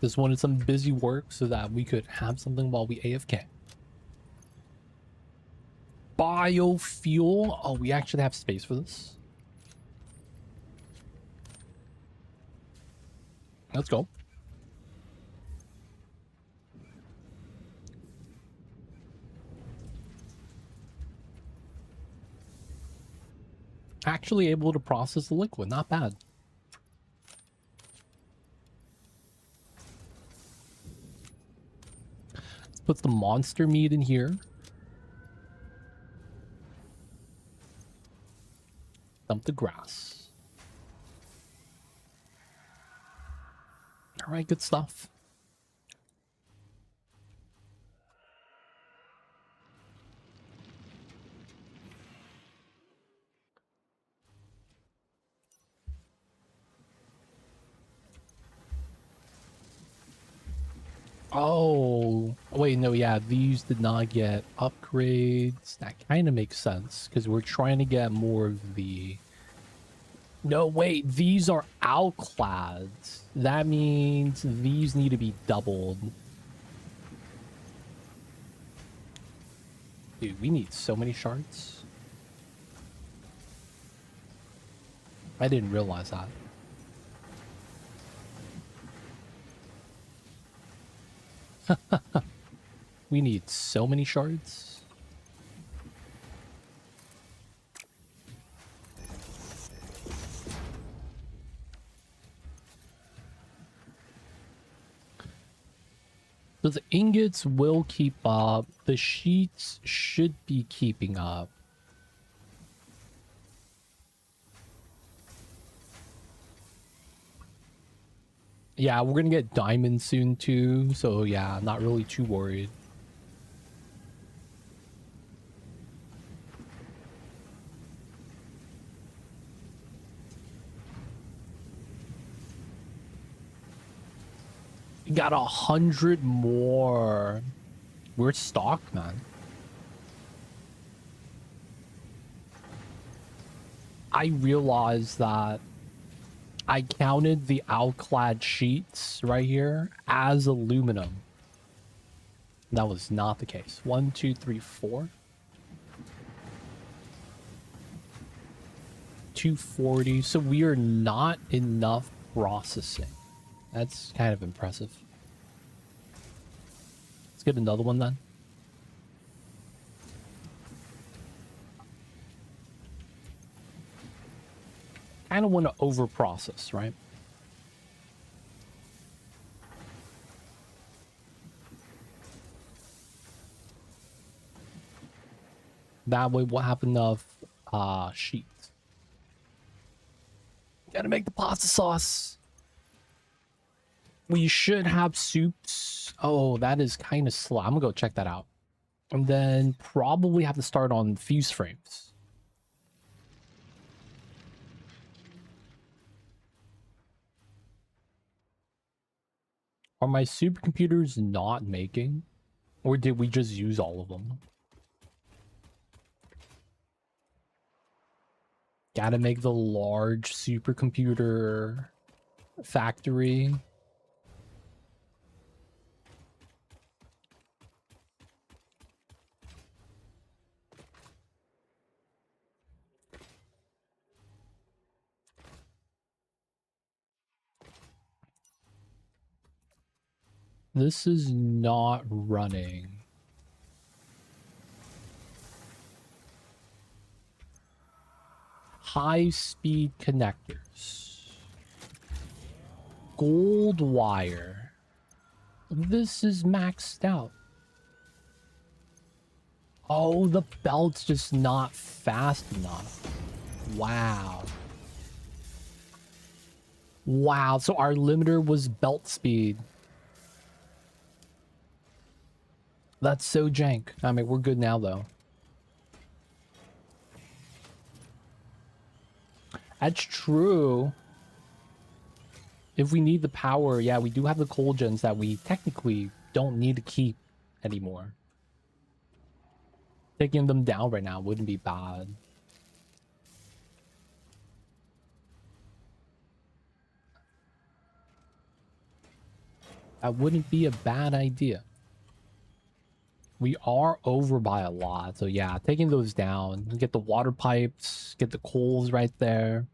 Just wanted some busy work so that we could have something while we AFK. Biofuel. Oh, we actually have space for this. Let's go. Actually able to process the liquid. Not bad. Let's put the monster meat in here. Dump the grass. All right, good stuff. Oh, wait, no, yeah, these did not get upgrades. That kind of makes sense because we're trying to get more of the... No, wait, these are outclads. That means these need to be doubled. Dude, we need so many shards. I didn't realize that. We need so many shards. So the ingots will keep up. The sheets should be keeping up. Yeah, we're gonna get diamonds soon too. So yeah, not really too worried. Got 100 more. We're stocked, man. I realized that I counted the outclad sheets right here as aluminum. That was not the case. 1, 2, 3, 4. 240. So we are not enough processing. That's kind of impressive. Let's get another one then. Kind of want to over process, right? That way we'll have enough sheets. Gotta make the pasta sauce. We should have soups. Oh, that is kind of slow. I'm gonna go check that out. And then probably have to start on fuse frames. Are my supercomputers not making? Or did we just use all of them? Gotta make the large supercomputer factory. This is not running. High-speed connectors. Gold wire. This is maxed out. Oh, the belt's just not fast enough. Wow. Wow, so our limiter was belt speed. That's so jank. I mean, we're good now, though. That's true. If we need the power, yeah, we do have the coal gens that we technically don't need to keep anymore. Taking them down right now wouldn't be bad. That wouldn't be a bad idea. We are over by a lot, so yeah, taking those down. Get the water pipes, get the coals right there.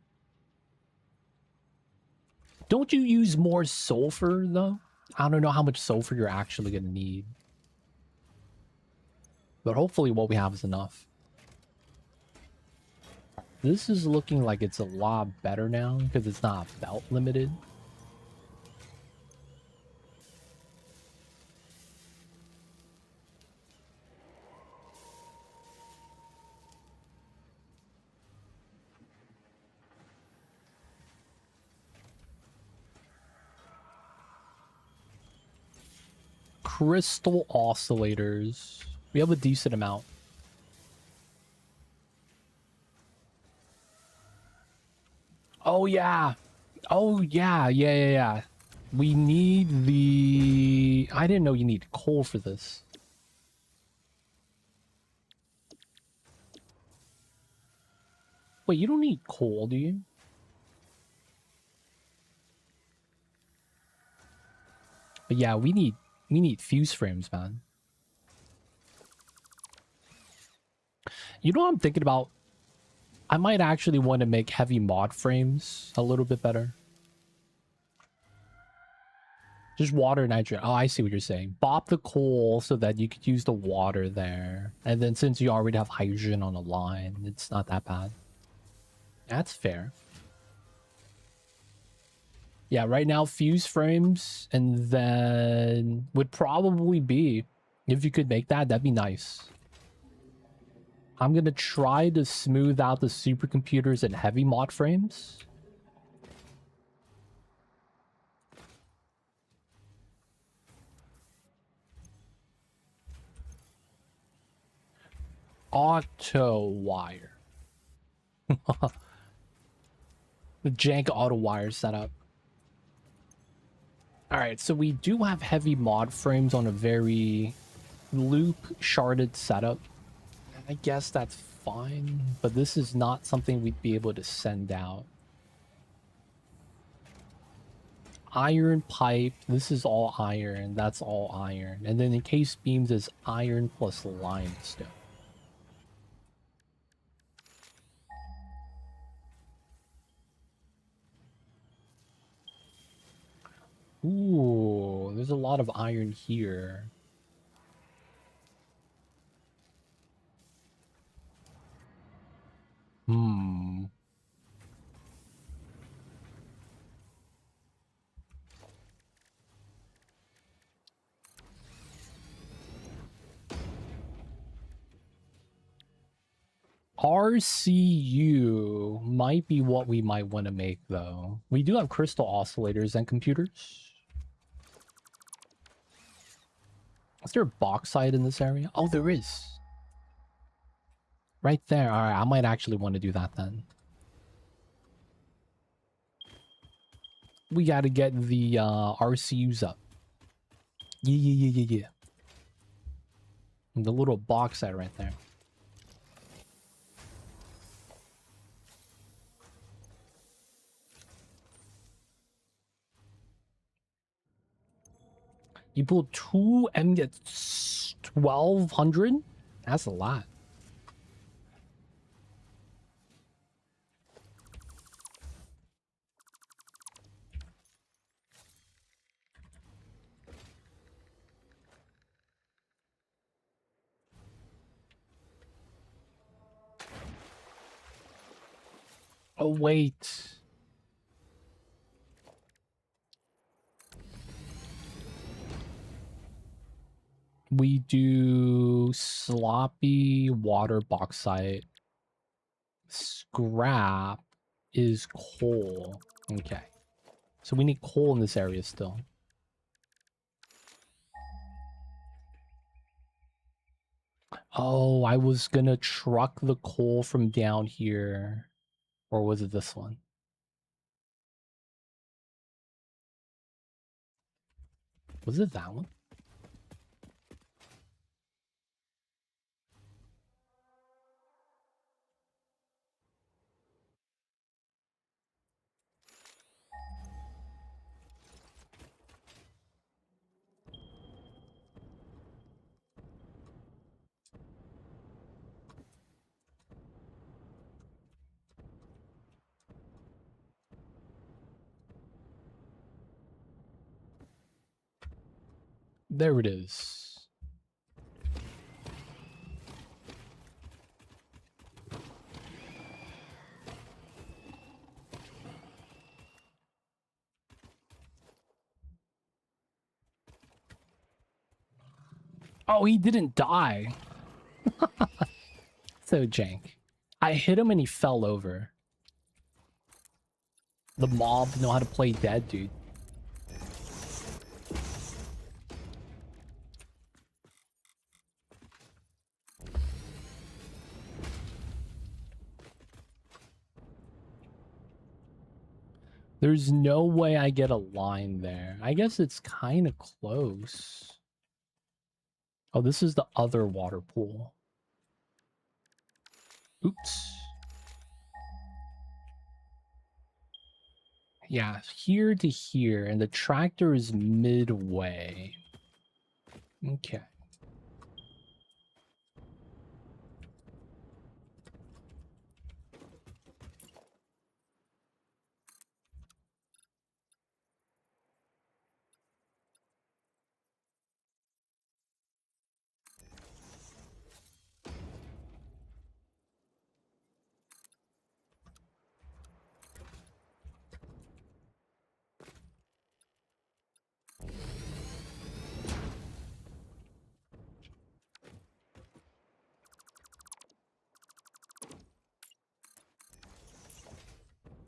Don't you use more sulfur, though? I don't know how much sulfur you're actually going to need. But hopefully what we have is enough. This is looking like it's a lot better now because it's not belt limited. Crystal oscillators. We have a decent amount. Oh, yeah. Oh, yeah. Yeah. We need the... I didn't know you need coal for this. Wait, you don't need coal, do you? But yeah, we need fuse frames, man. You know what I'm thinking about? I might actually want to make heavy mod frames a little bit better. Just water nitrogen. Oh, I see what you're saying. Bop the coal so that you could use the water there. And then since you already have hydrogen on the line, it's not that bad. That's fair. Yeah, right now, fuse frames, and then would probably be, if you could make that, that'd be nice. I'm going to try to smooth out the supercomputers and heavy mod frames. Auto wire. The jank auto wire setup. Alright, so we do have heavy mod frames on a very loop sharded setup. I guess that's fine, but this is not something we'd be able to send out. Iron pipe, this is all iron, that's all iron. And then encased beams is iron plus limestone. Ooh, there's a lot of iron here. Hmm. RCU might be what we might want to make, though. We do have crystal oscillators and computers. Is there a bauxite in this area? Oh, there is. Right there. All right, I might actually want to do that then. We got to get the RCUs up. Yeah. And the little bauxite right there. You pull 2 and get 1,200? That's a lot. Oh, wait. We do sloppy water bauxite. Scrap is coal. Okay. So we need coal in this area still. Oh, I was gonna truck the coal from down here. Or was it this one? Was it that one? There it is. Oh, he didn't die. So jank. I hit him and he fell over. The mob know how to play dead, dude. There's no way I get a line there. I guess it's kind of close. Oh, this is the other water pool. Oops. Yeah, here to here, and the tractor is midway. Okay.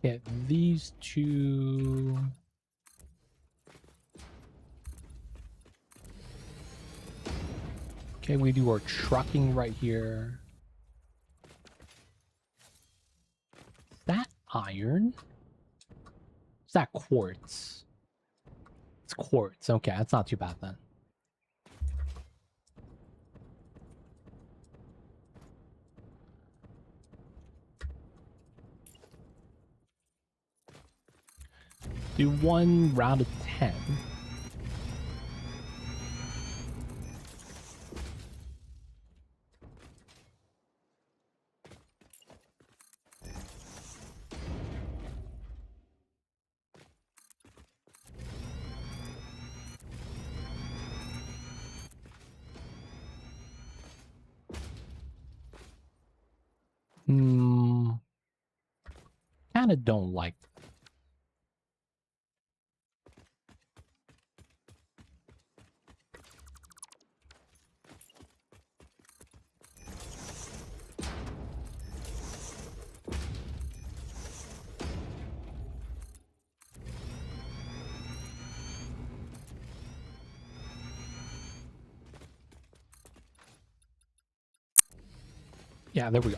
Get these two. Okay, we do our trucking right here. Is that iron? Is that quartz? It's quartz. Okay, that's not too bad then. Do 1 round of 10. Kind of don't like. Yeah, there we go.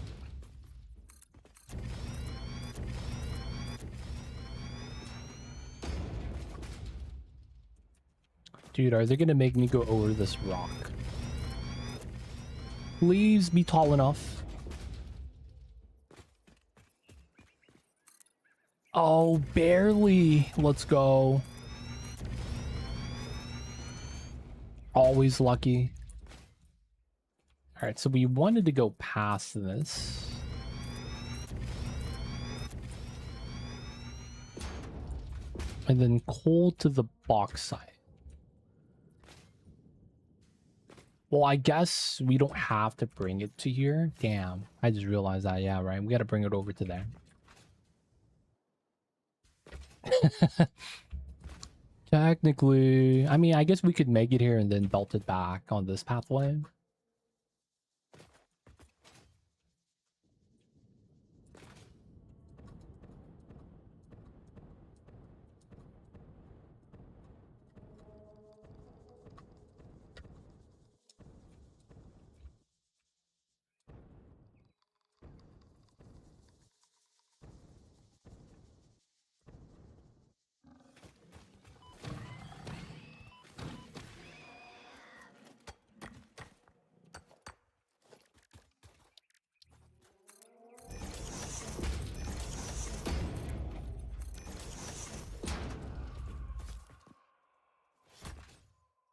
Dude, are they gonna make me go over this rock? Please be tall enough. Oh, barely. Let's go. Always lucky. All right, so we wanted to go past this. And then coal to the bauxite. Well, I guess we don't have to bring it to here. Damn, I just realized that. Yeah, right. We got to bring it over to there. Technically, I mean, I guess we could make it here and then belt it back on this pathway.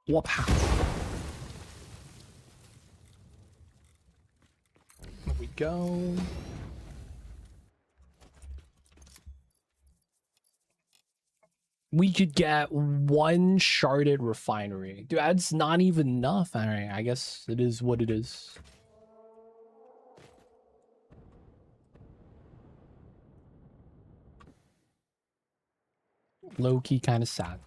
Whoop. There we go. We could get one sharded refinery. Dude, that's not even enough. All right, I guess it is what it is. Low-key kind of sad.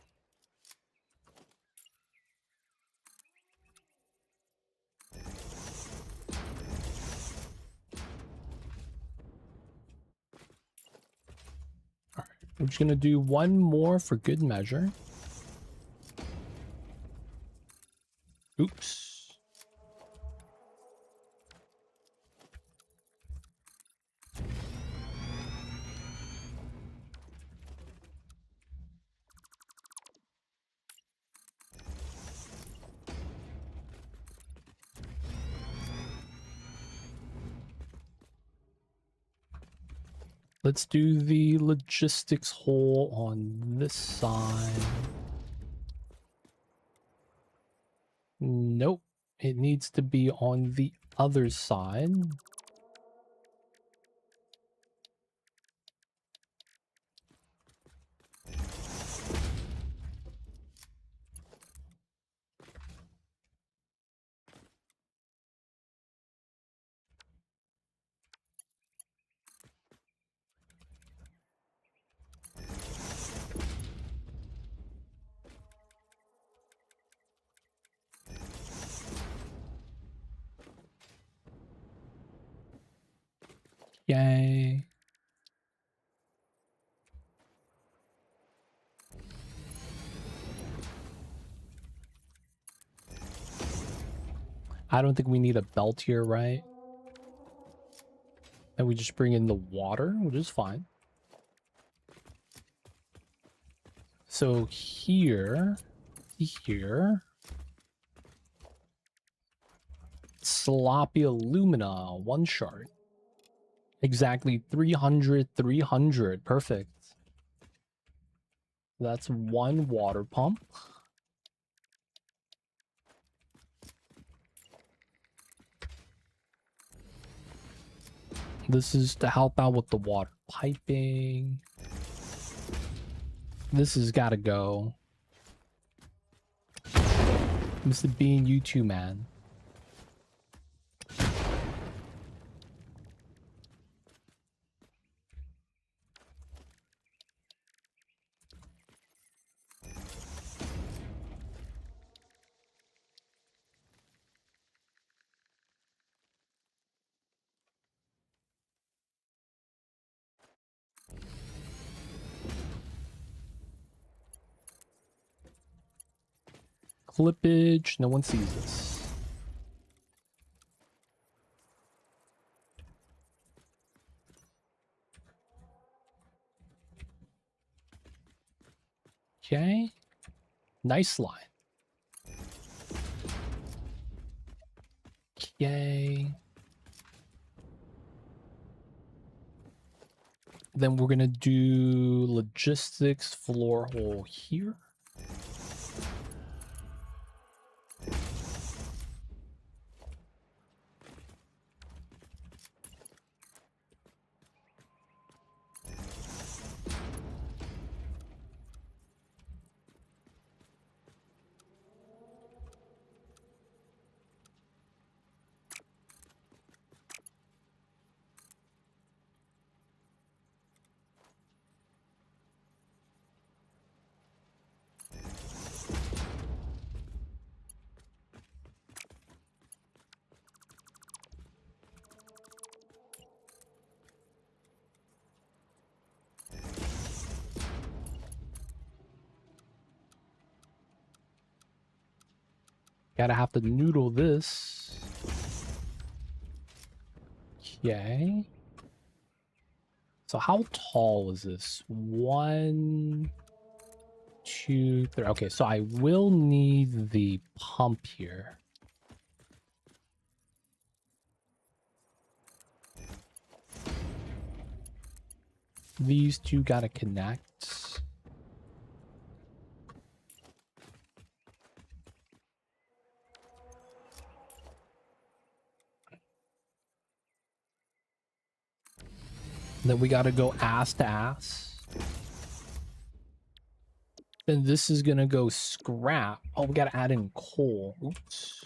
We're just gonna do one more for good measure. Oops. Let's do the logistics hole on this side. Nope. It needs to be on the other side. Yay. I don't think we need a belt here, right? And we just bring in the water, which is fine. So here, sloppy alumina, one shard. Exactly 300, 300. Perfect. That's one water pump. This is to help out with the water piping. This has got to go. Mr. Bean, you too, man. Clippage. No one sees this. Okay. Nice line. Okay. Then we're going to do logistics floor hole here. Gotta have to noodle this. Okay. So how tall is this? 1, 2, 3. Okay, so I will need the pump here. These two gotta connect. Then we gotta go ass to ass. Then this is gonna go scrap. Oh, we gotta add in coal. Oops.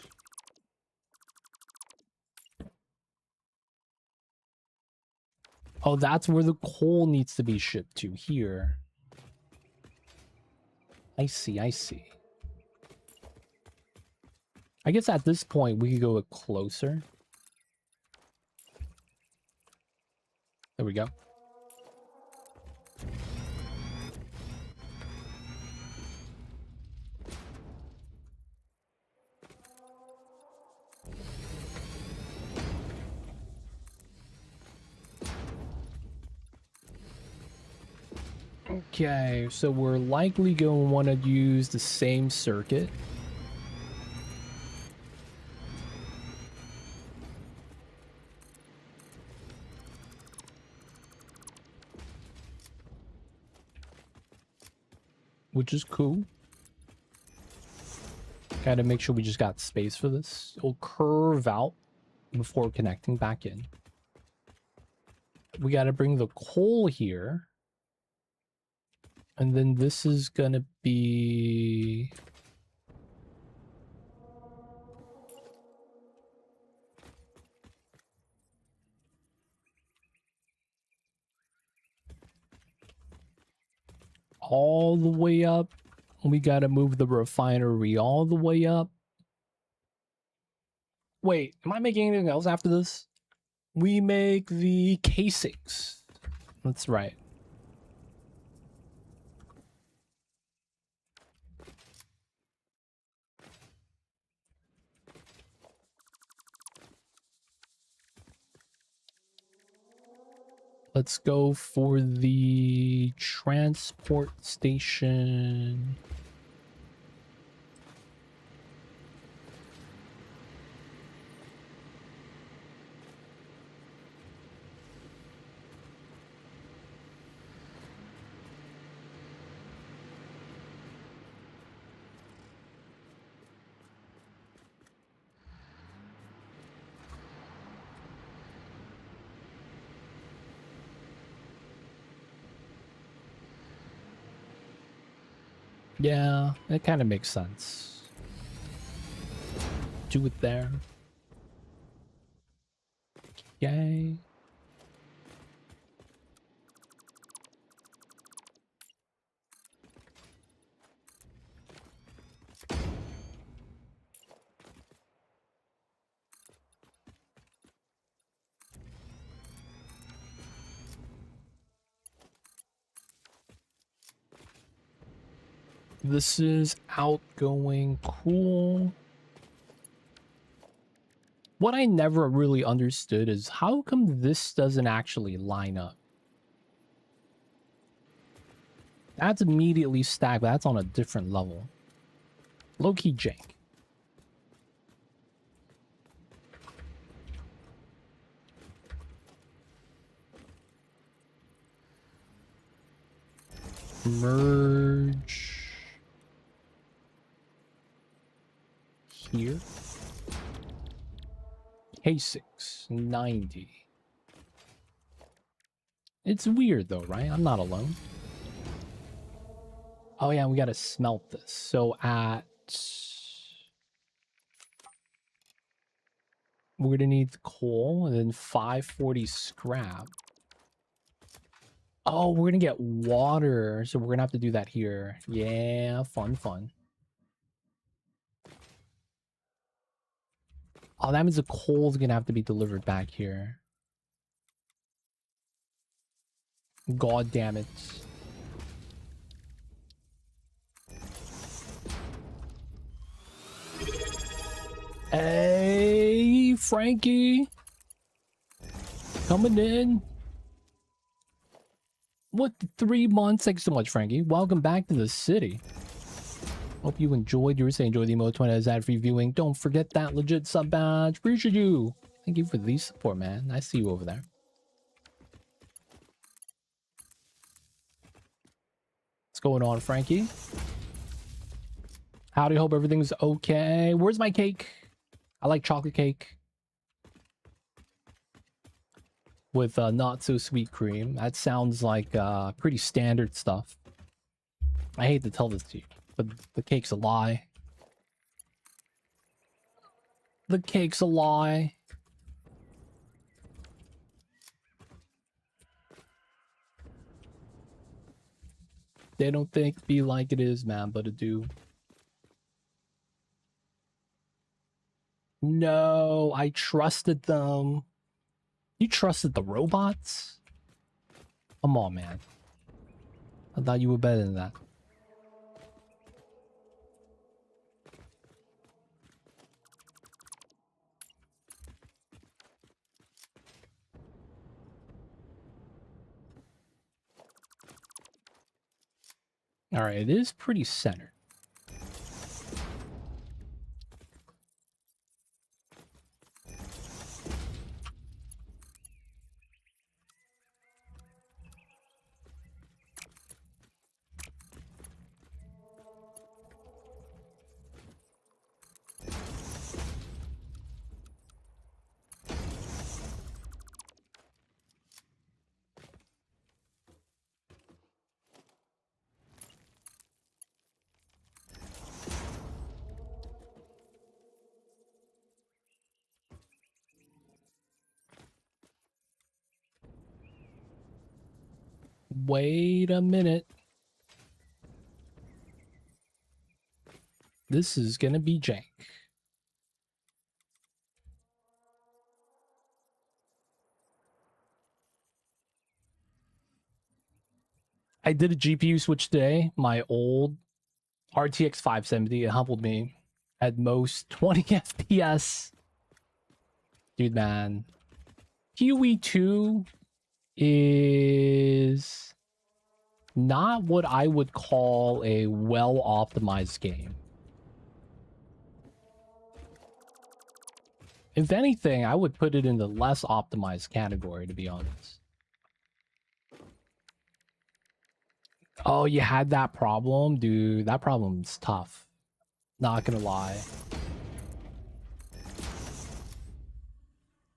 Oh, that's where the coal needs to be shipped to, here. I see, I see. I guess at this point, we could go closer. There we go. Okay, so we're likely going to want to use the same circuit. Which is cool. Gotta make sure we just got space for this. It'll curve out before connecting back in. We gotta bring the coal here. And then this is gonna be... all the way up. We gotta move the refinery all the way up. Wait, am I making anything else after this? We make the casings. That's right. Let's go for the transport station. Yeah, it kind of makes sense. Do it there. Yay. This is outgoing. Cool. What I never really understood is how come this doesn't actually line up? That's immediately stacked, but that's on a different level. Low-key jank. Merge here. K6 90. It's weird though, right? I'm not alone. Oh yeah, we gotta smelt this. So at... we're gonna need the coal and then 540 scrap. Oh, we're gonna get water. So we're gonna have to do that here. Yeah, fun, fun. Oh, that means the coal's gonna have to be delivered back here. God damn it. Hey, Frankie. Coming in. What, 3 months? Thanks so much, Frankie. Welcome back to the city. Hope you enjoyed yours. Enjoy the emote 20 as ad-free viewing. Don't forget that legit sub badge. Appreciate you. Thank you for the support, man. I see you over there. What's going on, Frankie? Howdy, hope everything's okay. Where's my cake? I like chocolate cake. With not so sweet cream. That sounds like pretty standard stuff. I hate to tell this to you, but the cake's a lie. The cake's a lie. They don't think be like it is, man, but it do. No, I trusted them. You trusted the robots? Come on, man. I thought you were better than that. Alright, it is pretty centered. Wait a minute. This is gonna be jank. I did a GPU switch today. My old RTX 570, it humbled me. At most 20 FPS. Dude, man. Huey 2 is not what I would call a well-optimized game. If anything, I would put it in the less optimized category, to be honest. Oh, you had that problem? Dude, that problem's tough. Not gonna lie.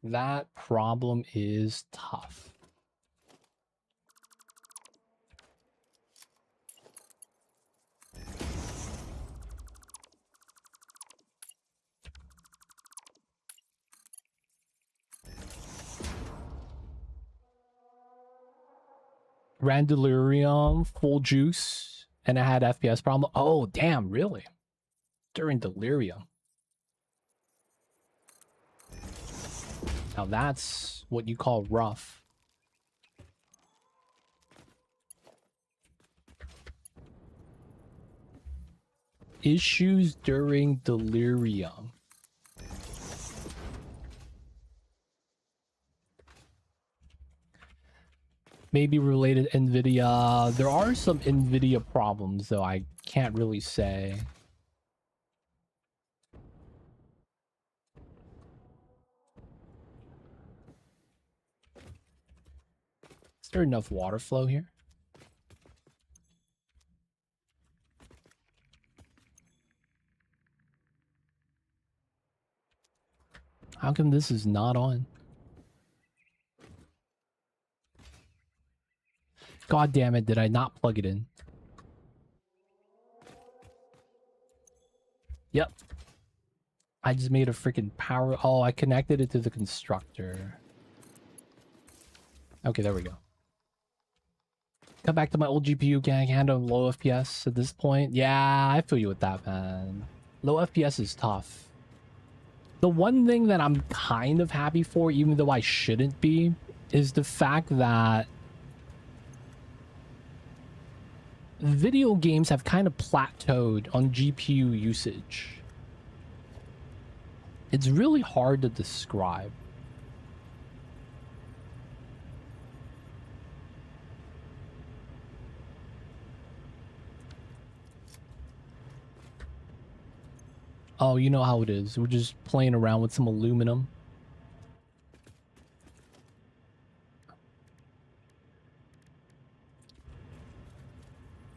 That problem is tough. Ran Delirium, full juice, and I had FPS problem. Oh, damn, really? During Delirium. Now that's what you call rough. Issues during Delirium. Maybe related to NVIDIA. There are some NVIDIA problems, though I can't really say. Is there enough water flow here? How come this is not on? God damn it, did I not plug it in? Yep. I just made a freaking power... Oh, I connected it to the constructor. Okay, there we go. Come back to my old GPU, can I handle low FPS at this point? Yeah, I feel you with that, man. Low FPS is tough. The one thing that I'm kind of happy for, even though I shouldn't be, is the fact that video games have kind of plateaued on GPU usage. It's really hard to describe. Oh, you know how it is. We're just playing around with some aluminum.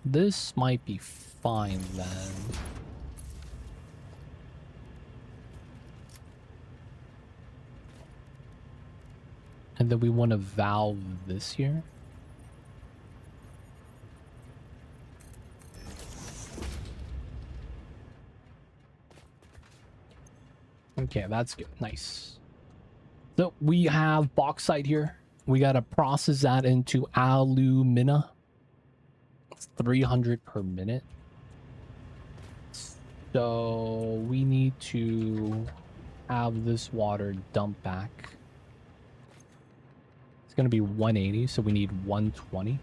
This might be fine then. And then we want to valve this here. Okay, that's good. Nice. So we have bauxite here. We gotta process that into alumina. It's 300 per minute. So we need to have this water dumped back. It's gonna be 180, so we need 120.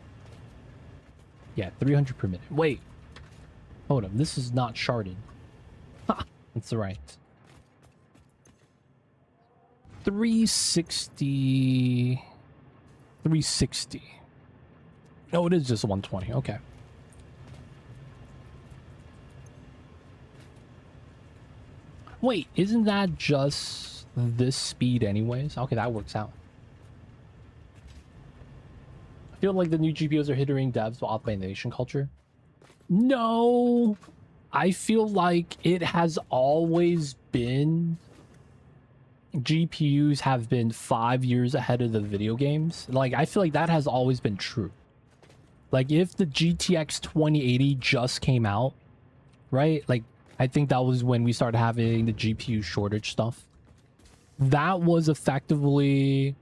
Yeah, 300 per minute. Wait, hold up. This is not sharded. Ha, that's right. 360. 360. Oh, it is just 120. Okay. Wait, isn't that just this speed anyways? Okay, that works out. I feel like the new GPUs are hindering devs with optimization culture. No, I feel like it has always been... GPUs have been 5 years ahead of the video games. Like, I feel like that has always been true. Like, if the GTX 2080 just came out, right? Like, I think that was when we started having the GPU shortage stuff. That was effectively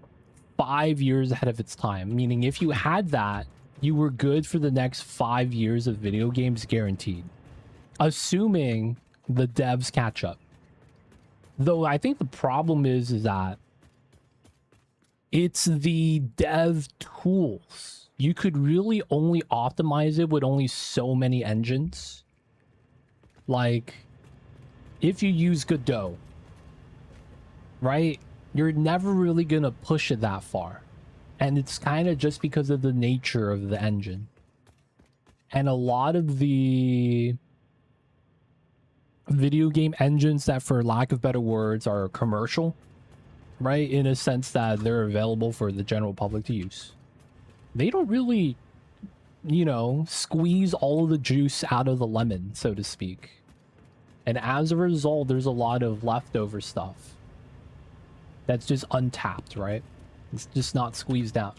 5 years ahead of its time. Meaning, if you had that, you were good for the next 5 years of video games guaranteed. Assuming the devs catch up. Though I think the problem is that it's the dev tools. You could really only optimize it with only so many engines. Like, if you use Godot, right? You're never really going to push it that far. And it's kind of just because of the nature of the engine. And a lot of the video game engines that, for lack of better words, are commercial, right? In a sense that they're available for the general public to use. They don't really, you know, squeeze all of the juice out of the lemon, so to speak. And as a result, there's a lot of leftover stuff that's just untapped, right? It's just not squeezed out.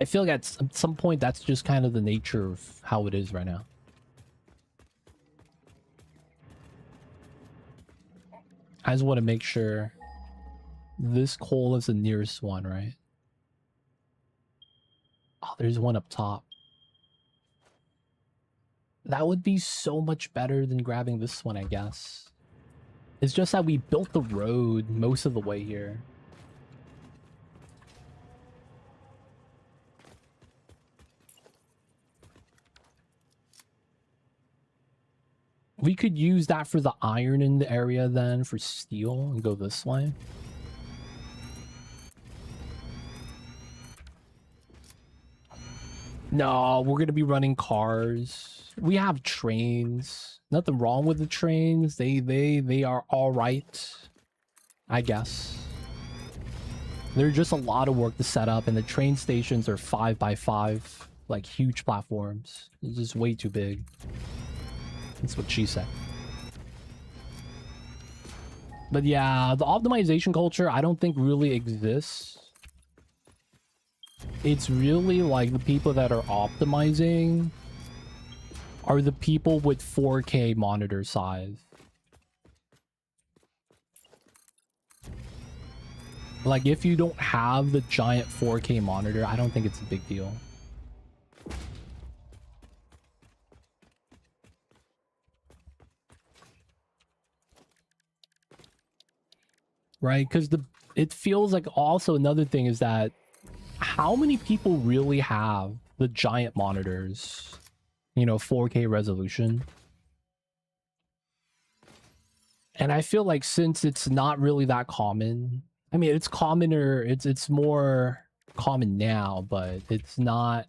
I feel like at some point, that's just kind of the nature of how it is right now. I just want to make sure this coal is the nearest one, right? Oh, there's one up top. That would be so much better than grabbing this one, I guess. It's just that we built the road most of the way here. We could use that for the iron in the area then for steel and go this way. No, we're gonna be running cars. We have trains. Nothing wrong with the trains. They are all right, I guess. They're just a lot of work to set up, and the train stations are 5x5, like huge platforms. It's just way too big. That's what she said. But yeah, the optimization culture, I don't think really exists. It's really like the people that are optimizing are the people with 4K monitor size. Like, if you don't have the giant 4K monitor, I don't think it's a big deal. Right? Because it feels like also another thing is that how many people really have the giant monitors? You know, 4K resolution. And I feel like since it's not really that common, I mean, it's commoner, it's more common now, but it's not,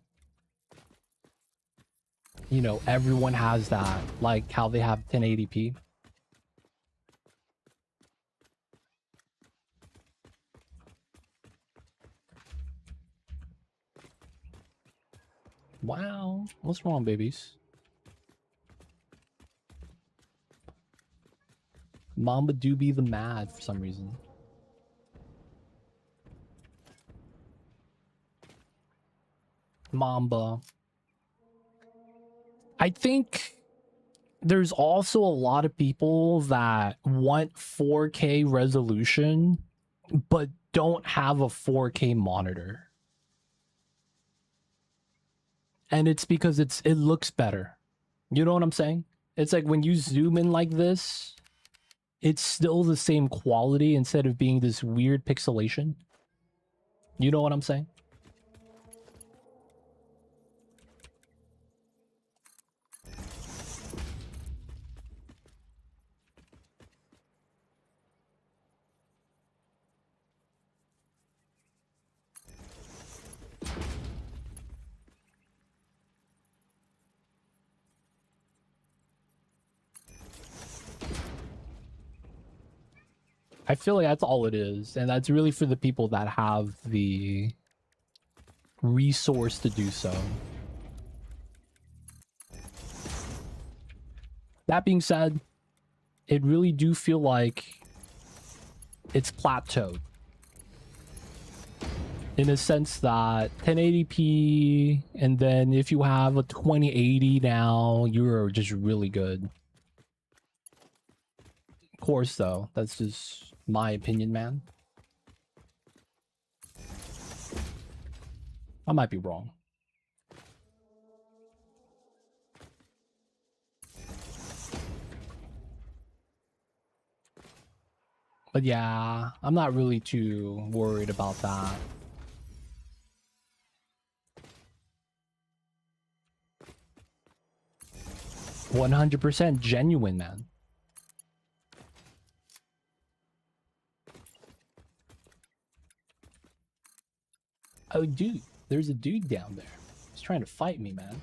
you know, everyone has that, like how they have 1080p. Wow, what's wrong, babies? Mamba do be the mad for some reason. Mamba. I think there's also a lot of people that want 4K resolution but don't have a 4K monitor. And it's because it looks better. You know what I'm saying? It's like when you zoom in like this, it's still the same quality instead of being this weird pixelation. You know what I'm saying? I feel like that's all it is. And that's really for the people that have the resource to do so. That being said, it really do feel like it's plateaued. In a sense that 1080p, and then if you have a 2080 now, you're just really good. Of course, though, that's just my opinion, man. I might be wrong. But yeah, I'm not really too worried about that. %100 genuine, man. Oh, dude, there's a dude down there. He's trying to fight me, man.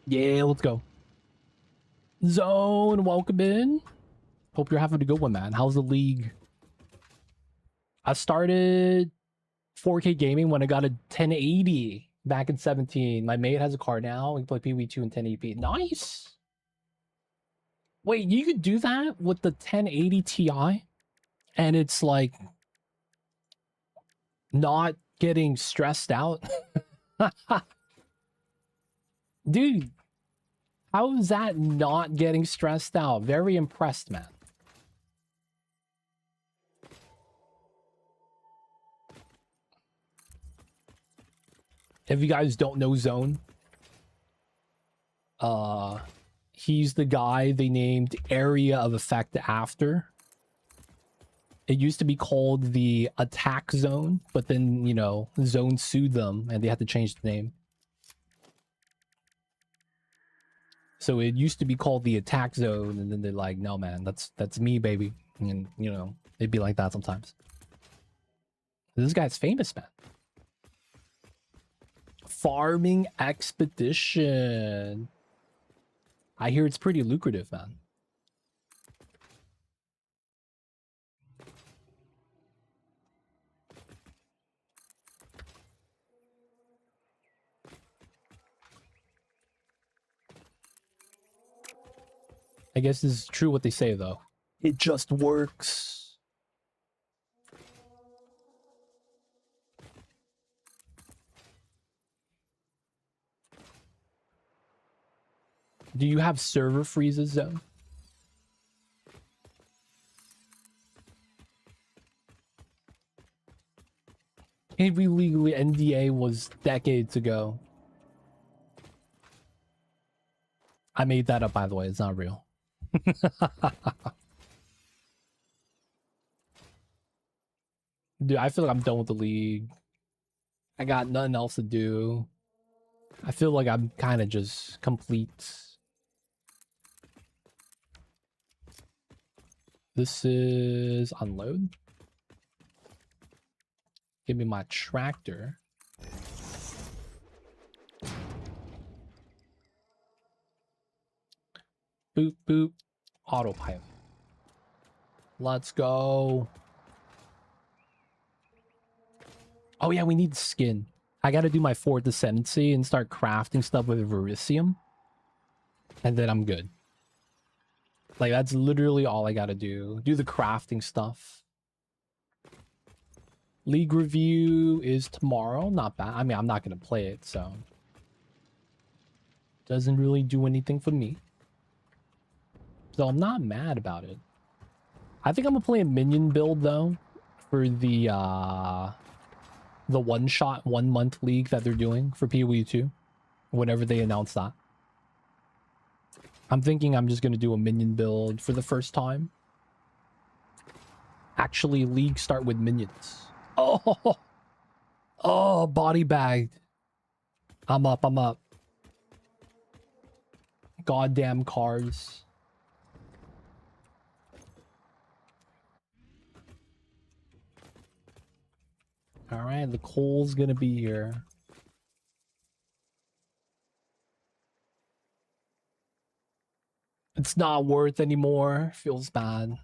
Yeah, let's go. Zone, welcome in. Hope you're having a good one, man. How's the league? I started 4K gaming when I got a 1080 back in 17. My mate has a car now. We can play PvE2 in 1080p. Nice. Wait, you could do that with the 1080 Ti? And it's like not getting stressed out? Dude, how is that not getting stressed out? Very impressed, man. If you guys don't know Zone, he's the guy they named Area of Effect after. It used to be called the Attack Zone, but then, you know, Zone sued them and they had to change the name. So it used to be called the Attack Zone, and then they're like, no, man, that's me, baby. And, you know, it'd be like that sometimes. This guy's famous, man. Farming Expedition. I hear it's pretty lucrative, man. I guess this is true what they say, though. It just works. Do you have server freezes, though? Can't be legally NDA was decades ago. I made that up, by the way. It's not real. Dude, I feel like I'm done with the league. I got nothing else to do. I feel like I'm kind of just complete. This is unload. Give me my tractor. Boop, boop. Autopilot. Let's go. Oh yeah, we need skin. I gotta do my fourth ascendancy and start crafting stuff with vericium. And then I'm good. Like, that's literally all I gotta do. Do the crafting stuff. League review is tomorrow. Not bad. I mean, I'm not gonna play it, so... Doesn't really do anything for me. So I'm not mad about it. I think I'm gonna play a minion build, though. For the one-shot, 1-month league that they're doing for PoE 2. Whenever they announce that. I'm thinking I'm just gonna do a minion build for the first time. Actually, league start with minions. Oh! Oh, body bagged. I'm up, I'm up. Goddamn cars. Alright, the coal's gonna be here. It's not worth anymore. Feels bad.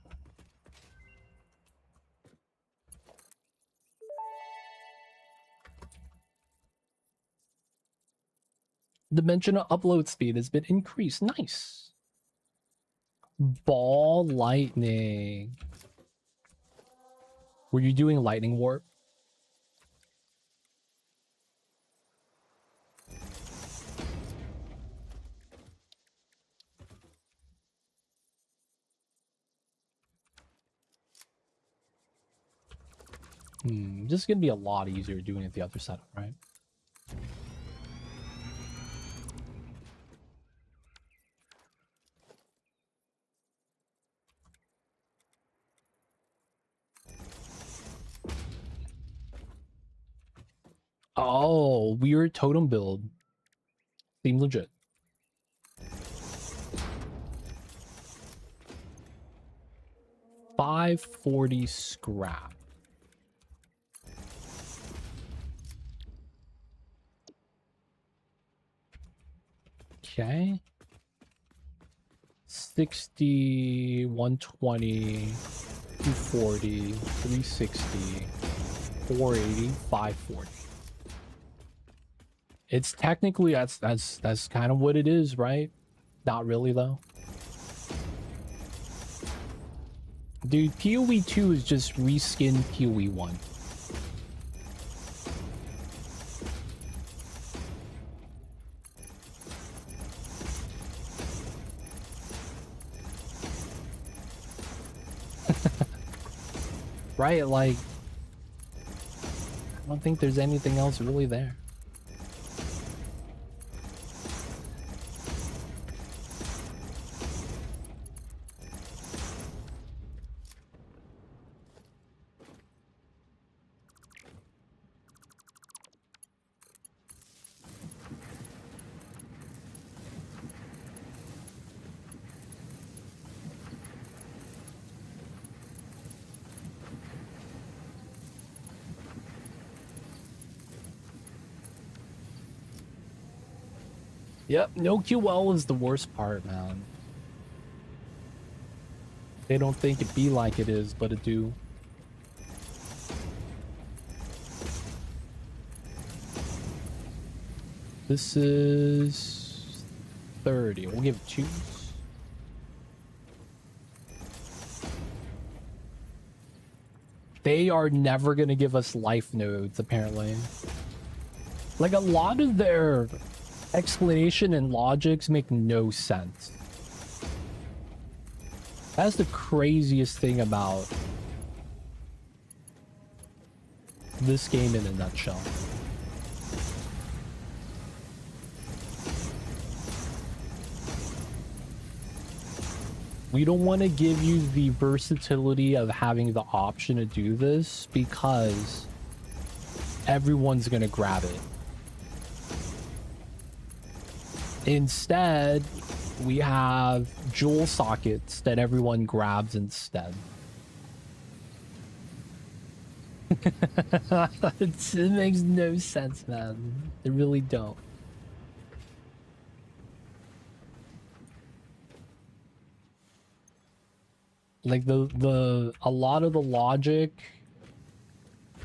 Dimensional upload speed has been increased. Nice. Ball lightning. Were you doing lightning warp? This is gonna be a lot easier doing it the other setup, right? Oh, weird totem build. Seems legit. $540 scrap. Okay. 60, 120, 240, 360, 480, 540. It's technically that's kind of what it is, right? Not really though. Dude, PoE 2 is just reskin PoE 1. Right, like, I don't think there's anything else really there. Yep, no QL is the worst part, man. They don't think it be like it is, but it do. This is 30. We'll give it 2. They are never gonna give us life nodes, apparently. Like, a lot of their explanation and logics make no sense. That's the craziest thing about this game in a nutshell. We don't want to give you the versatility of having the option to do this because everyone's gonna grab it. Instead, we have jewel sockets that everyone grabs instead. It makes no sense, man. They really don't. Like a lot of the logic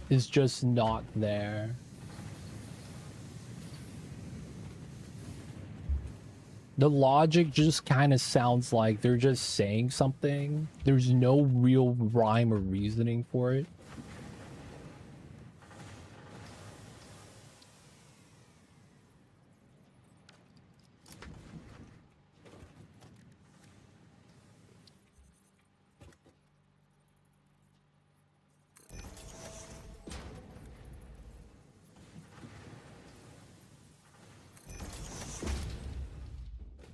is just not there. The logic just kind of sounds like they're just saying something. There's no real rhyme or reasoning for it.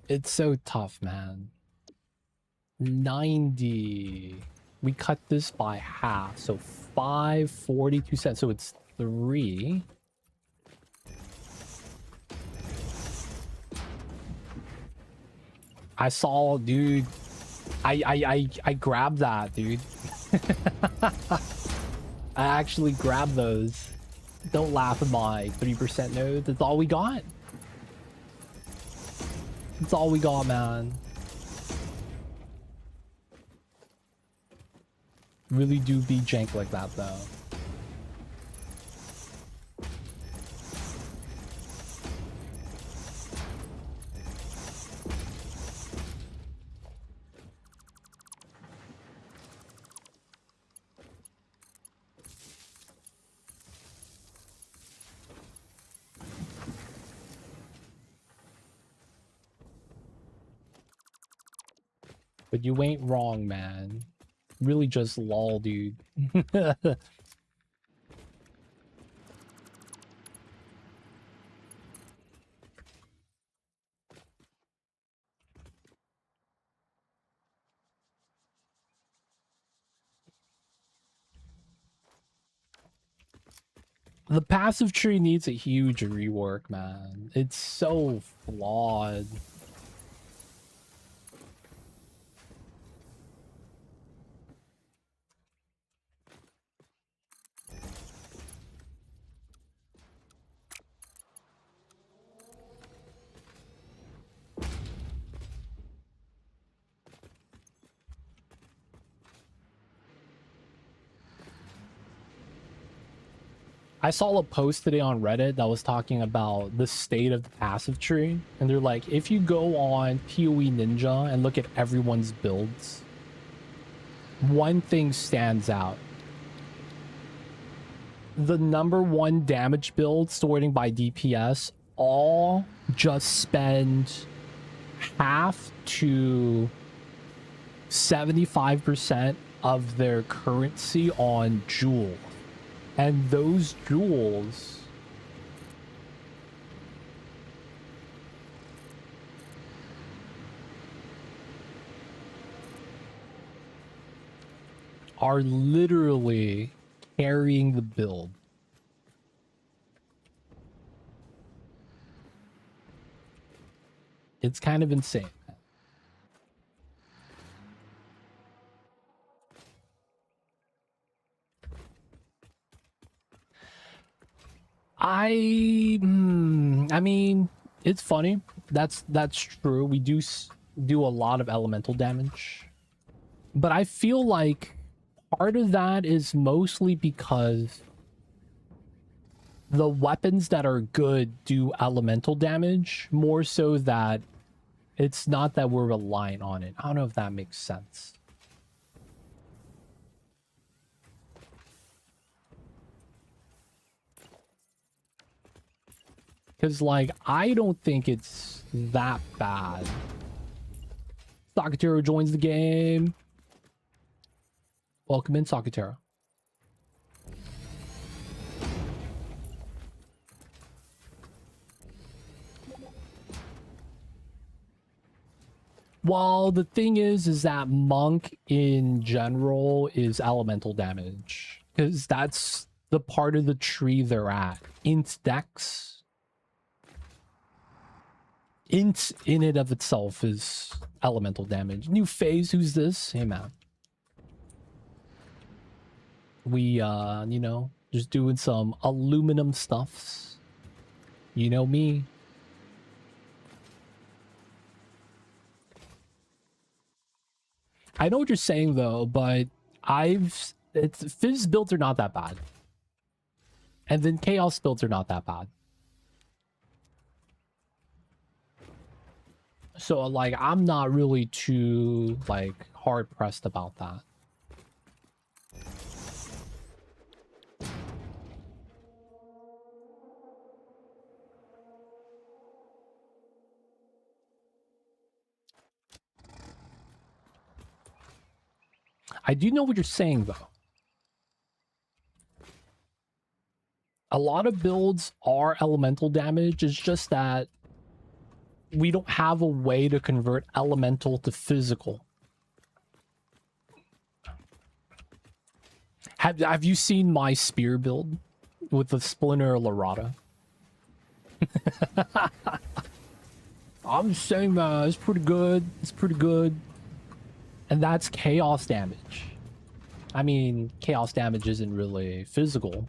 It's so tough, man. 90. We cut this by half, so 5.42 cents. So it's 3. I saw, dude. I grabbed that, dude. I actually grabbed those. Don't laugh at my 3% node. That's all we got. That's all we got, man. Really do be jank like that, though. But you ain't wrong, man. Really just lol, dude. The passive tree needs a huge rework, man. It's so flawed. I saw a post today on Reddit that was talking about the state of the passive tree. And they're like, if you go on PoE Ninja and look at everyone's builds, one thing stands out. The #1 damage build sorting by DPS all just spend half to 75% of their currency on jewel. And those jewels are literally carrying the build. It's kind of insane. I mean, it's funny. That's true. We do a lot of elemental damage. But I feel like part of that is mostly because the weapons that are good do elemental damage, more so that it's not that we're reliant on it. I don't know if that makes sense. Because, like, I don't think it's that bad. Sakatero joins the game. Welcome in, Sakatero. Well, the thing is that monk in general is elemental damage. Because that's the part of the tree they're at. Int Dex int in it of itself is elemental damage. New phase, who's this? Hey man. We you know, just doing some aluminum stuffs. You know me. I know what you're saying though, but Fizz builds are not that bad. And then Chaos builds are not that bad. So like I'm not really too like hard pressed about that. I do know what you're saying though. A lot of builds are elemental damage. It's just that we don't have a way to convert elemental to physical. Have you seen my spear build with the Splinter Larata? I'm just saying, man, it's pretty good. It's pretty good. And that's chaos damage. I mean, chaos damage isn't really physical.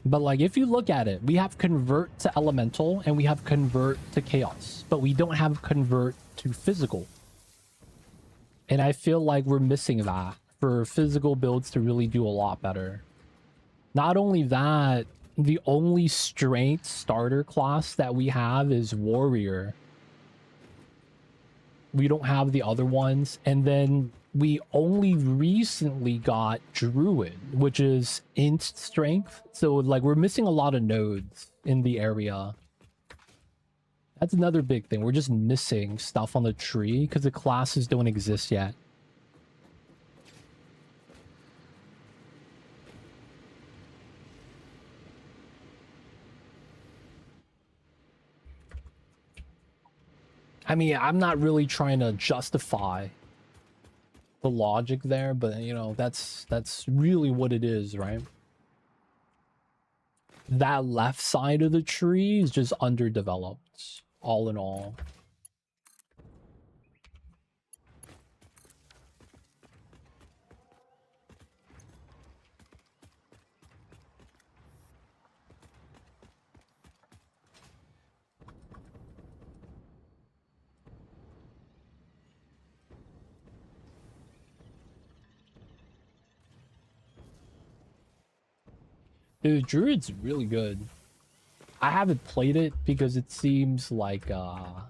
But like, if you look at it, we have convert to elemental and we have convert to chaos, but we don't have convert to physical. And I feel like we're missing that for physical builds to really do a lot better. Not only that, the only strength starter class that we have is warrior. We don't have the other ones. And then we only recently got druid, which is int strength. So like we're missing a lot of nodes in the area. That's another big thing. We're just missing stuff on the tree because the classes don't exist yet. I mean, I'm not really trying to justify the logic there, but you know, that's really what it is, right? That left side of the tree is just underdeveloped, all in all. Dude, Druid's really good. I haven't played it because it seems like, I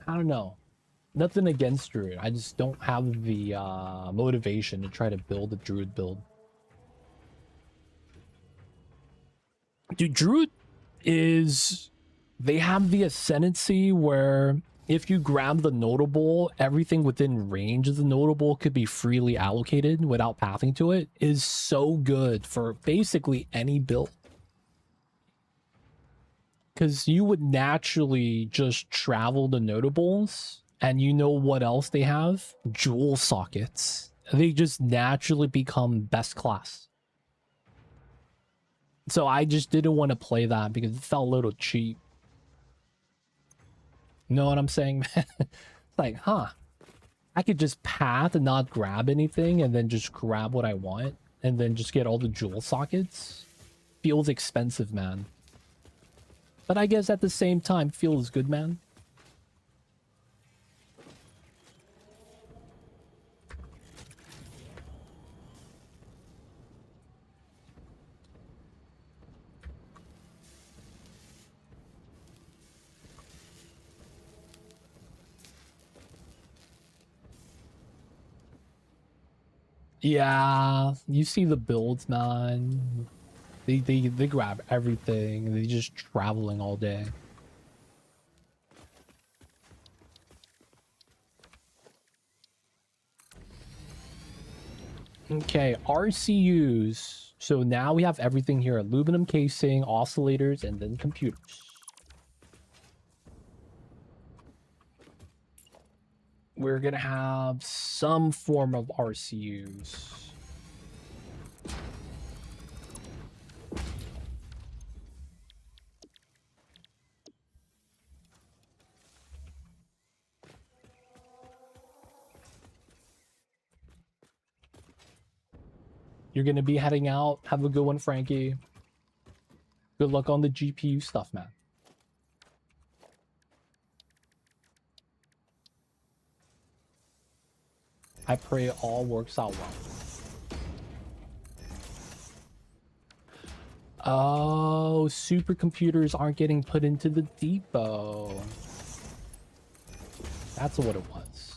don't know. Nothing against Druid. I just don't have the motivation to try to build a Druid build. Dude, Druid is... They have the ascendancy where if you grab the notable, everything within range of the notable could be freely allocated without pathing to it. Is so good for basically any build. Because you would naturally just travel the notables, and you know what else they have? Jewel sockets. They just naturally become best class. So I just didn't want to play that because it felt a little cheap. You know what I'm saying, man? It's like, huh. I could just path and not grab anything and then just grab what I want and then just get all the jewel sockets. Feels expensive, man. But I guess at the same time, feels good, man. Yeah, you see the builds, man. They grab everything. They just traveling all day. Okay, RCUs. So now we have everything here: aluminum casing, oscillators, and then computers. We're gonna have some form of RCUs. You're gonna be heading out. Have a good one, Frankie. Good luck on the GPU stuff, man. I pray it all works out well. Oh, supercomputers aren't getting put into the depot. That's what it was.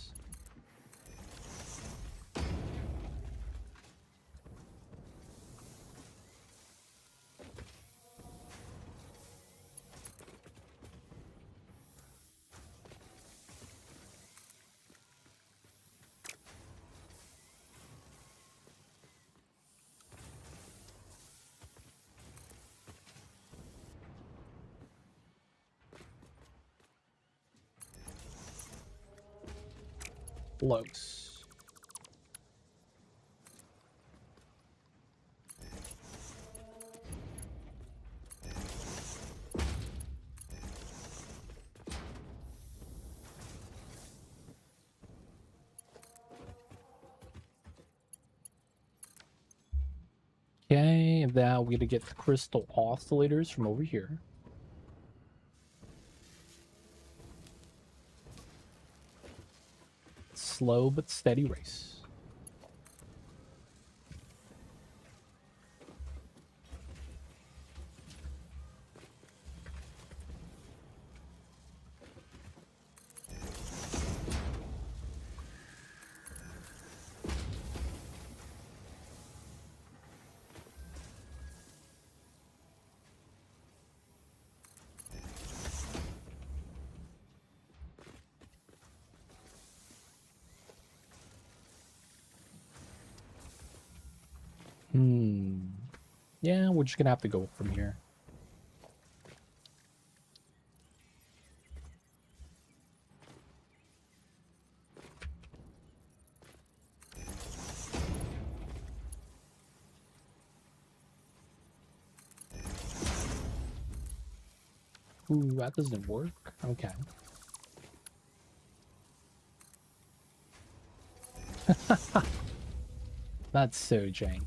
Close. Okay, and now we're gonna get the crystal oscillators from over here. Slow but steady race. Yeah, we're just gonna have to go from here. Ooh, that doesn't work. Okay. That's so jank.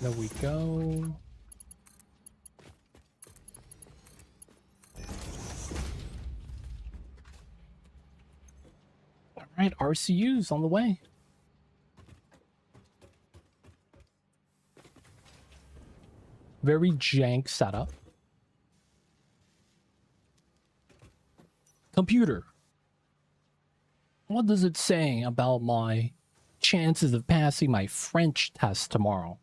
There we go. All right, RCU's on the way. Very jank setup. Computer, what does it say about my chances of passing my French test tomorrow?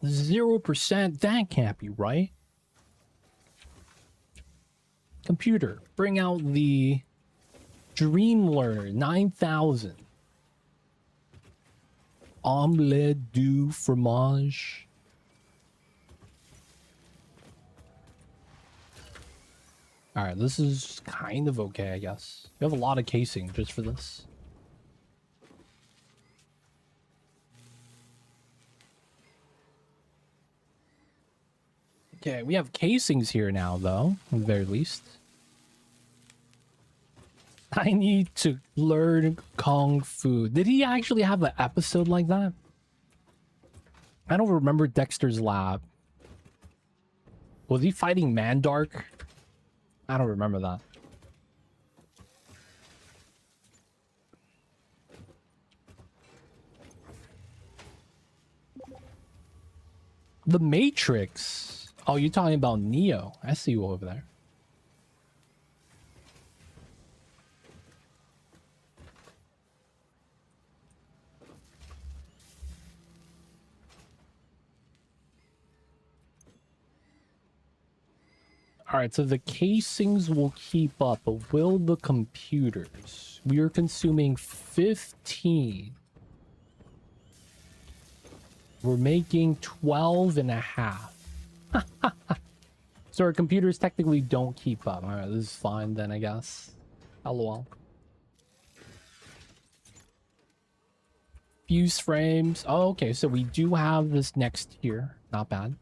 0%? That can't be right. Computer, bring out the Dream Learner 9000. Omelette du fromage. All right, this is kind of okay, I guess. You have a lot of casing just for this. Okay, we have casings here now, though, at the very least. I need to learn Kung Fu. Did he actually have an episode like that? I don't remember Dexter's Lab. Was he fighting Mandark? I don't remember that. The Matrix. Oh, you're talking about Neo. I see you over there. All right, so the casings will keep up, but will the computers? We are consuming 15. We're making 12 and a half. So our computers technically don't keep up. All right, this is fine then, I guess. LOL. Fuse frames. Oh, okay, so we do have this next here. Not bad.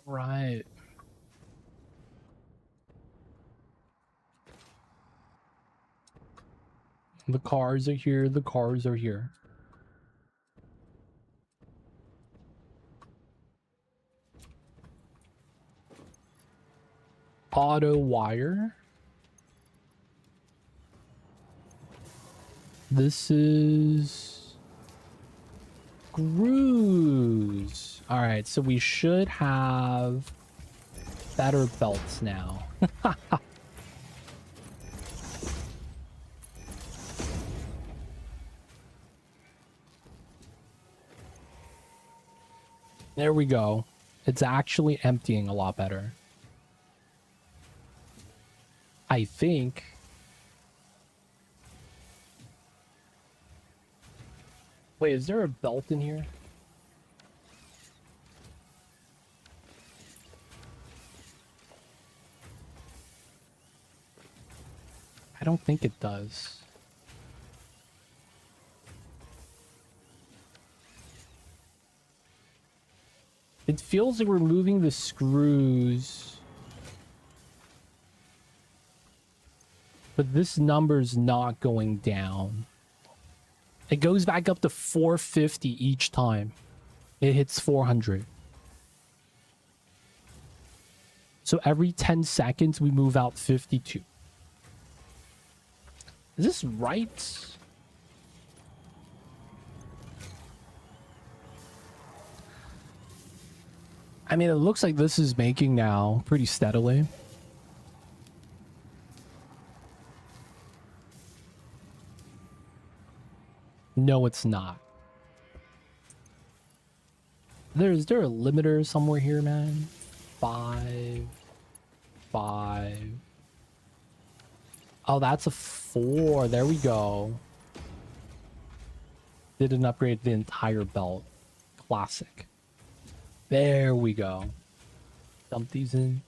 Right. The cars are here. The cars are here. Auto wire. This is screws. All right, so we should have better belts now. There we go. It's actually emptying a lot better. I think. Wait, is there a belt in here? I don't think it does. It feels like we're moving the screws. But this number's not going down. It goes back up to 450 each time it hits 400. So every 10 seconds we move out 52. Is this right? I mean, it looks like this is making now pretty steadily. No, it's not. Is there a limiter somewhere here, man? 5. Oh, that's a 4. There we go. Didn't upgrade the entire belt. Classic. There we go. Dump these in.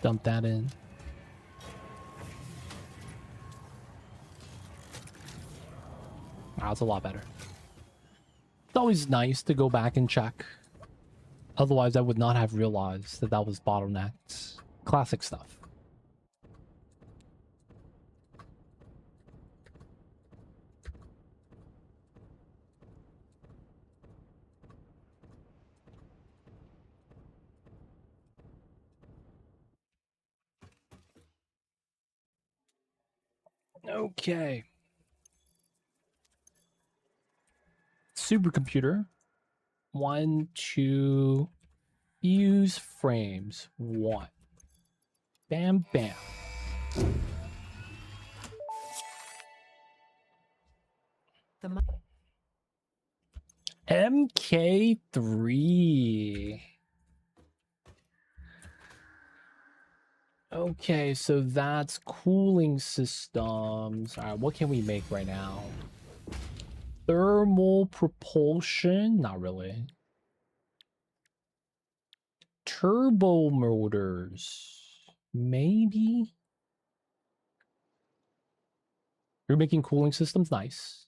Dump that in. Wow, that's a lot better. It's always nice to go back and check. Otherwise, I would not have realized that that was bottlenecked. Classic stuff. Okay. Supercomputer. 1, 2. Fuse frames. 1. Bam, bam. The MK3. Okay, so that's cooling systems. All right, what can we make right now? Thermal propulsion? Not really. turbo motors. Maybe? You're making cooling systems? Nice.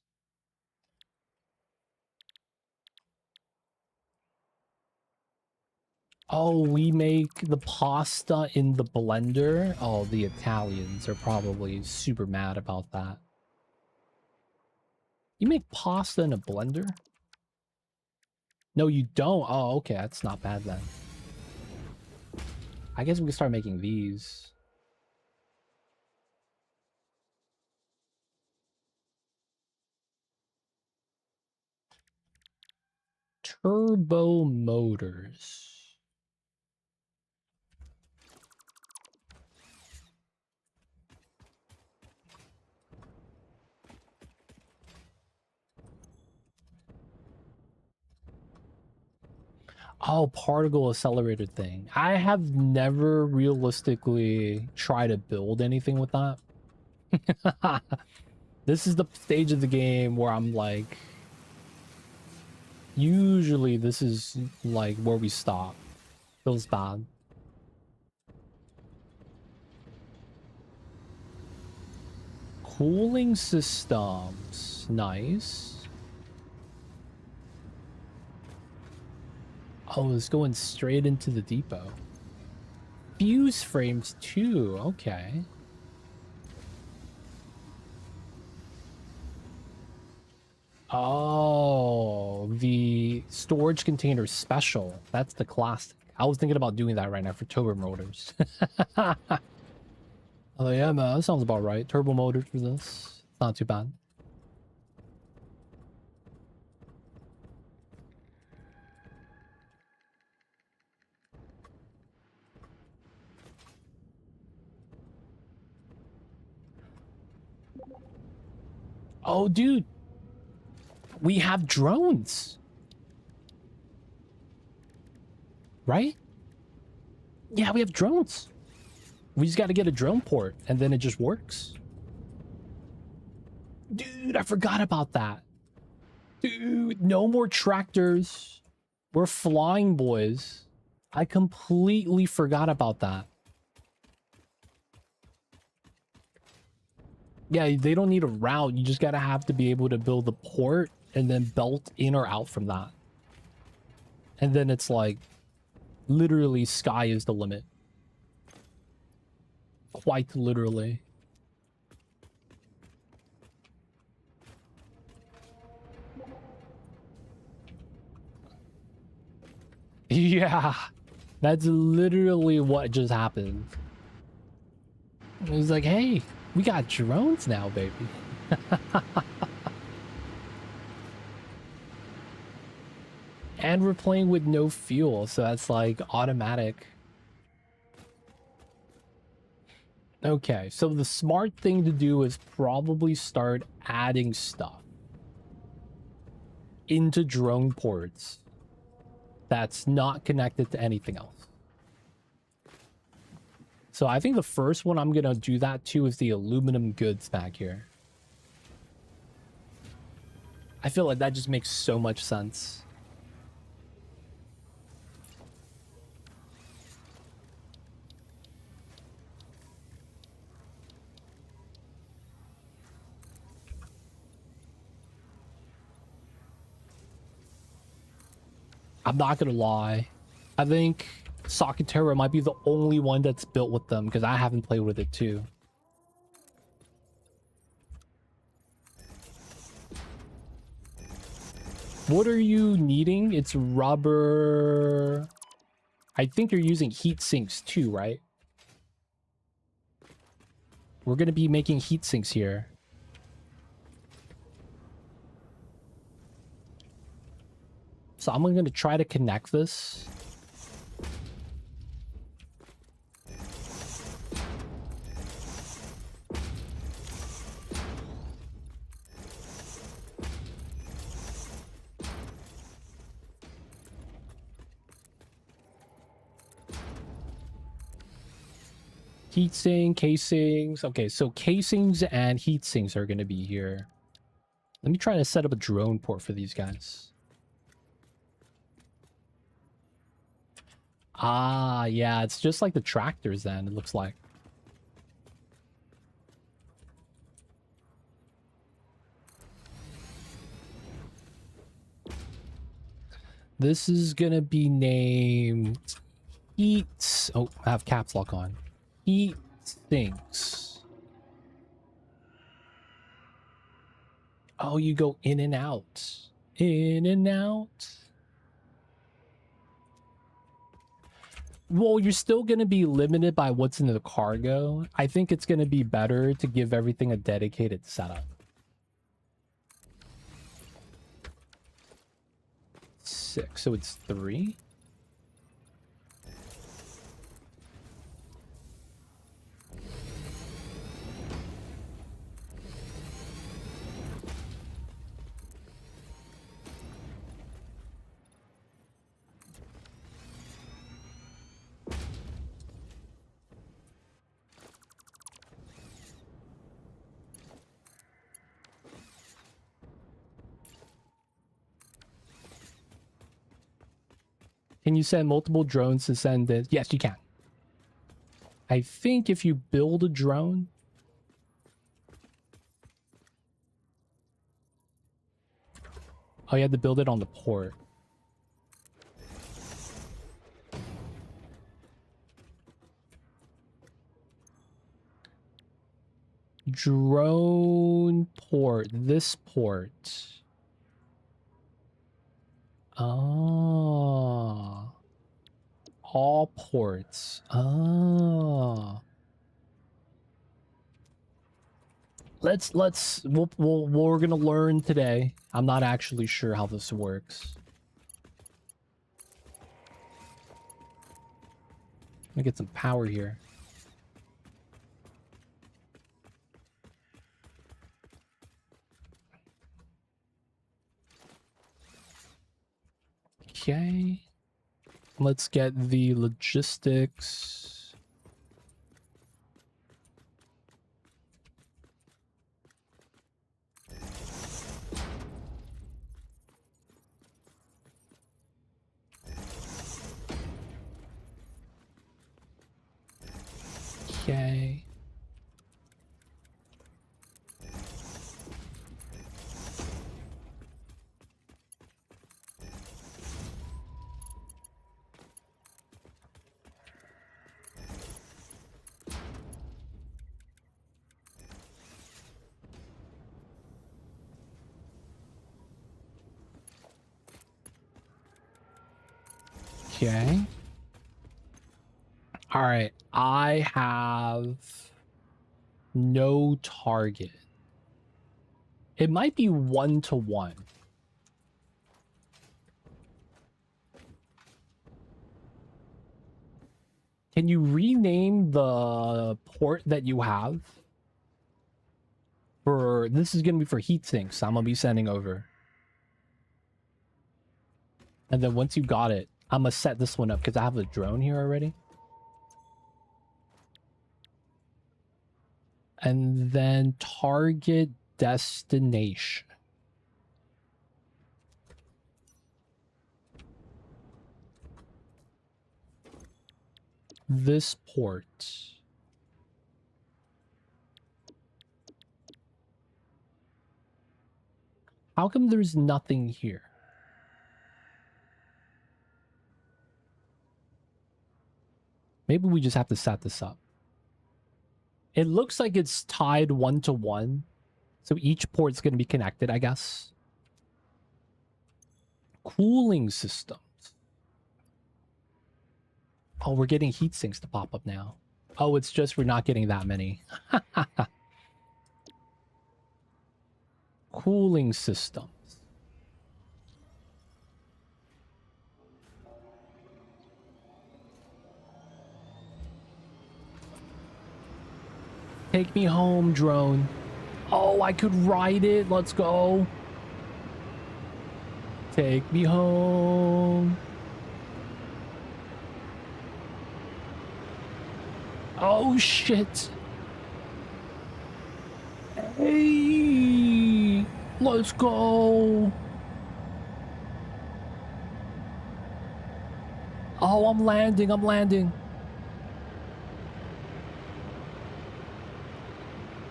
Oh, we make the pasta in the blender? Oh, the Italians are probably super mad about that. You make pasta in a blender? No, you don't. Oh, okay. That's not bad then. I guess we can start making these. Turbo motors. Oh, particle accelerator thing. I have never realistically tried to build anything with that. This is the stage of the game where I'm like, usually this is like where we stop. Feels bad. Cooling systems. Nice. Oh, it's going straight into the depot. Fuse frames too. Okay. Oh, the storage container special. That's the classic. I was thinking about doing that right now for turbo motors. Oh yeah, man, that sounds about right. Turbo motors for this. Not too bad. Oh, dude. We have drones. Right? Yeah, we have drones. We just got to get a drone port, and then it just works. Dude, I forgot about that. Dude, no more tractors. We're flying, boys. I completely forgot about that. Yeah, they don't need a route. You just gotta have to be able to build the port and then belt in or out from that. And then it's like, literally, sky is the limit. Quite literally. Yeah, that's literally what just happened. It was like, hey, we got drones now, baby. And we're playing with no fuel, so that's like automatic. Okay, so the smart thing to do is probably start adding stuff into drone ports that's not connected to anything else. So I think the first one I'm gonna do that to is the aluminum goods back here. I feel like that just makes so much sense. I'm not gonna lie. I think Socketera might be the only one that's built with them because I haven't played with it too. What are you needing? It's rubber. I think you're using heat sinks too, right? We're going to be making heat sinks here. So I'm going to try to connect this. Heatsink, casings. Okay, so casings and heat sinks are going to be here. Let me try to set up a drone port for these guys. Ah, yeah, it's just like the tractors then, it looks like. This is gonna be named Heat. Oh, I have caps lock on. Heat Sinks. Oh, you go in and out. In and out. Well, you're still going to be limited by what's in the cargo. I think it's going to be better to give everything a dedicated setup. 6, so it's 3. Can you send multiple drones to send it? Yes, you can. I think if you build a drone... Oh, you had to build it on the port. Drone port. This port. Oh. All ports. Oh. We're gonna learn today. I'm not actually sure how this works. Let me get some power here. Okay. Let's get the logistics. Okay. Okay. All right. I have no target. It might be 1-to-1. Can you rename the port that you have? For this is gonna be for heat sinks. I'm gonna be sending over. And then once you got it, I'm gonna set this one up because I have a drone here already. And then target destination. This port. How come there's nothing here? Maybe we just have to set this up. It looks like it's tied 1-to-1. So each port's going to be connected, I guess. Cooling systems. Oh, we're getting heat sinks to pop up now. Oh, it's just we're not getting that many. Cooling systems. Take me home, drone. Oh, I could ride it. Let's go. Take me home. Oh, shit. Hey, let's go. Oh, I'm landing. I'm landing.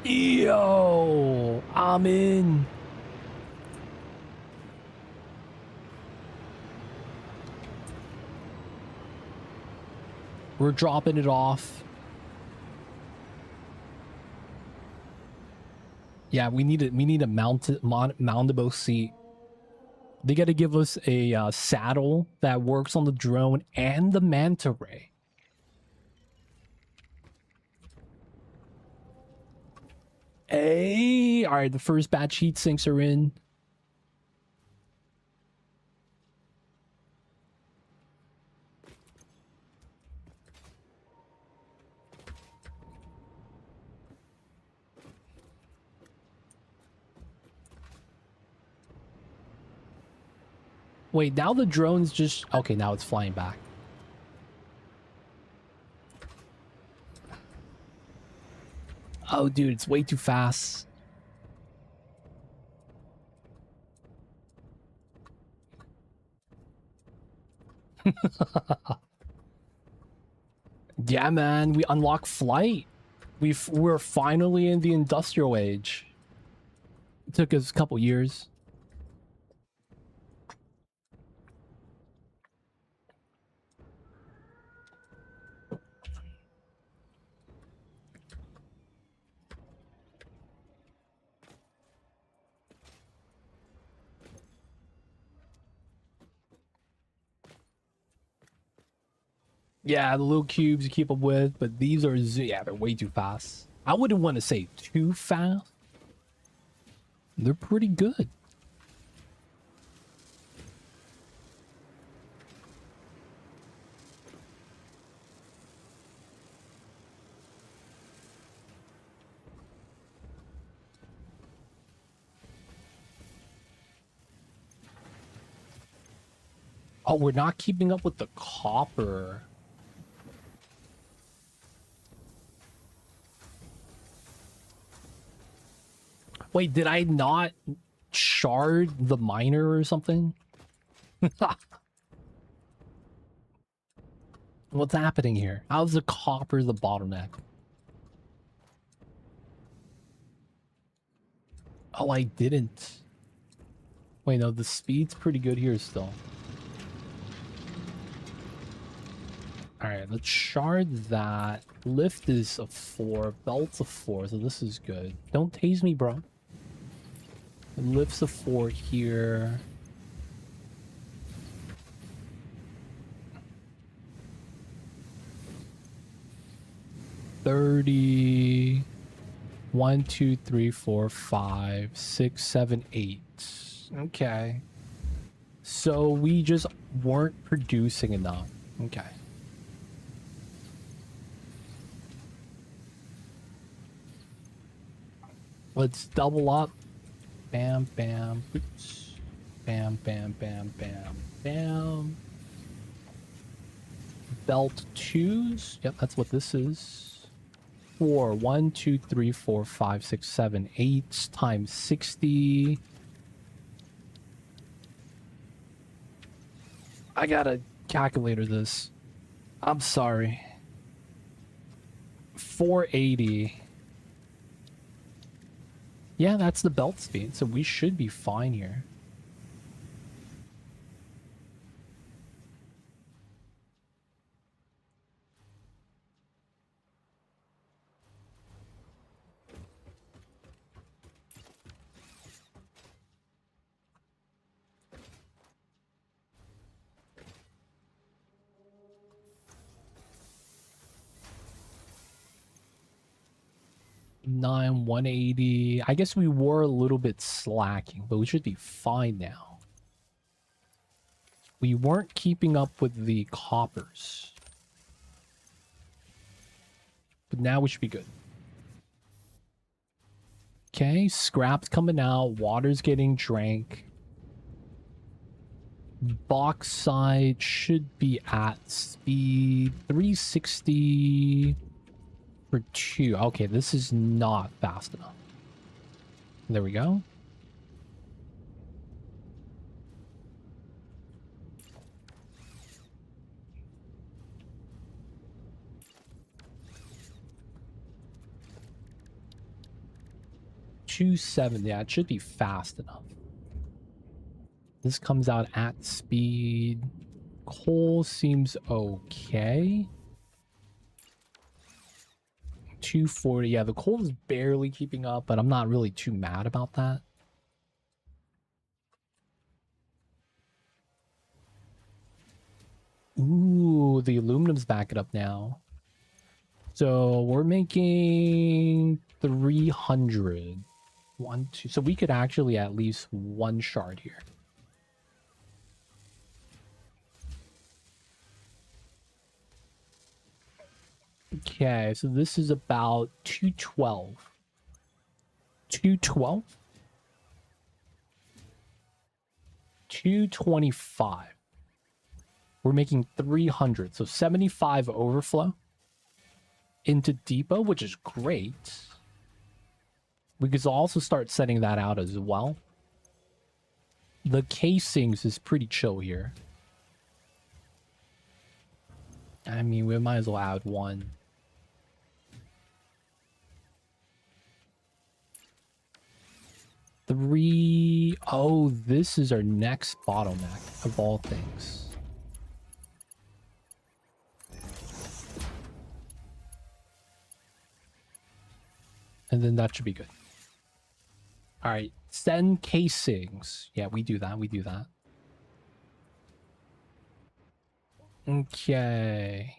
Yo, I'm in. We're dropping it off. Yeah, we need a mountable seat. They got to give us a saddle that works on the drone and the manta ray. Hey, all right, the first batch heat sinks are in. Wait, now the drone's just... Okay, now it's flying back. Oh, dude, it's way too fast. Yeah, man, we unlock flight. We're finally in the industrial age. It took us a couple years. Yeah, the little cubes you keep up with, but these are... Yeah, they're way too fast. I wouldn't want to say too fast. They're pretty good. Oh, we're not keeping up with the copper. Wait, did I not shard the miner or something? What's happening here? How's the copper the bottleneck? Oh, I didn't. Wait, no, the speed's pretty good here still. Alright, let's shard that. Lift is a 4, belt's a 4, so this is good. Don't tase me, bro. Lift's a 4 here. $30. 1, 2, 3, 4, 5, 6, 7, 8. Okay. So we just weren't producing enough. Okay. Let's double up. Bam, bam. Oops. Bam, bam, bam, bam, bam. Belt 2s. Yep, that's what this is. 4. 1, 2, 3, 4, 5, 6, 7, 8 times 60. I gotta calculator this. I'm sorry. 480. Yeah, that's the belt speed, so we should be fine here. Nine 180. I guess we were a little bit slacking, but we should be fine now. We weren't keeping up with the coppers. But now we should be good. Okay, scrap's coming out. Water's getting drank. Bauxite should be at speed 360 for 2. Okay, this is not fast enough. There we go. 270. Yeah, it should be fast enough. This comes out at speed. Coal seems okay. 240. Yeah, the coal is barely keeping up, but I'm not really too mad about that. Ooh, the aluminum's backing up now. So we're making 300. 1, 2. So we could actually at least one shard here. Okay, so this is about 212. 212? 225. We're making 300. So 75 overflow into depot, which is great. We could also start setting that out as well. The casings is pretty chill here. I mean, we might as well add one. Three. Oh, this is our next bottleneck of all things. And then that should be good. All right, send casings. Yeah, we do that. We do that. Okay.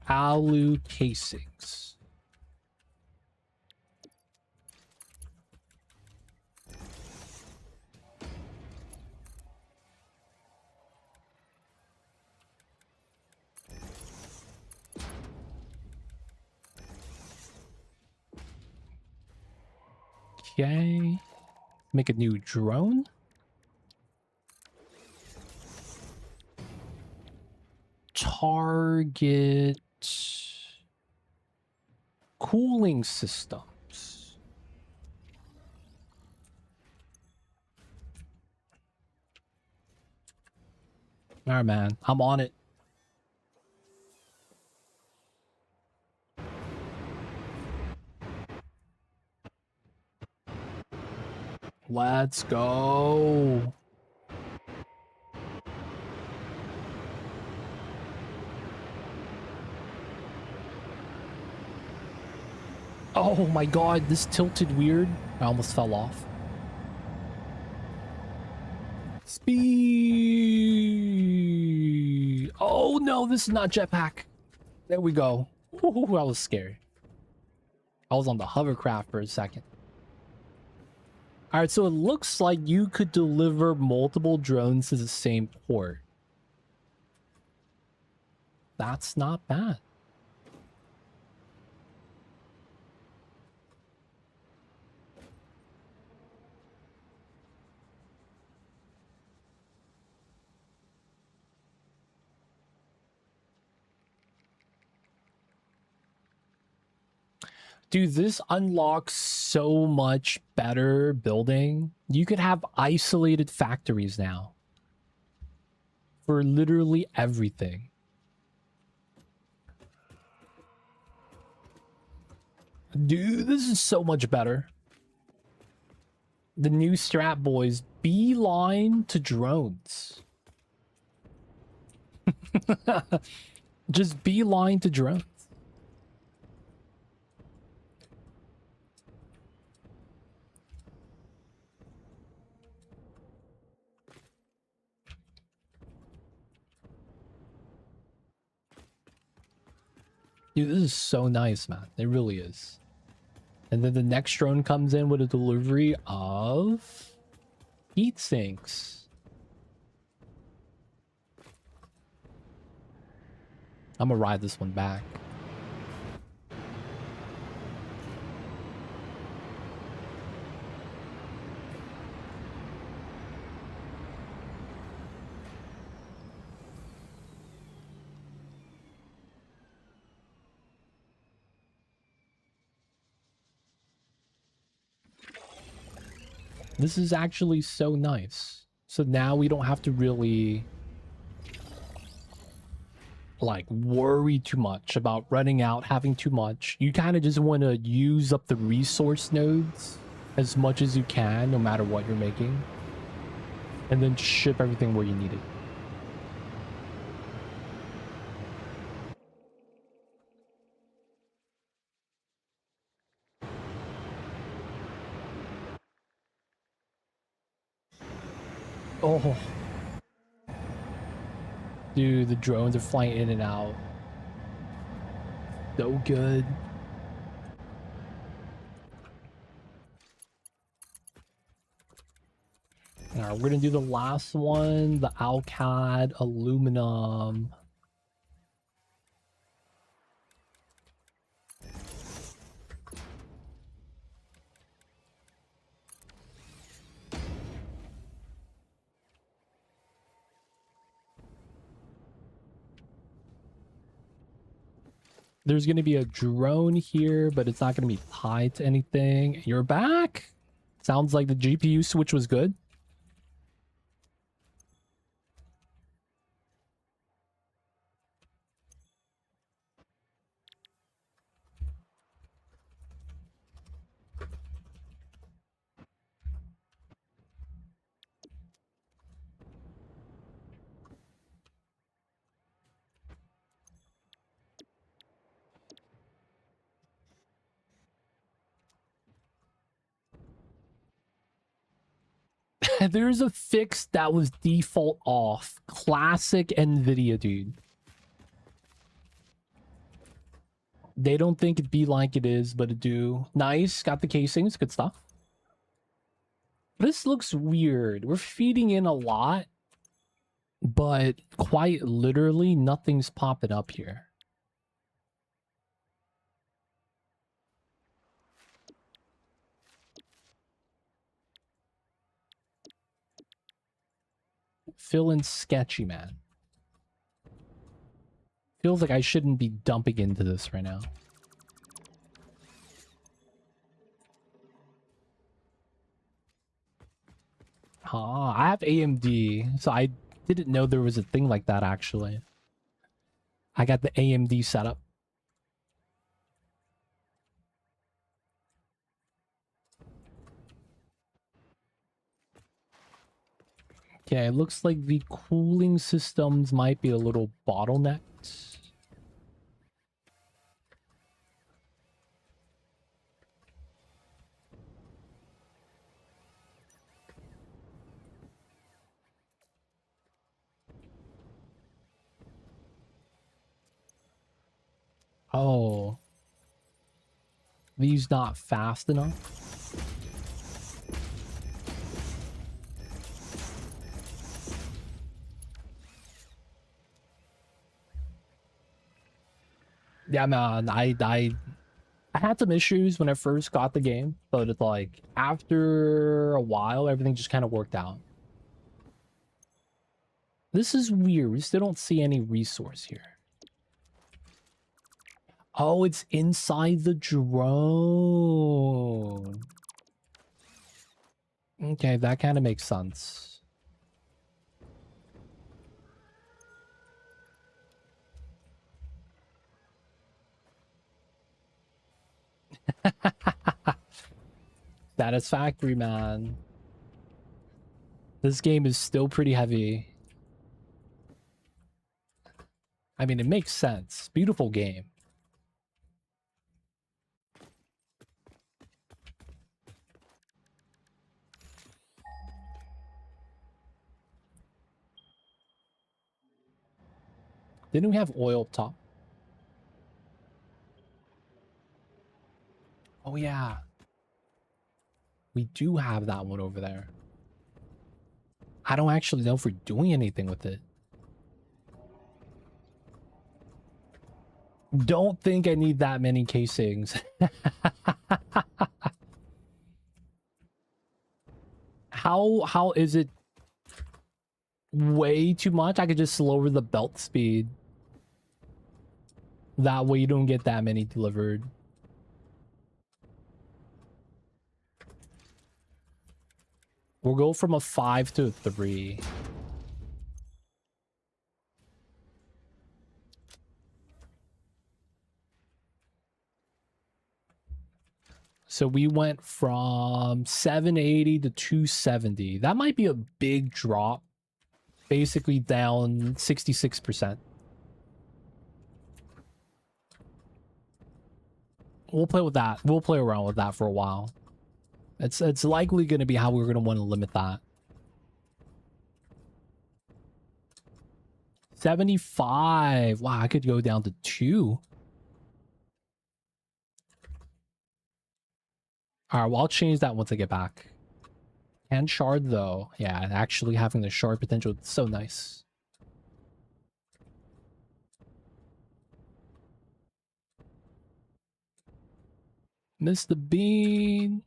Alu casings. Okay. Make a new drone. Target cooling systems. All right, man. I'm on it. Let's go. Oh my god, this tilted weird. I almost fell off. Speed. Oh no, this is not jetpack. There we go. Ooh, I was scared. I was on the hovercraft for a second. All right, so it looks like you could deliver multiple drones to the same port. That's not bad. Dude, this unlocks so much better building. You could have isolated factories now for literally everything. Dude, this is so much better. The new strat boys, beeline to drones. Just beeline to drones. Dude, this is so nice, man. It really is. And then the next drone comes in with a delivery of heat sinks. I'm gonna ride this one back. This is actually so nice. So now we don't have to really like worry too much about running out, having too much. You kind of just want to use up the resource nodes as much as you can, no matter what you're making, and then ship everything where you need it. Oh, dude, the drones are flying in and out. So good. All right, we're gonna do the last one, the Alcad aluminum. There's gonna be a drone here, but it's not gonna be tied to anything. You're back. Sounds like the GPU switch was good. There's a fix that was default off. Classic NVIDIA, dude. They don't think it'd be like it is, but it do. Nice, got the casings, good stuff. This looks weird. We're feeding in a lot, but quite literally nothing's popping up here. Feeling sketchy, man. Feels like I shouldn't be dumping into this right now. I have AMD, so I didn't know there was a thing like that, actually. I got the AMD setup. Okay, it looks like the cooling systems might be a little bottlenecked. Oh. These not fast enough? Yeah, man, I had some issues when I first got the game, but it's like after a while, everything just kind of worked out. This is weird. We still don't see any resource here. Oh, it's inside the drone. Okay, that kind of makes sense. Satisfactory, man. This game is still pretty heavy. I mean, it makes sense. Beautiful game. Didn't we have oil up top? Oh, yeah. We do have that one over there. I don't actually know if we're doing anything with it. Don't think I need that many casings. How is it way too much? I could just lower the belt speed. That way you don't get that many delivered. We'll go from a 5 to a 3. So we went from 780 to 270. That might be a big drop. Basically down 66%. We'll play with that. We'll play around with that for a while. It's likely going to be how we're going to want to limit that. 75. Wow, I could go down to 2. All right, well, I'll change that once I get back. And shard, though. Yeah, actually having the shard potential is so nice. Mr. Bean.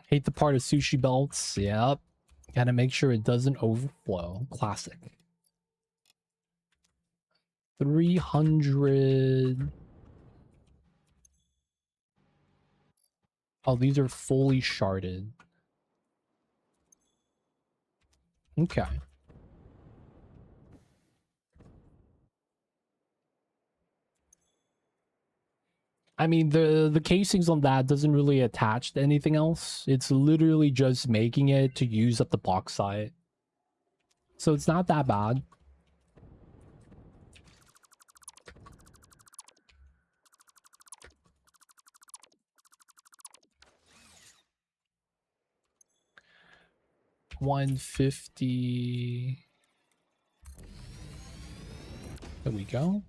Hate the part of sushi belts. Yep. Gotta make sure it doesn't overflow. Classic. 300. Oh, these are fully sharded. Okay. I mean, the casings on that doesn't really attach to anything else. It's literally just making it to use up the bauxite. So it's not that bad. $150. There we go.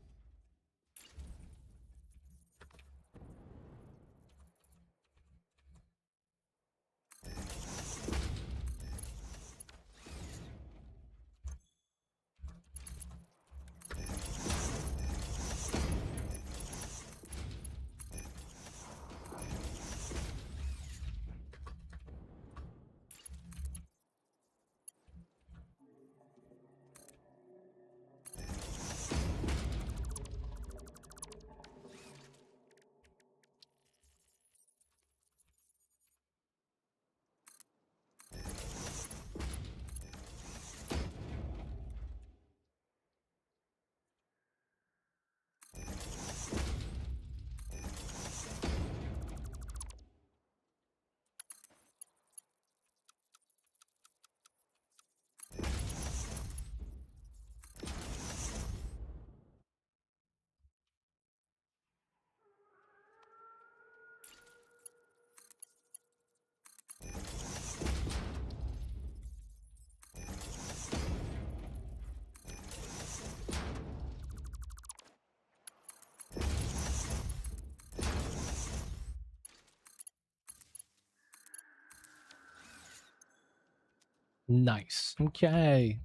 Nice. Okay.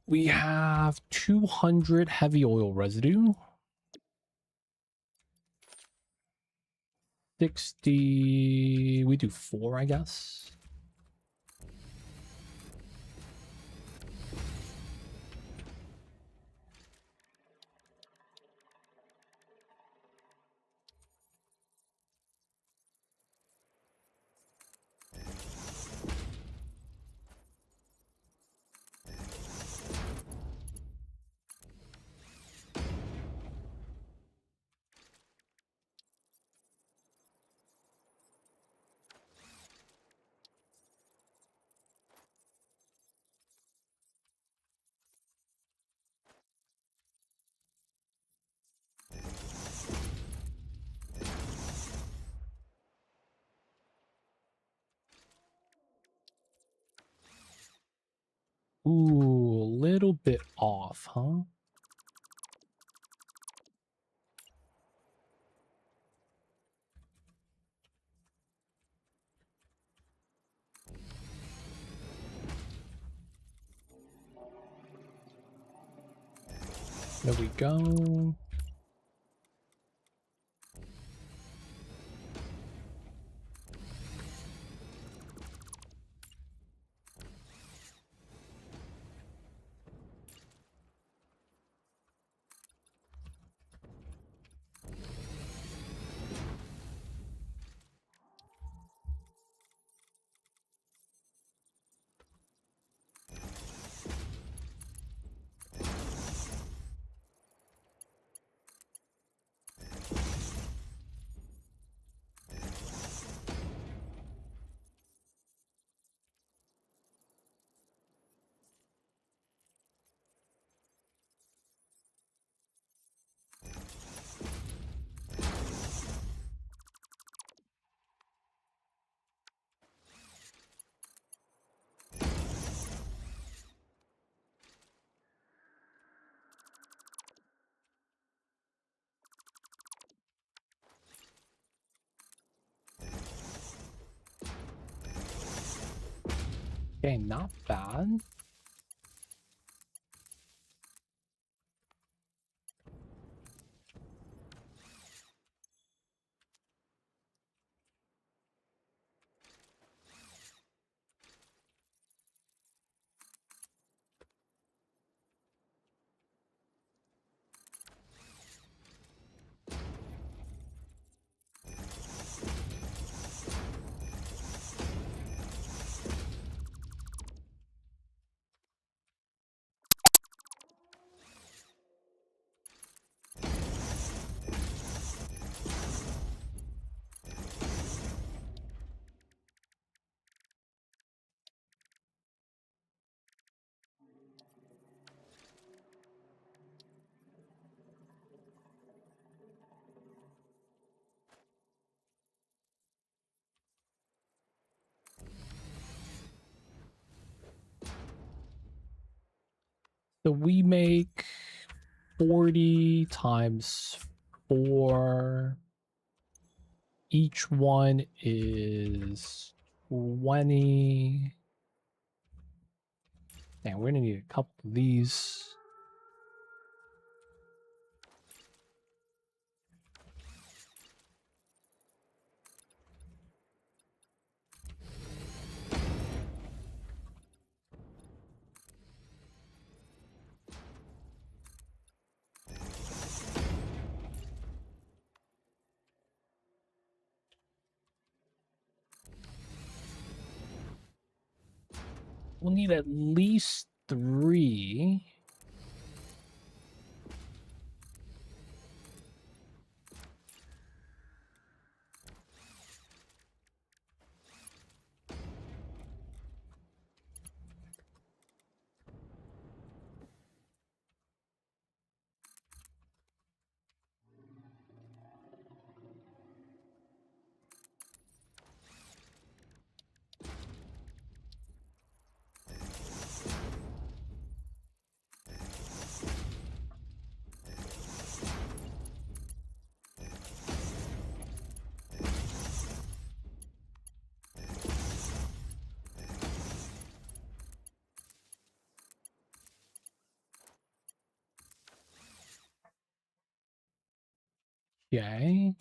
We have 200 heavy oil residue. 60. We do 4, I guess. Ooh, a little bit off, huh? There we go. Okay, not bad. So we make 40 times 4. Each one is 20. Damn, we're gonna need a couple of these. We'll need at least 3. Okay.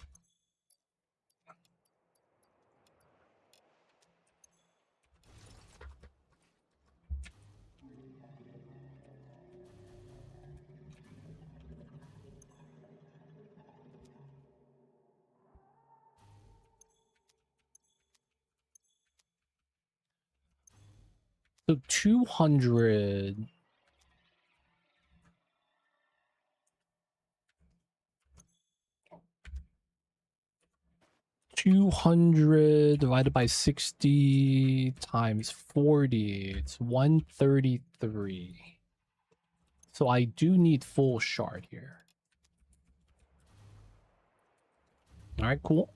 So 200. 200 divided by 60 times 40. It's 133. So I do need full shard here. All right, cool.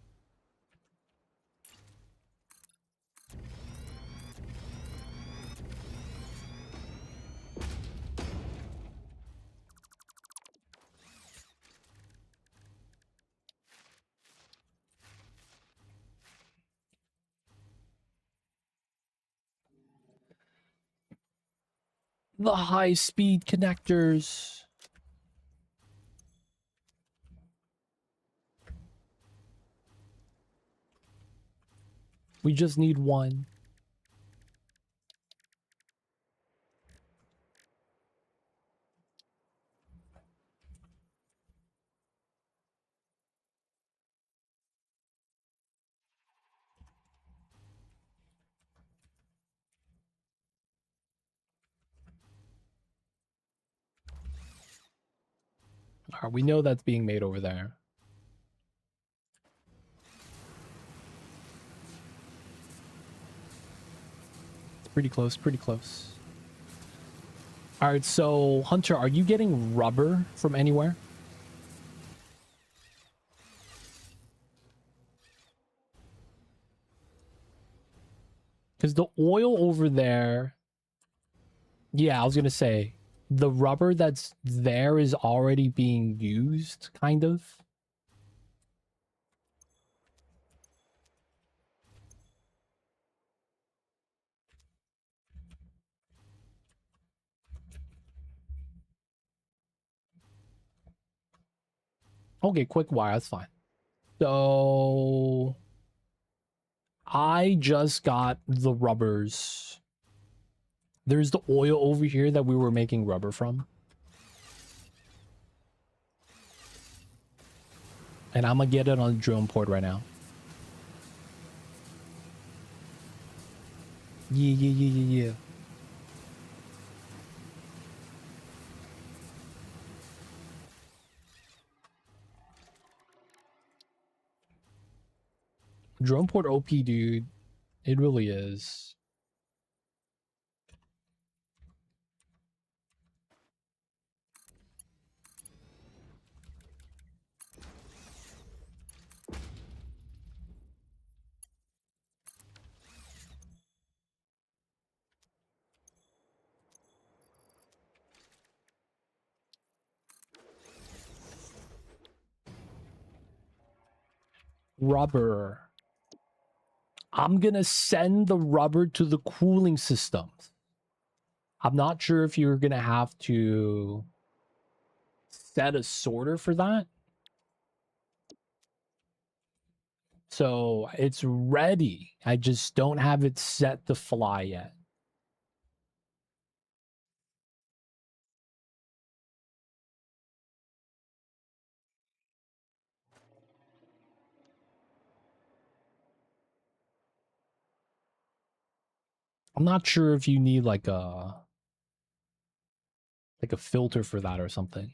The high-speed connectors. We just need one. All right, we know that's being made over there. It's pretty close, pretty close. All right, so Hunter, are you getting rubber from anywhere? Because the oil over there, yeah, I was gonna say the rubber that's there is already being used, kind of. Okay, quick wire, that's fine. So I just got the rubbers. There's the oil over here that we were making rubber from. And I'm gonna get it on the drone port right now. Yeah. Drone port OP, dude. It really is. Rubber. I'm gonna send the rubber to the cooling systems. I'm not sure if you're gonna have to set a sorter for that. So it's ready. I just don't have it set to fly yet. I'm not sure if you need like a filter for that or something.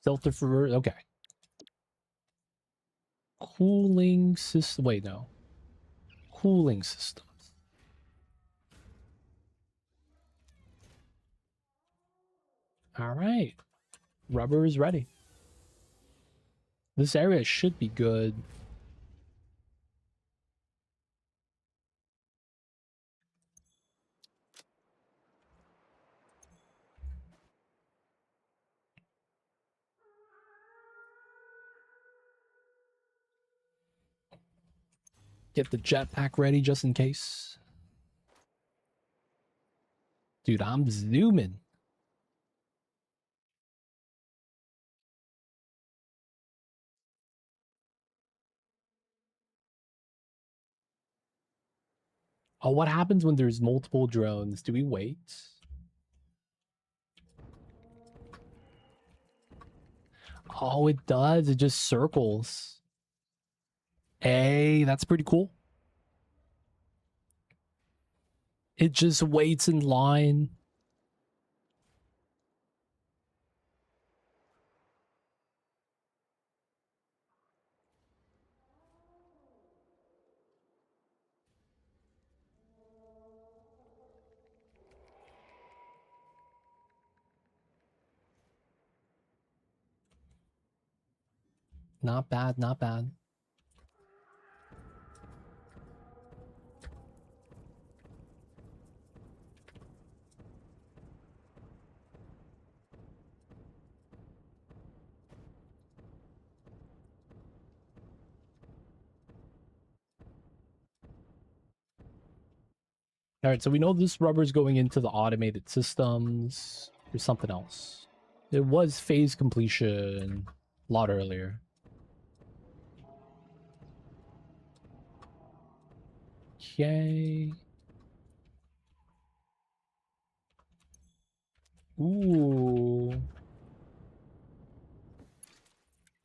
Filter for okay. Cooling system. Wait, no. Cooling systems. All right. Rubber is ready. This area should be good. Get the jetpack ready just in case. Dude, I'm zooming. Oh, what happens when there's multiple drones? Do we wait? Oh, it does. It just circles. Hey, that's pretty cool. It just waits in line. Not bad, not bad. All right, so we know this rubber is going into the automated systems. There's something else. It was phase completion a lot earlier. Okay. Ooh.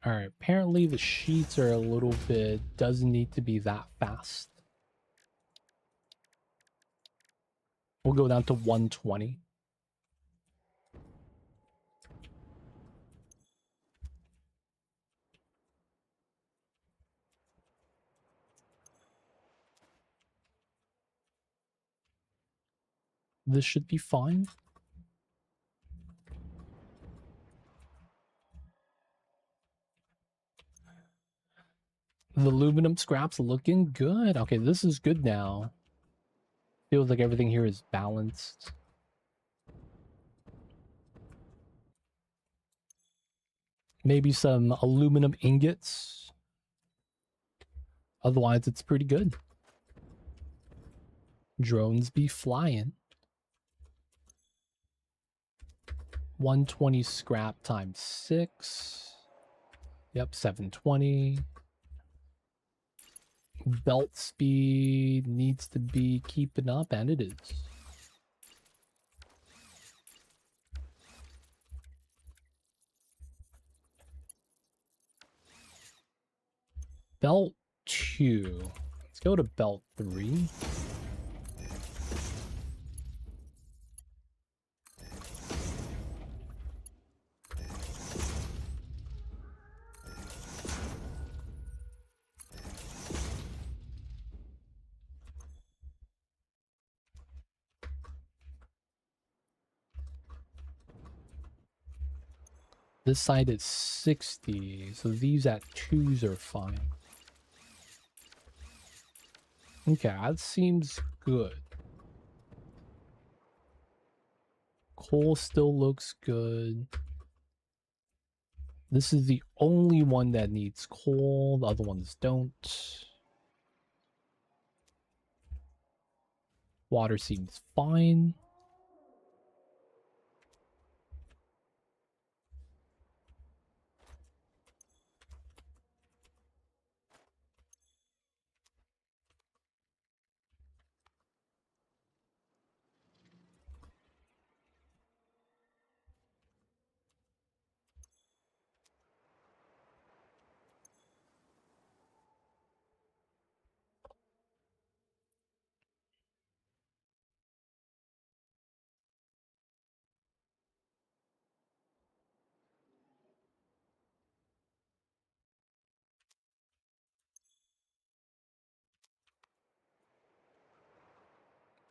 All right, apparently the sheets are a little bit, doesn't need to be that fast. We'll go down to 120. This should be fine. The aluminum scraps looking good. Okay, this is good now. Feels like everything here is balanced. Maybe some aluminum ingots. Otherwise, it's pretty good. Drones be flying. 120 scrap times 6. Yep, 720. Belt speed needs to be keeping up, and it is. Belt 2. Let's go to belt 3. This side is 60, so these at 2s are fine. Okay, that seems good. Coal still looks good. This is the only one that needs coal. The other ones don't. Water seems fine.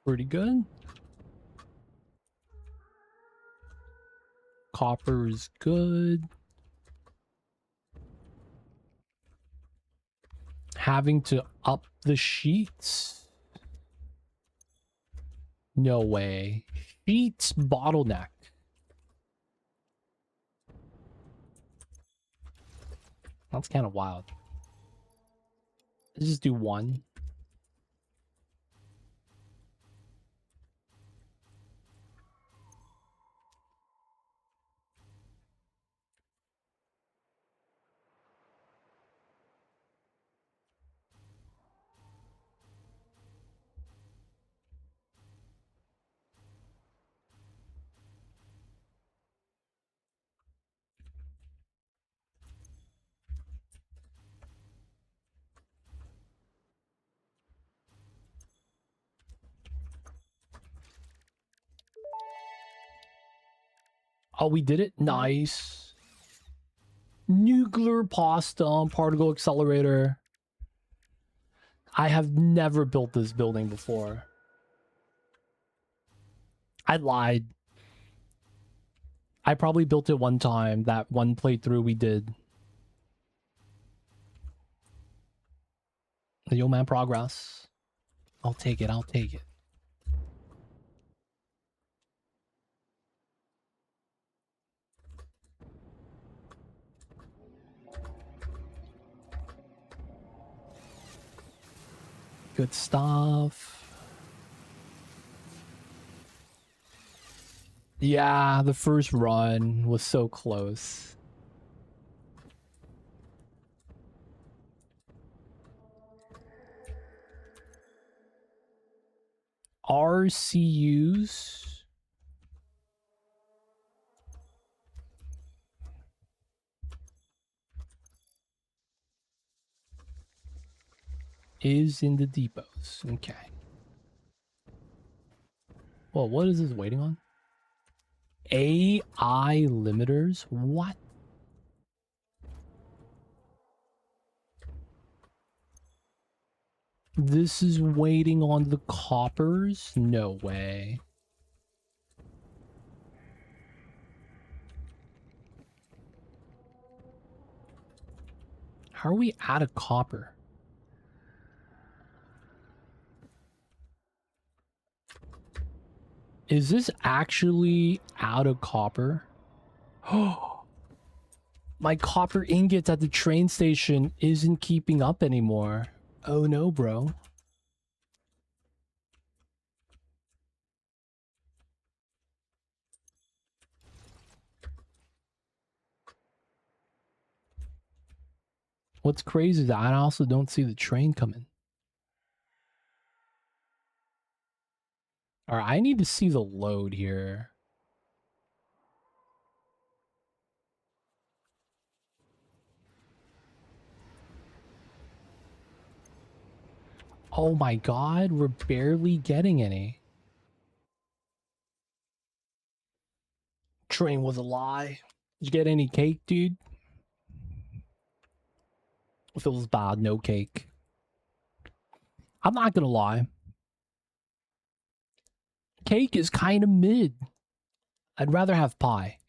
Pretty good. Copper is good. Having to up the sheets? No way. Sheets bottleneck. That's kind of wild. Let's just do one. Oh, we did it? Nice. Nuclear pasta particle accelerator. I have never built this building before. I lied. I probably built it one time, that one playthrough we did. Yo, man, progress. I'll take it, I'll take it. Good stuff. Yeah, the first run was so close. RCUs. Is in the depots. Okay. Well, what is this waiting on? AI limiters? What? This is waiting on the coppers? No way. How are we out of copper? Is this actually out of copper? Oh, my copper ingots at the train station isn't keeping up anymore. Oh no, bro. What's crazy is that I also don't see the train coming. Alright, I need to see the load here. Oh my god, we're barely getting any. Train was a lie. Did you get any cake, dude? Feels bad, no cake. I'm not gonna lie. Cake is kind of mid. I'd rather have pie.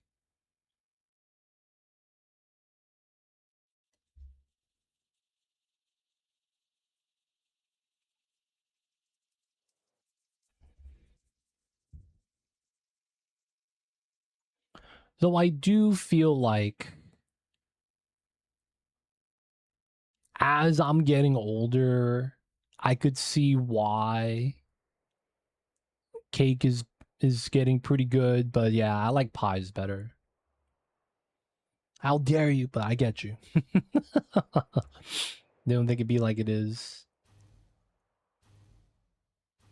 So I do feel like as I'm getting older, I could see why cake is getting pretty good, but yeah, I like pies better. How dare you, but I get you. They don't think it'd be like it is.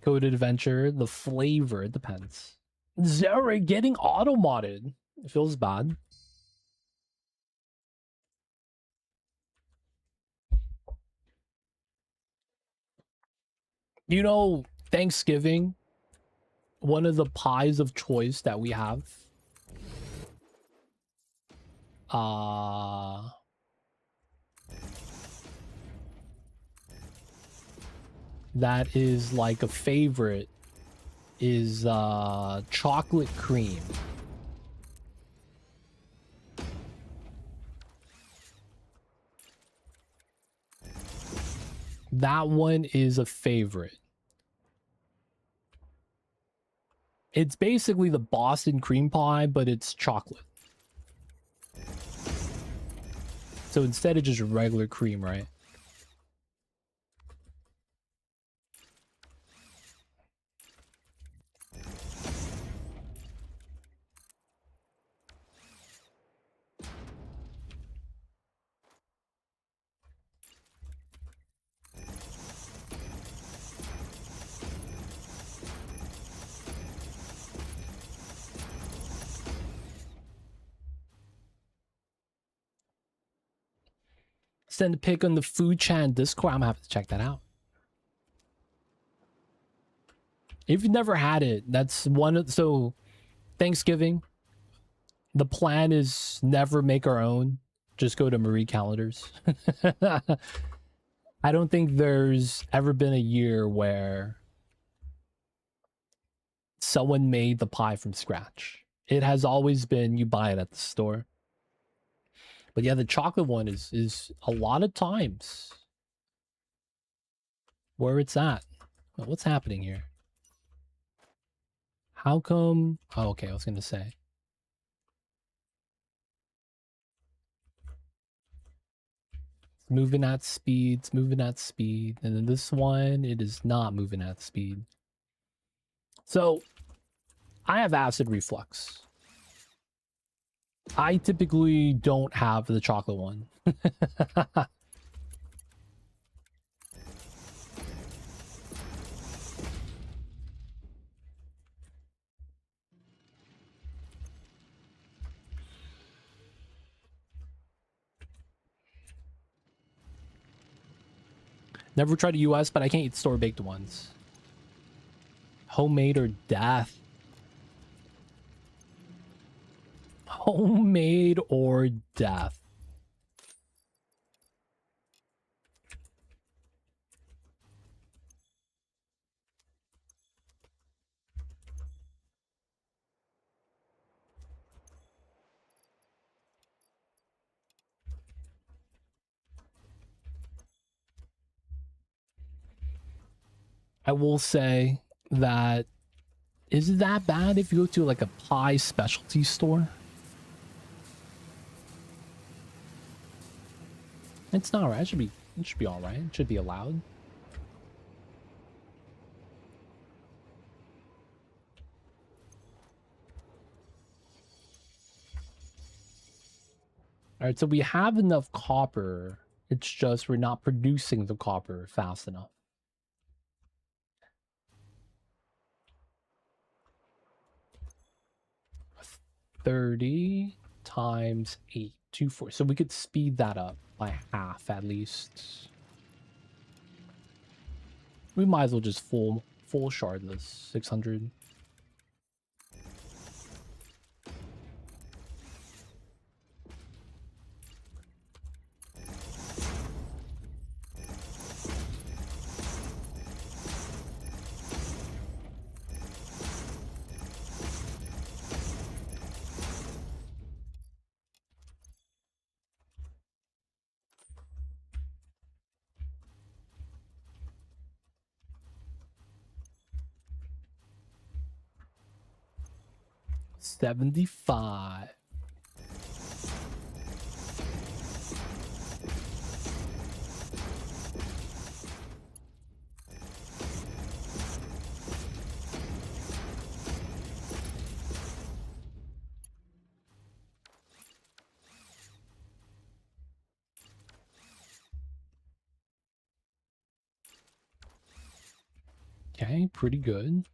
Coded adventure, the flavor, it depends. Zara getting auto-modded. It feels bad. You know, Thanksgiving, one of the pies of choice that we have, uh that is like a favorite is chocolate cream. That one is a favorite. It's basically the Boston cream pie, but it's chocolate. So instead of just regular cream, right? Send a pic on the food chat Discord. I'm gonna have to check that out. If you've never had it, that's one of so Thanksgiving. The plan is never make our own. Just go to Marie Callender's. I don't think there's ever been a year where someone made the pie from scratch. It has always been you buy it at the store. But yeah, the chocolate one is a lot of times where it's at. What's happening here? How come? Oh, okay, I was gonna say. It's moving at speed, it's moving at speed. And then this one, it is not moving at speed. So, I have acid reflux. I typically don't have the chocolate one. Never tried the US, but I can't eat store-baked ones. Homemade or death? Homemade or death? I will say that is it that bad if you go to like a pie specialty store? It's not right. It should be all right. It should be allowed. All right, so we have enough copper. It's just we're not producing the copper fast enough. 30 times 8, 240. So we could speed that up by half at least. We might as well just full shard this 600. $75. Okay, pretty good.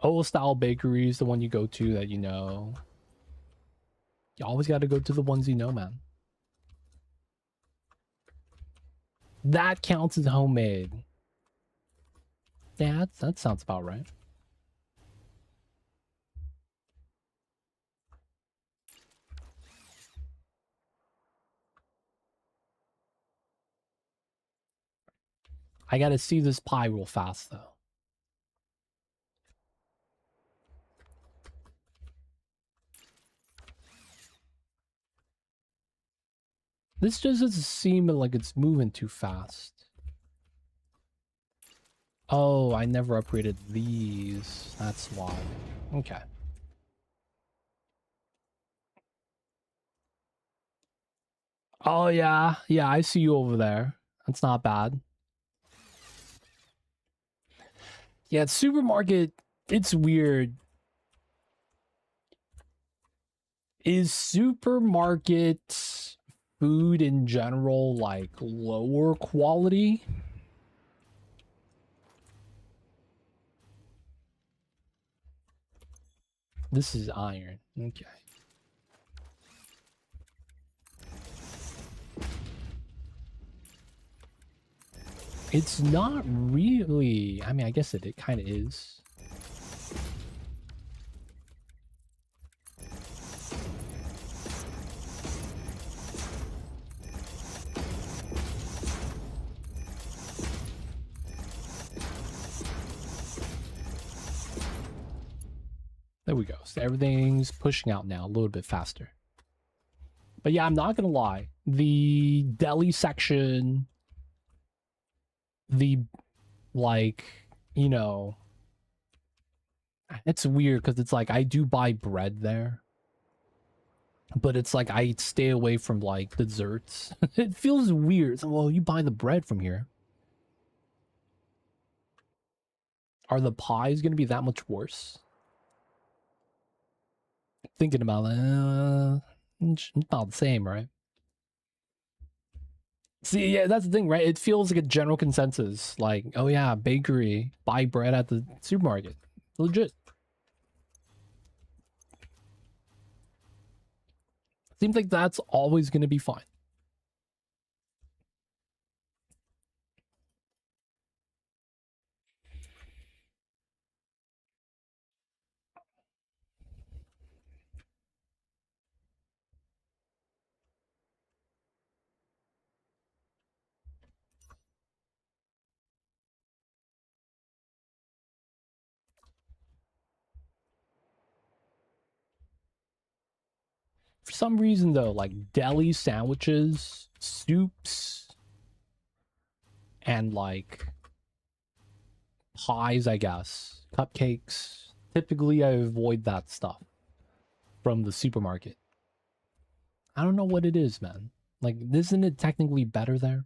Old style bakery is the one you go to that you know. You always got to go to the ones you know, man. That counts as homemade. Yeah, that sounds about right. I gotta see this pie real fast, though. This just doesn't seem like it's moving too fast. Oh, I never upgraded these. That's why. Okay. Oh, yeah. Yeah, I see you over there. That's not bad. Yeah, supermarket, it's weird. Is supermarket food in general like lower quality? This is iron. Okay. It's not really. I mean, I guess it kind of is. There we go. So everything's pushing out now a little bit faster. But yeah, I'm not gonna lie. The deli section, the like, you know, it's weird because it's like I do buy bread there, but it's like I stay away from like desserts. It feels weird. So, well, you buy the bread from here. Are the pies gonna be that much worse? Thinking about it, it's about the same, right? See, yeah, that's the thing, right? It feels like a general consensus. Like, oh yeah, bakery, buy bread at the supermarket. Legit. Seems like that's always going to be fine. For some reason, though, like deli sandwiches, soups, and like pies, I guess, cupcakes. Typically, I avoid that stuff from the supermarket. I don't know what it is, man. Like, isn't it technically better there?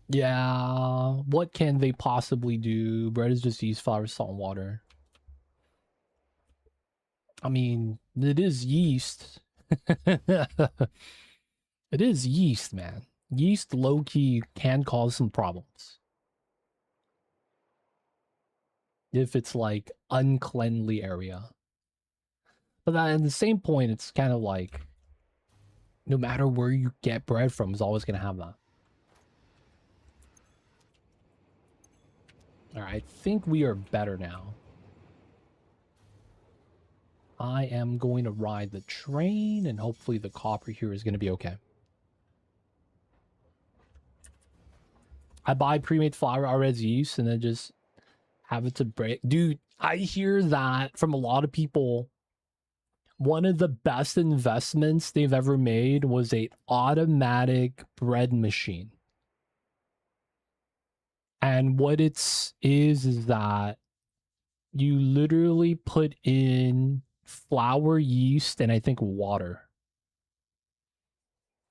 Yeah, what can they possibly do? Bread is just yeast, flour, salt, and water. I mean, it is yeast. It is yeast, man. Yeast low-key can cause some problems. If it's like uncleanly area. But at the same point, it's kind of like no matter where you get bread from, it's always gonna have that. Alright, I think we are better now. I am going to ride the train, and hopefully the copper here is gonna be okay. I buy pre-made flour already used, and then just have it to break. Dude, I hear that from a lot of people. One of the best investments they've ever made was a automatic bread machine. And what is that you literally put in flour, yeast, and I think water.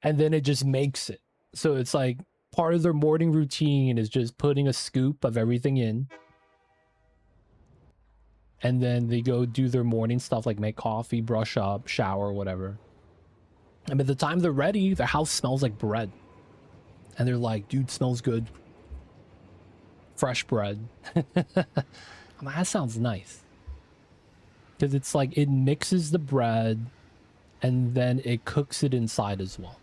And then it just makes it. So it's like part of their morning routine is just putting a scoop of everything in. And then they go do their morning stuff like make coffee, brush up, shower, whatever. And by the time they're ready, their house smells like bread. And they're like, dude, smells good. Fresh bread. I'm like, that sounds nice. Because it's like it mixes the bread and then it cooks it inside as well.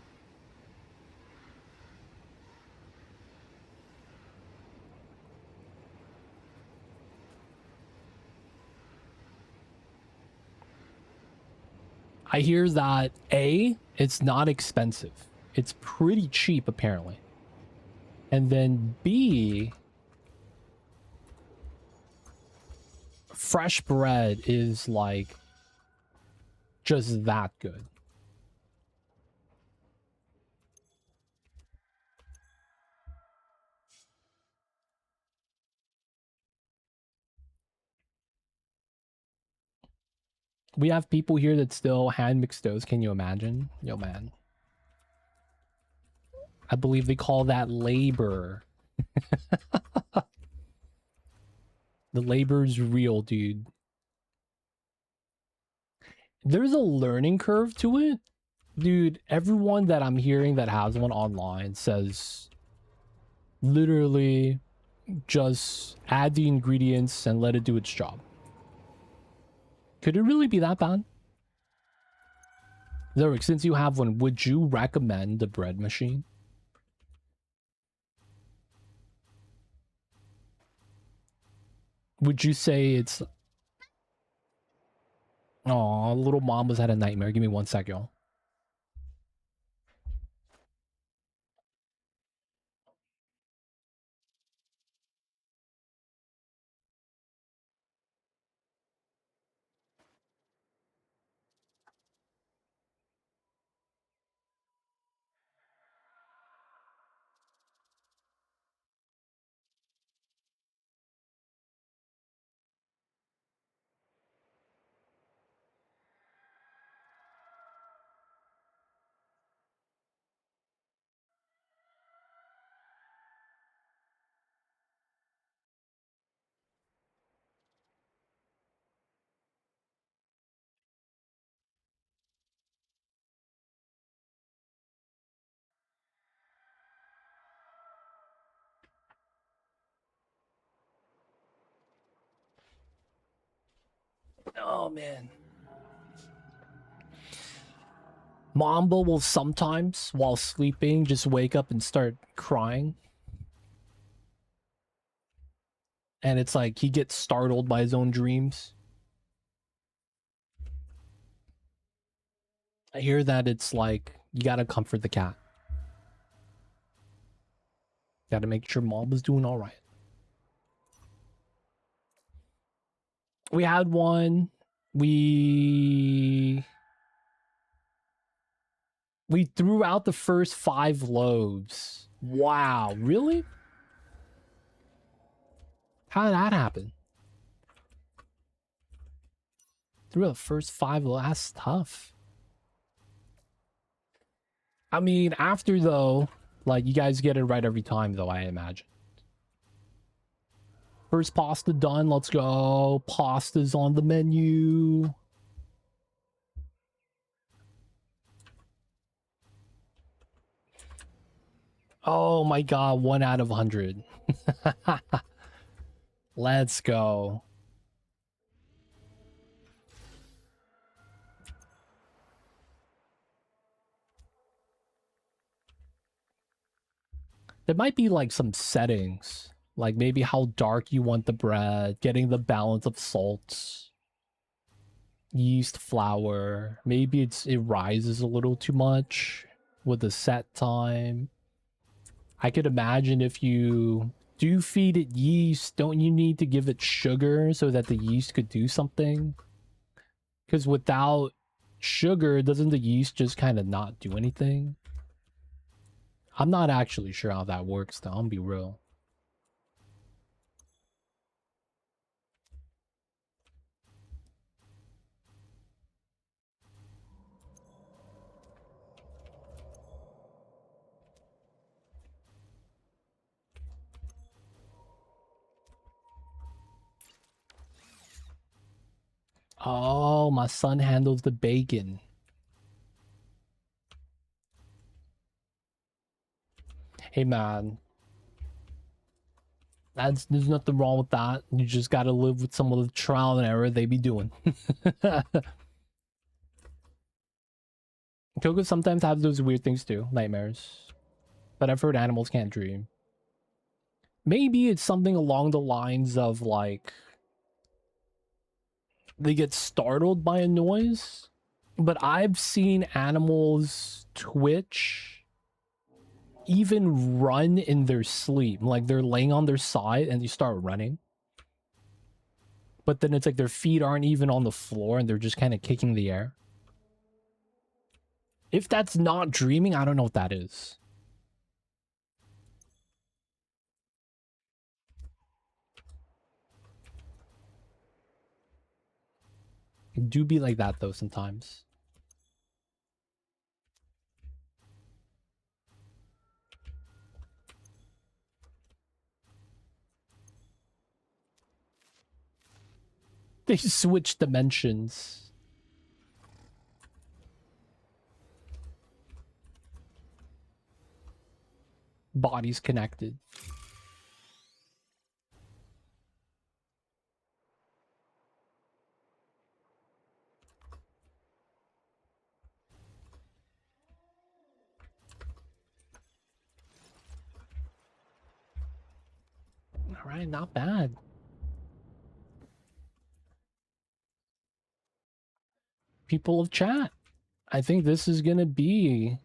I hear that A, it's not expensive. It's pretty cheap apparently. And then B, fresh bread is like just that good. We have people here that still hand mix doughs. Can you imagine? Yo, man. I believe they call that labor. The labor's real, dude. There's a learning curve to it. Dude, everyone that I'm hearing that has one online says literally just add the ingredients and let it do its job. Could it really be that bad? Zurich, since you have one, would you recommend the bread machine? Would you say it's... Oh, little mama's had a nightmare. Give me 1 sec, y'all. Oh, man. Mamba will sometimes, while sleeping, just wake up and start crying. And it's like he gets startled by his own dreams. I hear that it's like, you gotta comfort the cat. Gotta make sure Mamba's doing alright. We had one. We threw out the first 5 loaves. Wow, really? How did that happen? Threw out the first 5 loaves. That's tough. I mean, after though, Like, you guys get it right every time, though, I imagine. First pasta done. Let's go. Pasta's on the menu. Oh my god, 1 out of 100. Let's go. There might be like some settings, like maybe how dark you want the bread, getting the balance of salts, yeast, flour. Maybe it rises a little too much with the set time. I could imagine if you do feed it yeast, don't you need to give it sugar so that the yeast could do something? Because without sugar, doesn't the yeast just kind of not do anything? I'm not actually sure how that works, though. I'll be real. Oh, my son handles the bacon. Hey, man. There's nothing wrong with that. You just gotta live with some of the trial and error they be doing. Coco sometimes have those weird things too, nightmares. But I've heard animals can't dream. Maybe it's something along the lines of like they get startled by a noise. But I've seen animals twitch, even run in their sleep. Like they're laying on their side and they start running. But then it's like their feet aren't even on the floor and they're just kind of kicking the air. If that's not dreaming, I don't know what that is. It do be like that though sometimes. They switch dimensions. Bodies connected. All right, not bad. People of chat, I think this is gonna be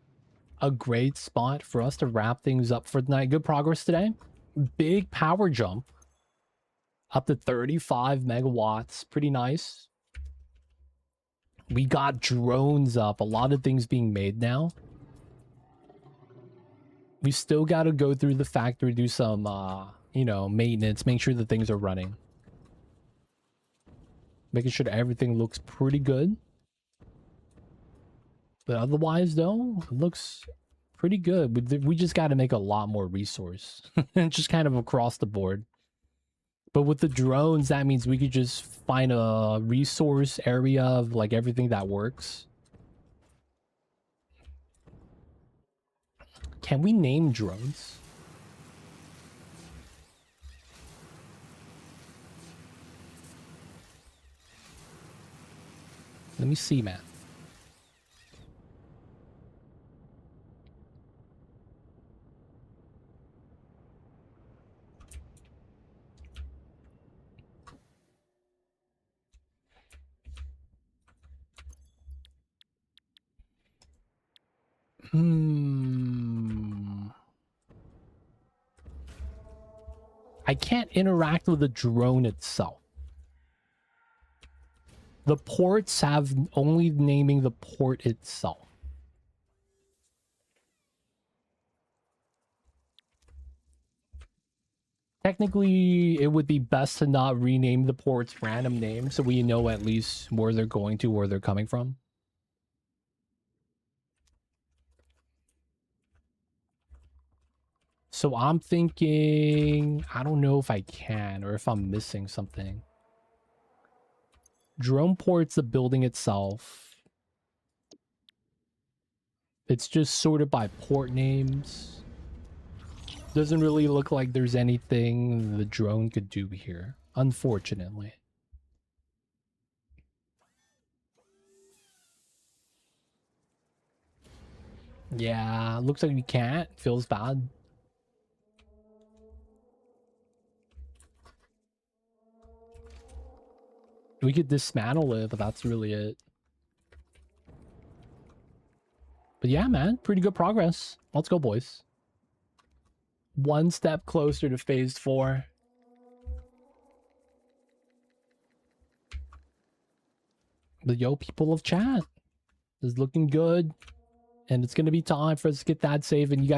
a great spot for us to wrap things up for tonight. Good progress today. Big power jump. Up to 35 megawatts. Pretty nice. We got drones up. A lot of things being made now. We still got to go through the factory, do some, you know, maintenance, make sure that things are running. Making sure that everything looks pretty good. But otherwise, though, it looks pretty good. We just got to make a lot more resource. Just kind of across the board. But with the drones, that means we could just find a resource area of like everything that works. Can we name drones? Let me see, man. I can't interact with the drone itself. The ports have only naming the port itself. Technically, it would be best to not rename the ports random names so we know at least where they're going to, where they're coming from. So I'm thinking, I don't know if I can or if I'm missing something. Drone port's the building itself. It's just sorted by port names. Doesn't really look like there's anything the drone could do here, unfortunately. Yeah, looks like we can't. Feels bad. We could dismantle it, but that's really it. But yeah, man, pretty good progress. Let's go, boys. One step closer to phase 4. But yo, people of chat, this is looking good. And it's going to be time for us to get that save. And you guys